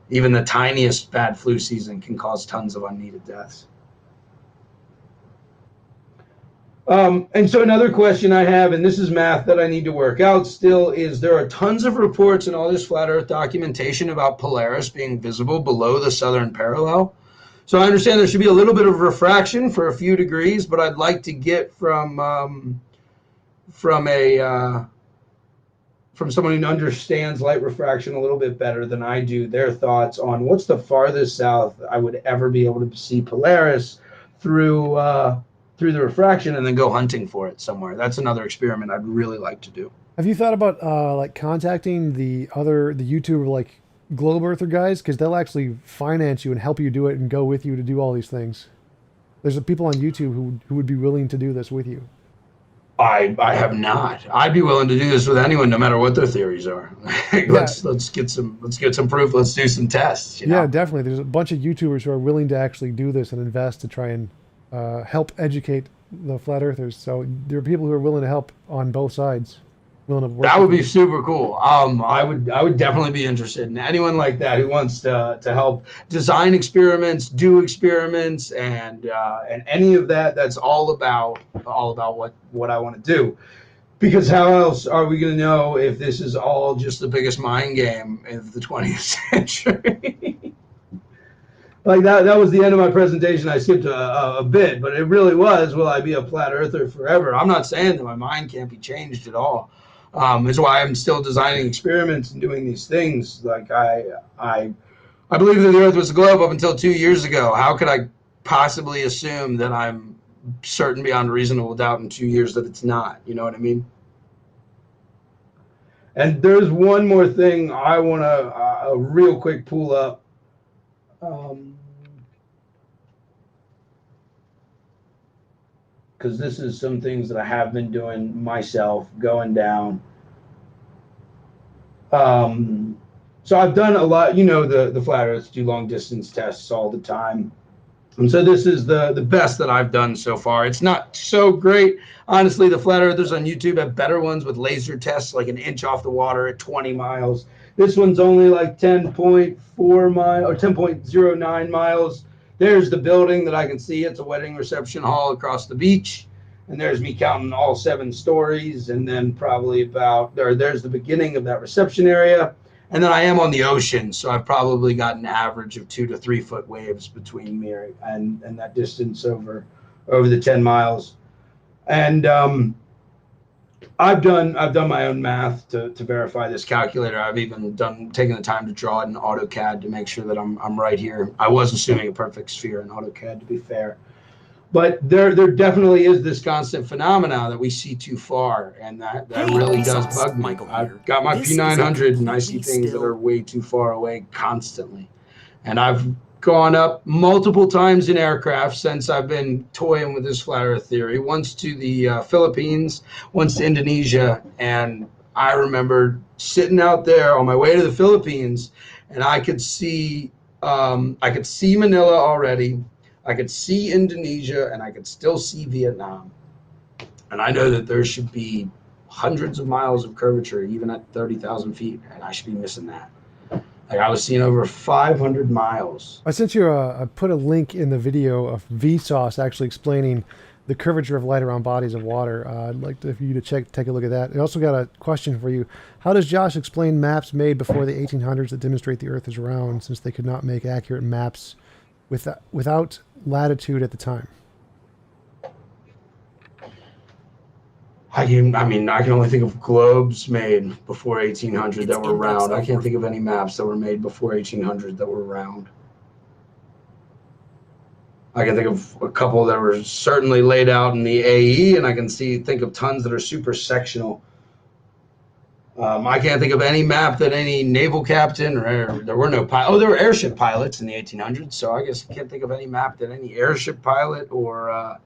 Even the tiniest bad flu season can cause tons of unneeded deaths. And so another question I have, and this is math that I need to work out still, is there are tons of reports in all this flat Earth documentation about Polaris being visible below the southern parallel. So I understand there should be a little bit of refraction for a few degrees, but I'd like to get from someone who understands light refraction a little bit better than I do, their thoughts on what's the farthest south I would ever be able to see Polaris through the refraction and then go hunting for it somewhere. That's another experiment I'd really like to do. Have you thought about like contacting the YouTuber like Globe Earther guys? Because they'll actually finance you and help you do it and go with you to do all these things. There's people on YouTube who would be willing to do this with you. I have not. I'd be willing to do this with anyone, no matter what their theories are. Let's get some proof. Let's do some tests. Yeah, definitely. There's a bunch of YouTubers who are willing to actually do this and invest to try and help educate the flat earthers. So there are people who are willing to help on both sides. Willing to work. That would be super cool. I would definitely be interested in anyone like that who wants to help design experiments, do experiments, and any of that. That's all about what I want to do. Because how else are we going to know if this is all just the biggest mind game of the 20th century? Like that was the end of my presentation. I skipped a bit, but it really was, will I be a flat earther forever? I'm not saying that my mind can't be changed at all. Is why I'm still designing experiments and doing these things. Like I believe that the earth was a globe up until 2 years ago. How could I possibly assume that I'm certain beyond reasonable doubt in 2 years that it's not. You know what I mean? And there's one more thing I want to real quick pull up. Because this is some things that I have been doing myself, going down. So I've done a lot, the flat earths do long distance tests all the time. And so this is the best that I've done so far. It's not so great. Honestly, the flat earthers on YouTube have better ones with laser tests, like an inch off the water at 20 miles. This one's only like 10.4 miles or 10.09 miles. There's the building that I can see. It's a wedding reception hall across the beach. And there's me counting all 7 stories. And then probably there's the beginning of that reception area. And then I am on the ocean, so I've probably got an average of 2 to 3 foot waves between me and that distance over the 10 miles. And I've done my own math to verify this calculator. I've even taken the time to draw it in AutoCAD to make sure that I'm right here. I was assuming a perfect sphere in AutoCAD, to be fair. But there definitely is this constant phenomena that we see too far, and that really does bug me. I've got my P900, and I see things that are way too far away constantly. And I've gone up multiple times in aircraft since I've been toying with this flat earth theory. Once to the Philippines, once to Indonesia, and I remember sitting out there on my way to the Philippines, and I could see Manila already. I could see Indonesia, and I could still see Vietnam. And I know that there should be hundreds of miles of curvature, even at 30,000 feet, and I should be missing that. Like, I was seeing over 500 miles. I sent you I put a link in the video of Vsauce actually explaining the curvature of light around bodies of water. I'd like for you to take a look at that. I also got a question for you. How does Josh explain maps made before the 1800s that demonstrate the Earth is round, since they could not make accurate maps without latitude at the time? I can only think of globes made before 1800 that were round. I can't think of any maps that were made before 1800 that were round. I can think of a couple that were certainly laid out in the AE, and I can think of tons that are super sectional. I can't think of any map that any naval captain, or there were no pilots. Oh, there were airship pilots in the 1800s, so I guess I can't think of any map that any airship pilot or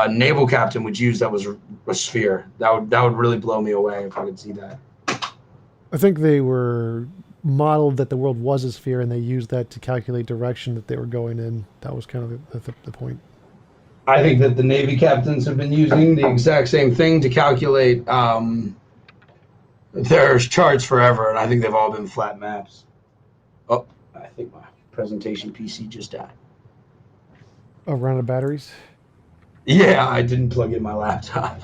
naval captain would use that was a sphere. That would really blow me away if I could see that. I think they were modeled that the world was a sphere, and they used that to calculate direction that they were going in. That was kind of the point. I think that the Navy captains have been using the exact same thing to calculate their charts forever, and I think they've all been flat maps. Oh, I think my presentation PC just died. Oh, run out of batteries? Yeah, I didn't plug in my laptop.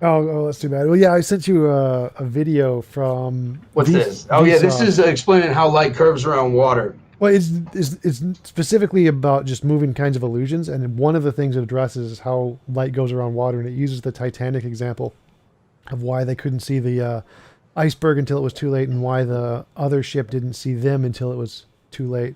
Oh, that's too bad. Well, yeah, I sent you a video from... What's this? Oh, yeah, this is explaining how light curves around water. Well, it's specifically about just moving kinds of illusions, and one of the things it addresses is how light goes around water, and it uses the Titanic example of why they couldn't see the iceberg until it was too late, and why the other ship didn't see them until it was too late.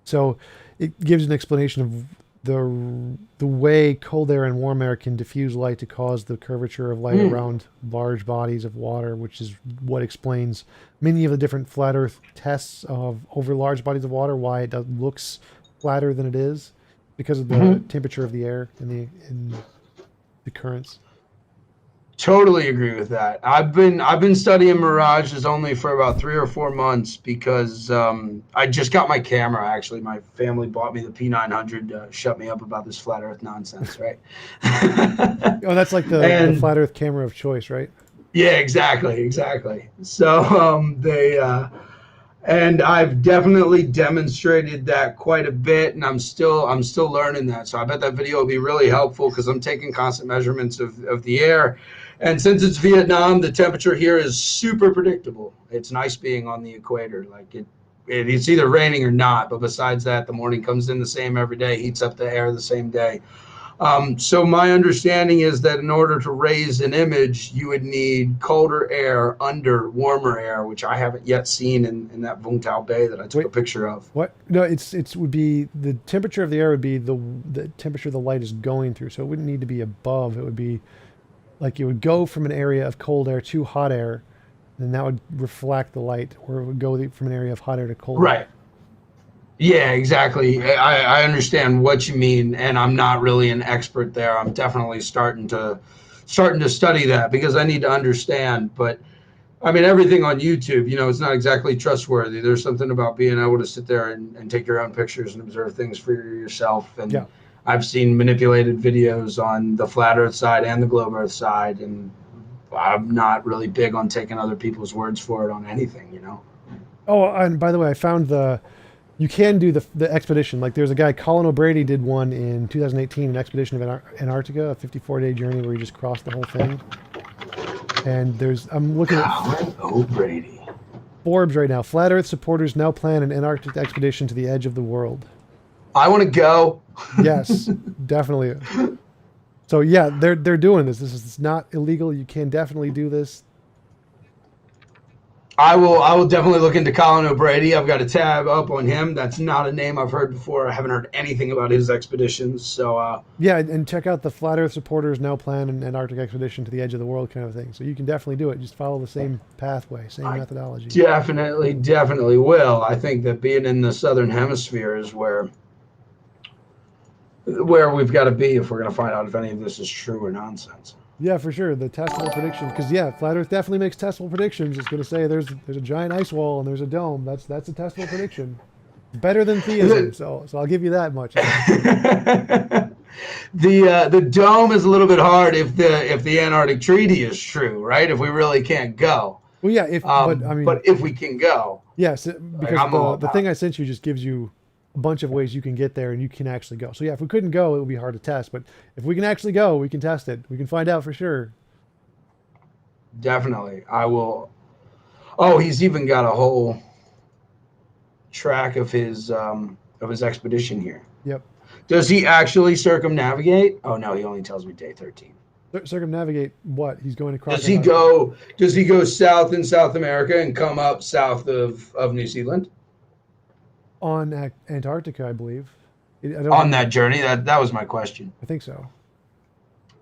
So it gives an explanation of the way cold air and warm air can diffuse light to cause the curvature of light around large bodies of water, which is what explains many of the different flat Earth tests of over large bodies of water, why it looks flatter than it is, because of the temperature of the air and the currents. Totally agree with that. I've been studying mirages only for about 3 or 4 months because I just got my camera. Actually, my family bought me the P900 to shut me up about this flat Earth nonsense, right? Oh, that's like the flat Earth camera of choice, right? Yeah, exactly. So and I've definitely demonstrated that quite a bit, and I'm still learning that. So I bet that video will be really helpful because I'm taking constant measurements of the air. And since it's Vietnam, the temperature here is super predictable. It's nice being on the equator. Like it's either raining or not, but besides that, the morning comes in the same every day, heats up the air the same day. So my understanding is that in order to raise an image, you would need colder air under warmer air, which I haven't yet seen in that Vung Tau Bay that I took a picture of. What? No, it's would be the temperature of the air would be the temperature the light is going through. So it wouldn't need to be above. It would be like it would go from an area of cold air to hot air, and that would reflect the light, or it would go from an area of hot air to cold air. Right. Yeah, exactly. I understand what you mean, and I'm not really an expert there. I'm definitely starting to study that because I need to understand. But I mean, everything on YouTube, it's not exactly trustworthy. There's something about being able to sit there and take your own pictures and observe things for yourself. And Yeah. I've seen manipulated videos on the flat Earth side and the globe Earth side, and I'm not really big on taking other people's words for it on anything. Oh, and by the way, I found you can do the expedition. Like there's a guy, Colin O'Brady, did one in 2018, an expedition of Antarctica, a 54-day journey where he just crossed the whole thing. And I'm looking at Colin O'Brady. Forbes right now. Flat Earth supporters now plan an Antarctic expedition to the edge of the world. I want to go. Yes, definitely. So yeah, they're doing this. This is not illegal. You can definitely do this. I will definitely look into Colin O'Brady. I've got a tab up on him. That's not a name I've heard before. I haven't heard anything about his expeditions. So yeah, and check out the Flat Earth supporters now plan an Antarctic expedition to the edge of the world kind of thing. So you can definitely do it. Just follow the same pathway, same methodology. Definitely will. I think that being in the southern hemisphere is where we've got to be if we're going to find out if any of this is true or nonsense. Yeah, for sure. The testable prediction, because yeah, Flat Earth definitely makes testable predictions. It's going to say there's a giant ice wall and there's a dome. That's a testable prediction. Better than theism, so I'll give you that much. The dome is a little bit hard if the Antarctic Treaty is true, right? If we really can't go. Well, yeah, but if we can go, yes, because the thing I sent you just gives you a bunch of ways you can get there and you can actually go. So yeah, if we couldn't go, it would be hard to test. But if we can actually go, we can test it. We can find out for sure. Definitely, I will. Oh, he's even got a whole track of his expedition here. Yep. Does he actually circumnavigate? Oh no, he only tells me day 13. Circumnavigate what? He's going across. Does he go south in South America and come up south of New Zealand? On Antarctica, I believe. On that journey? That was my question. I think so.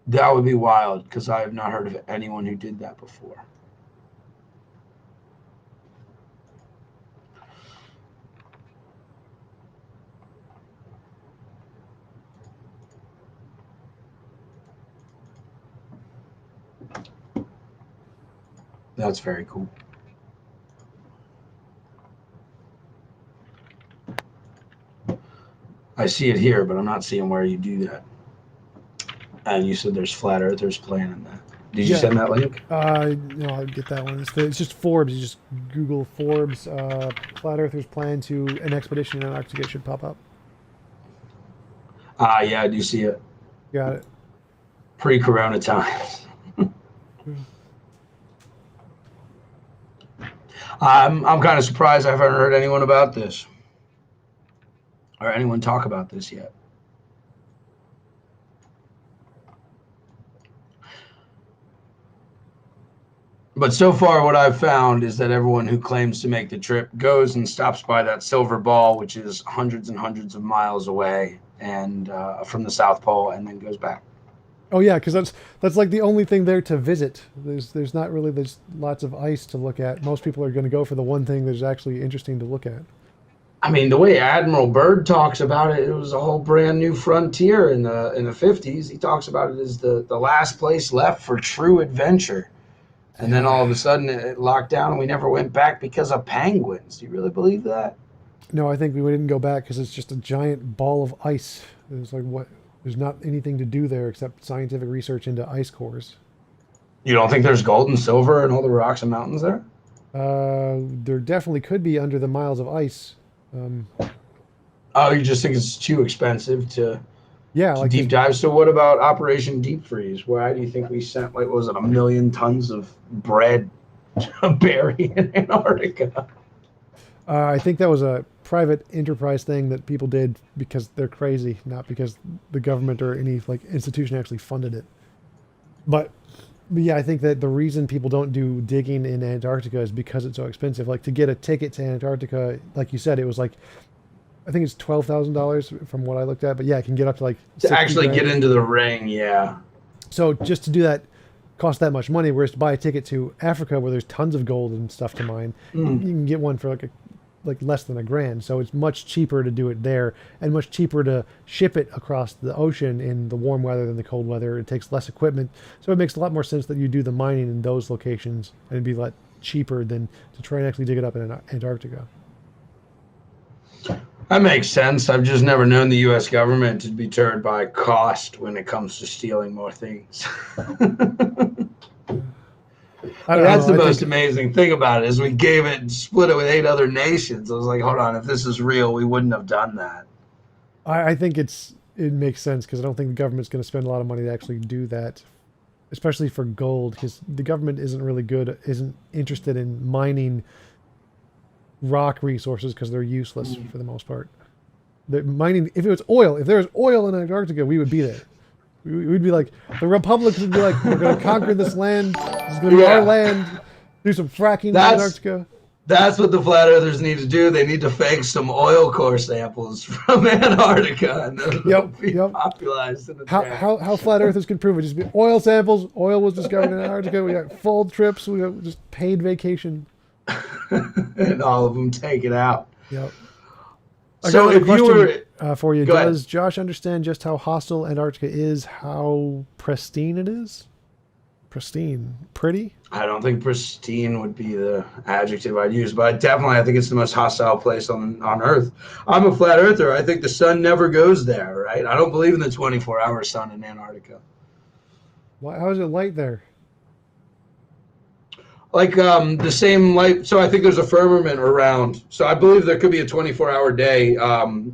That would be wild because I have not heard of anyone who did that before. That's very cool. I see it here, but I'm not seeing where you do that. And you said there's flat earthers playing in that. Did you send that link? No, I'll get that one. It's just Forbes. You just Google Forbes, flat earthers plan to an expedition in Antarctica. It should pop up. Yeah, I do see it. Got it. Pre-corona times. I'm kind of surprised I haven't heard anyone about this. Or anyone talk about this yet. But so far what I've found is that everyone who claims to make the trip goes and stops by that silver ball, which is hundreds and hundreds of miles away and from the South Pole, and then goes back. Oh yeah, because that's like the only thing there to visit. There's not really, there's lots of ice to look at. Most people are going to go for the one thing that's actually interesting to look at. I mean, the way Admiral Byrd talks about it, it was a whole brand new frontier in the 50s. He talks about it as the last place left for true adventure. And then all of a sudden it locked down and we never went back because of penguins. Do you really believe that? No, I think we didn't go back because it's just a giant ball of ice. There's there's not anything to do there except scientific research into ice cores. You don't think there's gold and silver and all the rocks and mountains there? There definitely could be under the miles of ice. Oh, you just think it's too expensive to deep dive? So what about Operation Deep Freeze? Why do you think we sent, what was it, 1 million tons of bread to bury in Antarctica? I think that was private enterprise thing that people did because they're crazy, not because the government or any like institution actually funded it. But yeah, I think that the reason people don't do digging in Antarctica is because it's so expensive. Like to get a ticket to Antarctica, like you said, it was like I think it's $12,000 from what I looked at. But yeah, it can get up to like To 60 actually get grand. into the ring, yeah. So just to do that costs that much money. Whereas to buy a ticket to Africa, where there's tons of gold and stuff to mine, you can get one for like less than $1,000. So it's much cheaper to do it there, and much cheaper to ship it across the ocean in the warm weather than the cold weather. It takes less equipment, so it makes a lot more sense that you do the mining in those locations, and it'd be a lot cheaper than to try and actually dig it up in Antarctica. That makes sense. I've just never known the U.S. government to be deterred by cost when it comes to stealing more things. That's the most amazing thing about it is we gave it and split it with 8 other nations. I was like, hold on, if this is real, we wouldn't have done that. I think it makes sense because I don't think the government's going to spend a lot of money to actually do that, especially for gold, because the government isn't interested in mining rock resources because they're useless for the most part. The mining, if there was oil in Antarctica, we would be there. We'd be like, the Republicans would be like, we're going to conquer this land. This is going to be our land. Do some fracking in Antarctica. That's what the flat earthers need to do. They need to fake some oil core samples from Antarctica, and they'll be popularized in the how flat earthers can prove it? Just be oil samples. Oil was discovered in Antarctica. We got full trips. We got just paid vacation. And all of them take it out. Yep. So if you were for you, does ahead. Josh understand just how hostile Antarctica is? How pristine it is? Pristine, pretty? I don't think pristine would be the adjective I'd use, but I think it's the most hostile place on Earth. I'm a flat earther. I think the sun never goes there, right? I don't believe in the 24-hour sun in Antarctica. Why? How is it light there? Like the same light. So I think there's a firmament around. So I believe there could be a 24-hour day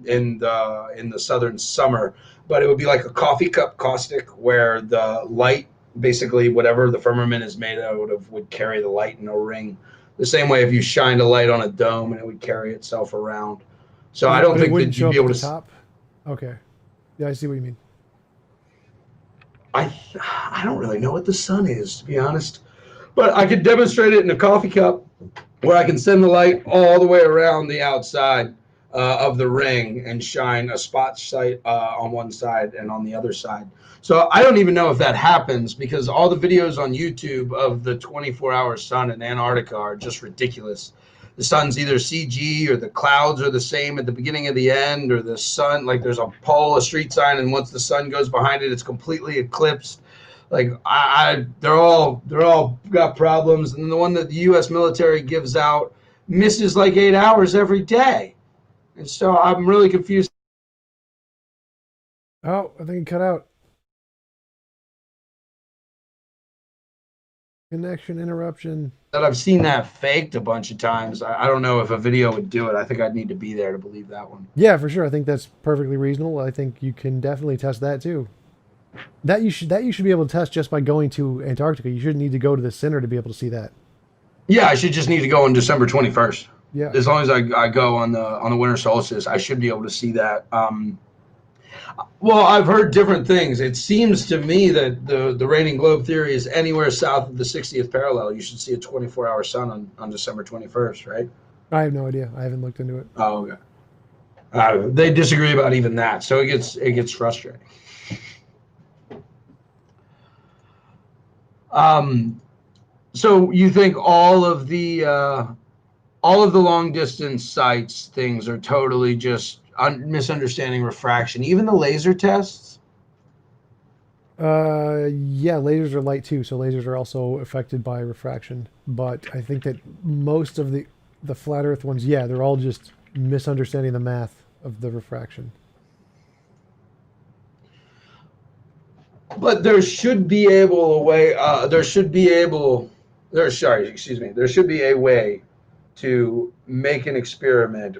in the southern summer, but it would be like a coffee cup caustic where the light, basically whatever the firmament is made out of, would carry the light in a ring. The same way if you shined a light on a dome and it would carry itself around. So I don't think that you'd be able to. Top? Okay. Yeah, I see what you mean. I don't really know what the sun is, to be honest. But I could demonstrate it in a coffee cup where I can send the light all the way around the outside of the ring and shine a spot sight on one side and on the other side. So I don't even know if that happens because all the videos on YouTube of the 24-hour sun in Antarctica are just ridiculous. The sun's either CG or the clouds are the same at the beginning of the end, or the sun, like there's a pole, a street sign, and once the sun goes behind it, it's completely eclipsed. Like they're all got problems, and the one that the U.S. military gives out misses like 8 hours every day, and so I'm really confused. Oh, I think it cut out. Connection interruption. That I've seen that faked a bunch of times. I don't know if a video would do it. I think I'd need to be there to believe that one. Yeah, for sure. I think that's perfectly reasonable. I think you can definitely test that too. That you should be able to test just by going to Antarctica. You shouldn't need to go to the center to be able to see that. Yeah, I should just need to go on December 21st. Yeah. As long as I go on the winter solstice, I should be able to see that. Well, I've heard different things. It seems to me that the reigning globe theory is anywhere south of the 60th parallel, you should see a 24-hour sun on December 21st, right? I have no idea. I haven't looked into it. Oh, okay. They disagree about even that, so it gets frustrating. So you think all of the long distance sites things are totally just misunderstanding refraction, even the laser tests? Yeah, lasers are light too, so lasers are also affected by refraction. But I think that most of the flat Earth ones, yeah, they're all just misunderstanding the math of the refraction. But there should be a way to make an experiment,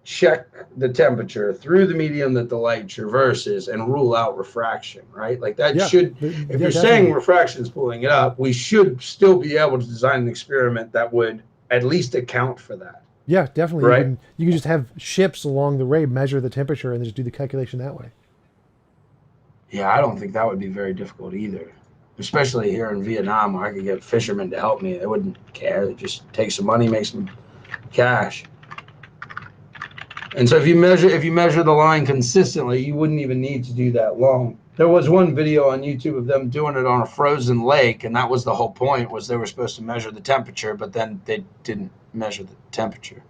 check the temperature through the medium that the light traverses, and rule out refraction, right? Like that should, if you're saying refraction is pulling it up, we should still be able to design an experiment that would at least account for that. Yeah, definitely. right? You can just have ships along the way measure the temperature and just do the calculation that way. Yeah, I don't think that would be very difficult either. Especially here in Vietnam, where I could get fishermen to help me. They wouldn't care. They just take some money, make some cash. And so if you measure the line consistently, you wouldn't even need to do that long. There was one video on YouTube of them doing it on a frozen lake, and that was the whole point, was they were supposed to measure the temperature, but then they didn't measure the temperature.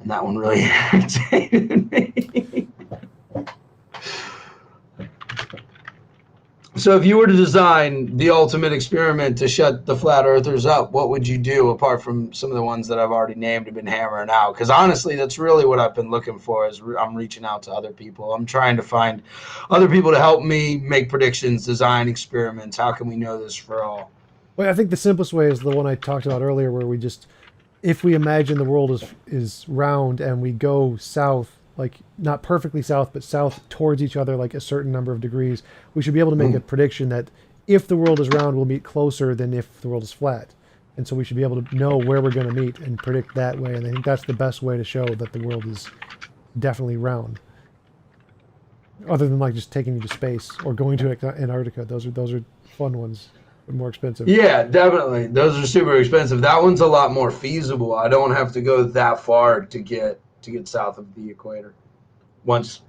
And that one really irritated me. So if you were to design the ultimate experiment to shut the flat earthers up, what would you do apart from some of the ones that I've already named and been hammering out? Because honestly, that's really what I've been looking for. Is I'm reaching out to other people. I'm trying to find other people to help me make predictions, design experiments. How can we know this for all? Well, I think the simplest way is the one I talked about earlier, where we just, if we imagine the world is round and we go south, like not perfectly south, but south towards each other, like a certain number of degrees, we should be able to make a prediction that if the world is round, we'll meet closer than if the world is flat. And so we should be able to know where we're going to meet and predict that way. And I think that's the best way to show that the world is definitely round. Other than like just taking you to space or going to Antarctica, those are fun ones, but more expensive. Yeah, definitely. Those are super expensive. That one's a lot more feasible. I don't have to go that far to get south of the equator once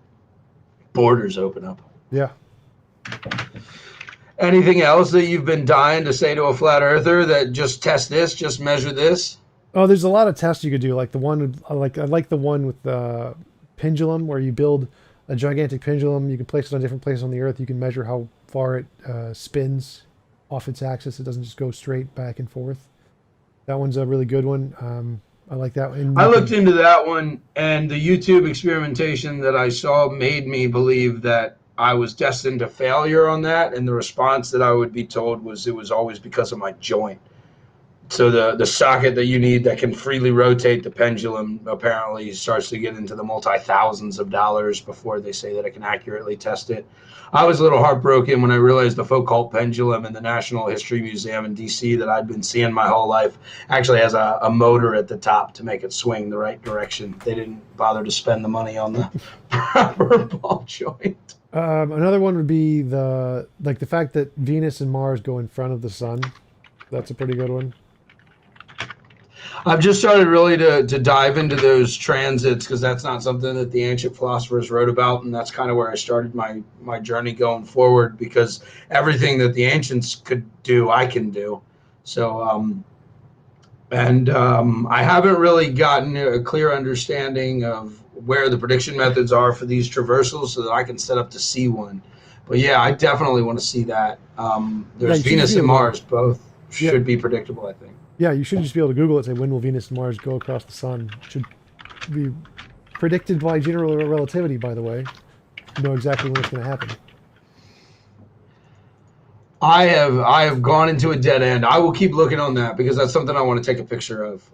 borders open up. Yeah. Anything else that you've been dying to say to a flat earther, that just test this, just measure this? Oh, there's a lot of tests you could do. Like the one, I like the one with the pendulum, where you build a gigantic pendulum. You can place it on different places on the Earth. You can measure how far it spins off its axis. It doesn't just go straight back and forth. That one's a really good one. I like that one. I looked into that one, and the YouTube experimentation that I saw made me believe that I was destined to failure on that, and the response that I would be told was it was always because of my joint. So the socket that you need that can freely rotate the pendulum apparently starts to get into the multi-thousands of dollars before they say that it can accurately test it. I was a little heartbroken when I realized the Foucault pendulum in the National History Museum in DC that I'd been seeing my whole life actually has a motor at the top to make it swing the right direction. They didn't bother to spend the money on the proper ball joint. Another one would be the fact that Venus and Mars go in front of the sun. That's a pretty good one. I've just started really to dive into those transits because that's not something that the ancient philosophers wrote about, and that's kind of where I started my journey going forward, because everything that the ancients could do, I can do. So, I haven't really gotten a clear understanding of where the prediction methods are for these traversals so that I can set up to see one. But yeah, I definitely want to see that. There's Venus and Mars, both should be predictable, I think. Yeah, you should just be able to Google it and say, when will Venus and Mars go across the sun? It should be predicted by general relativity, by the way. You know exactly when it's going to happen. I have gone into a dead end. I will keep looking on that because that's something I want to take a picture of.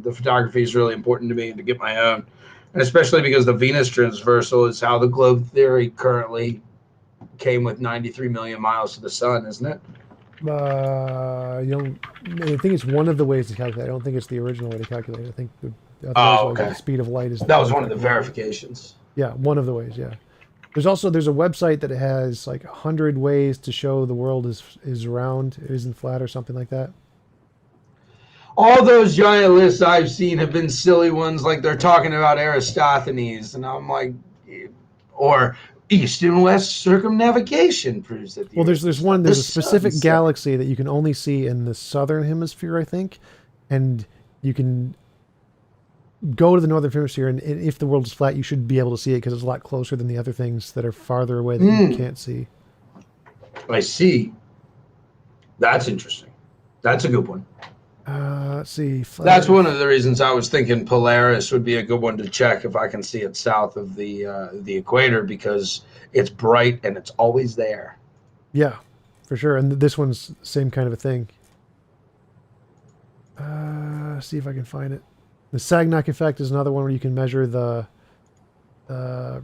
The photography is really important to me, and to get my own. And especially because the Venus transversal is how the globe theory currently came with 93 million miles to the sun, isn't it? I think it's one of the ways to calculate. I don't think it's the original way to calculate. I think the okay. The speed of light is. That was one of the verifications. Yeah, one of the ways. Yeah. There's a website that has like 100 ways to show the world is round, it isn't flat, or something like that. All those giant lists I've seen have been silly ones, like they're talking about Aristophanes, and I'm like, or east and west circumnavigation proves that. Well, there's a specific galaxy that you can only see in the southern hemisphere, I think, and you can go to the northern hemisphere, and if the world is flat, you should be able to see it because it's a lot closer than the other things that are farther away that you can't see. I see. That's interesting. That's a good one. Let's see. That's one of the reasons I was thinking Polaris would be a good one to check if I can see it south of the equator, because it's bright and it's always there. Yeah, for sure. And this one's the same kind of a thing. See if I can find it. The Sagnac effect is another one where you can measure the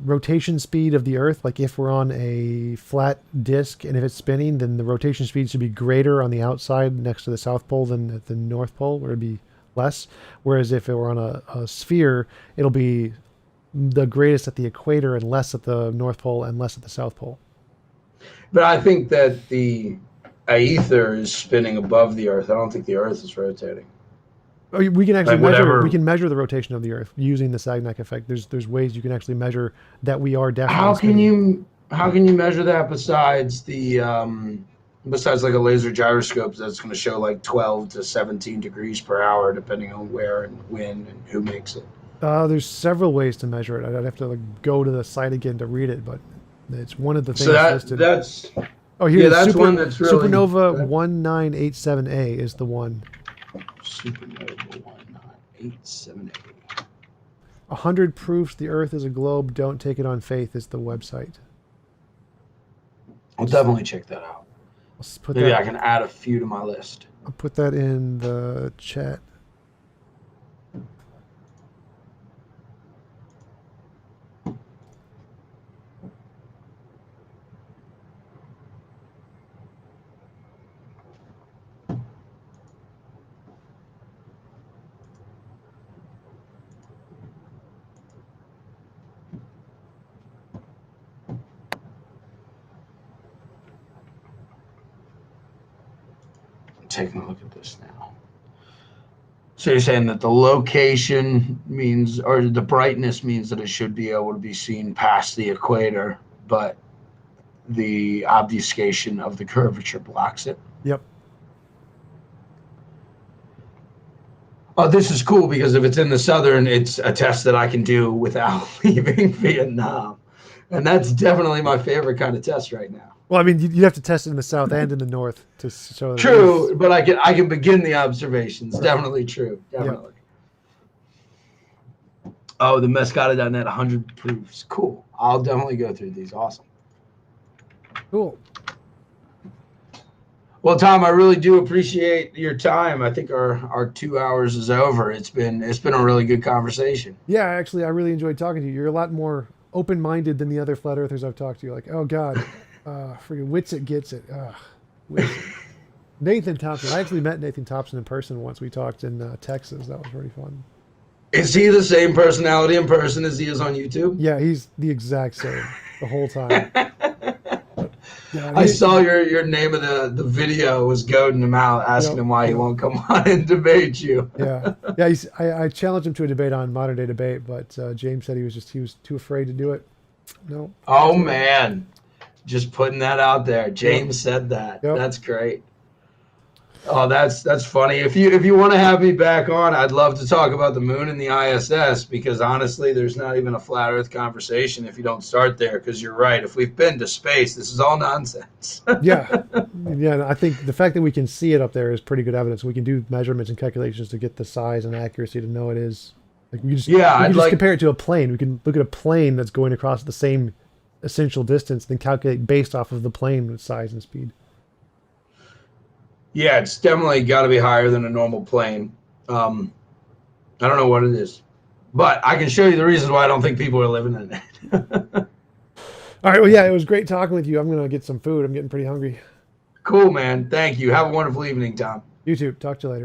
rotation speed of the Earth. Like if we're on a flat disk and if it's spinning, then the rotation speed should be greater on the outside next to the South Pole than at the North Pole, where it'd be less. Whereas if it were on a sphere, it'll be the greatest at the equator and less at the North Pole and less at the South Pole. But I think that the aether is spinning above the Earth. I don't think the Earth is rotating. Oh, we can actually Like measure. whatever. We can measure the rotation of the Earth using the Sagnac effect. There's ways you can actually measure that we are definitely. How can you measure that besides besides like a laser gyroscope that's going to show like 12 to 17 degrees per hour depending on where and when and who makes it? There's several ways to measure it. I'd have to like go to the site again to read it, but it's one of the things So listed. that's Oh, here, that's one that's really Supernova 1987A is the one. Supernova 1987A. 100 proofs the Earth is a globe. Don't take it on faith is the website. I'll definitely check that out. Let's put Maybe that. I can add a few to my list. I'll put that in the chat. Taking a look at this now. So you're saying that the location means, or the brightness means that it should be able to be seen past the equator, but the obfuscation of the curvature blocks it. Yep. Oh, this is cool because if it's in the southern, it's a test that I can do without leaving Vietnam. And that's definitely my favorite kind of test right now. Well, I mean, you'd have to test it in the south and in the north to show that. True, but I can begin the observations. Definitely true. Definitely. Yep. Oh, the Mescata.net 100 proofs. Cool. I'll definitely go through these. Awesome. Cool. Well, Tom, I really do appreciate your time. I think our 2 hours is over. It's been a really good conversation. Yeah, actually, I really enjoyed talking to you. You're a lot more open-minded than the other flat earthers I've talked to. You're like, oh God, freaking Witsit gets it. Nathan Thompson. I actually met Nathan Thompson in person once. We talked in Texas. That was pretty fun. Is he the same personality in person as he is on YouTube? Yeah, he's the exact same the whole time. Yeah, I saw your name of the video was goading him out, asking him why he won't come on and debate you. Yeah. I challenged him to a debate on modern day debate, but James said he was too afraid to do it. No. Oh man, just putting that out there. James said that. Yep. That's great. Oh, that's funny. If you want to have me back on, I'd love to talk about the moon and the ISS because honestly, there's not even a flat Earth conversation if you don't start there. Because you're right. If we've been to space, this is all nonsense. Yeah. I think the fact that we can see it up there is pretty good evidence. We can do measurements and calculations to get the size and accuracy to know it is. Like we can just compare it to a plane. We can look at a plane that's going across the same essential distance, then calculate based off of the plane size and speed. Yeah, it's definitely got to be higher than a normal plane. I don't know what it is, but I can show you the reasons why I don't think people are living in it. All right. Well, yeah, it was great talking with you. I'm going to get some food. I'm getting pretty hungry. Cool, man. Thank you. Have a wonderful evening, Tom. You too. Talk to you later.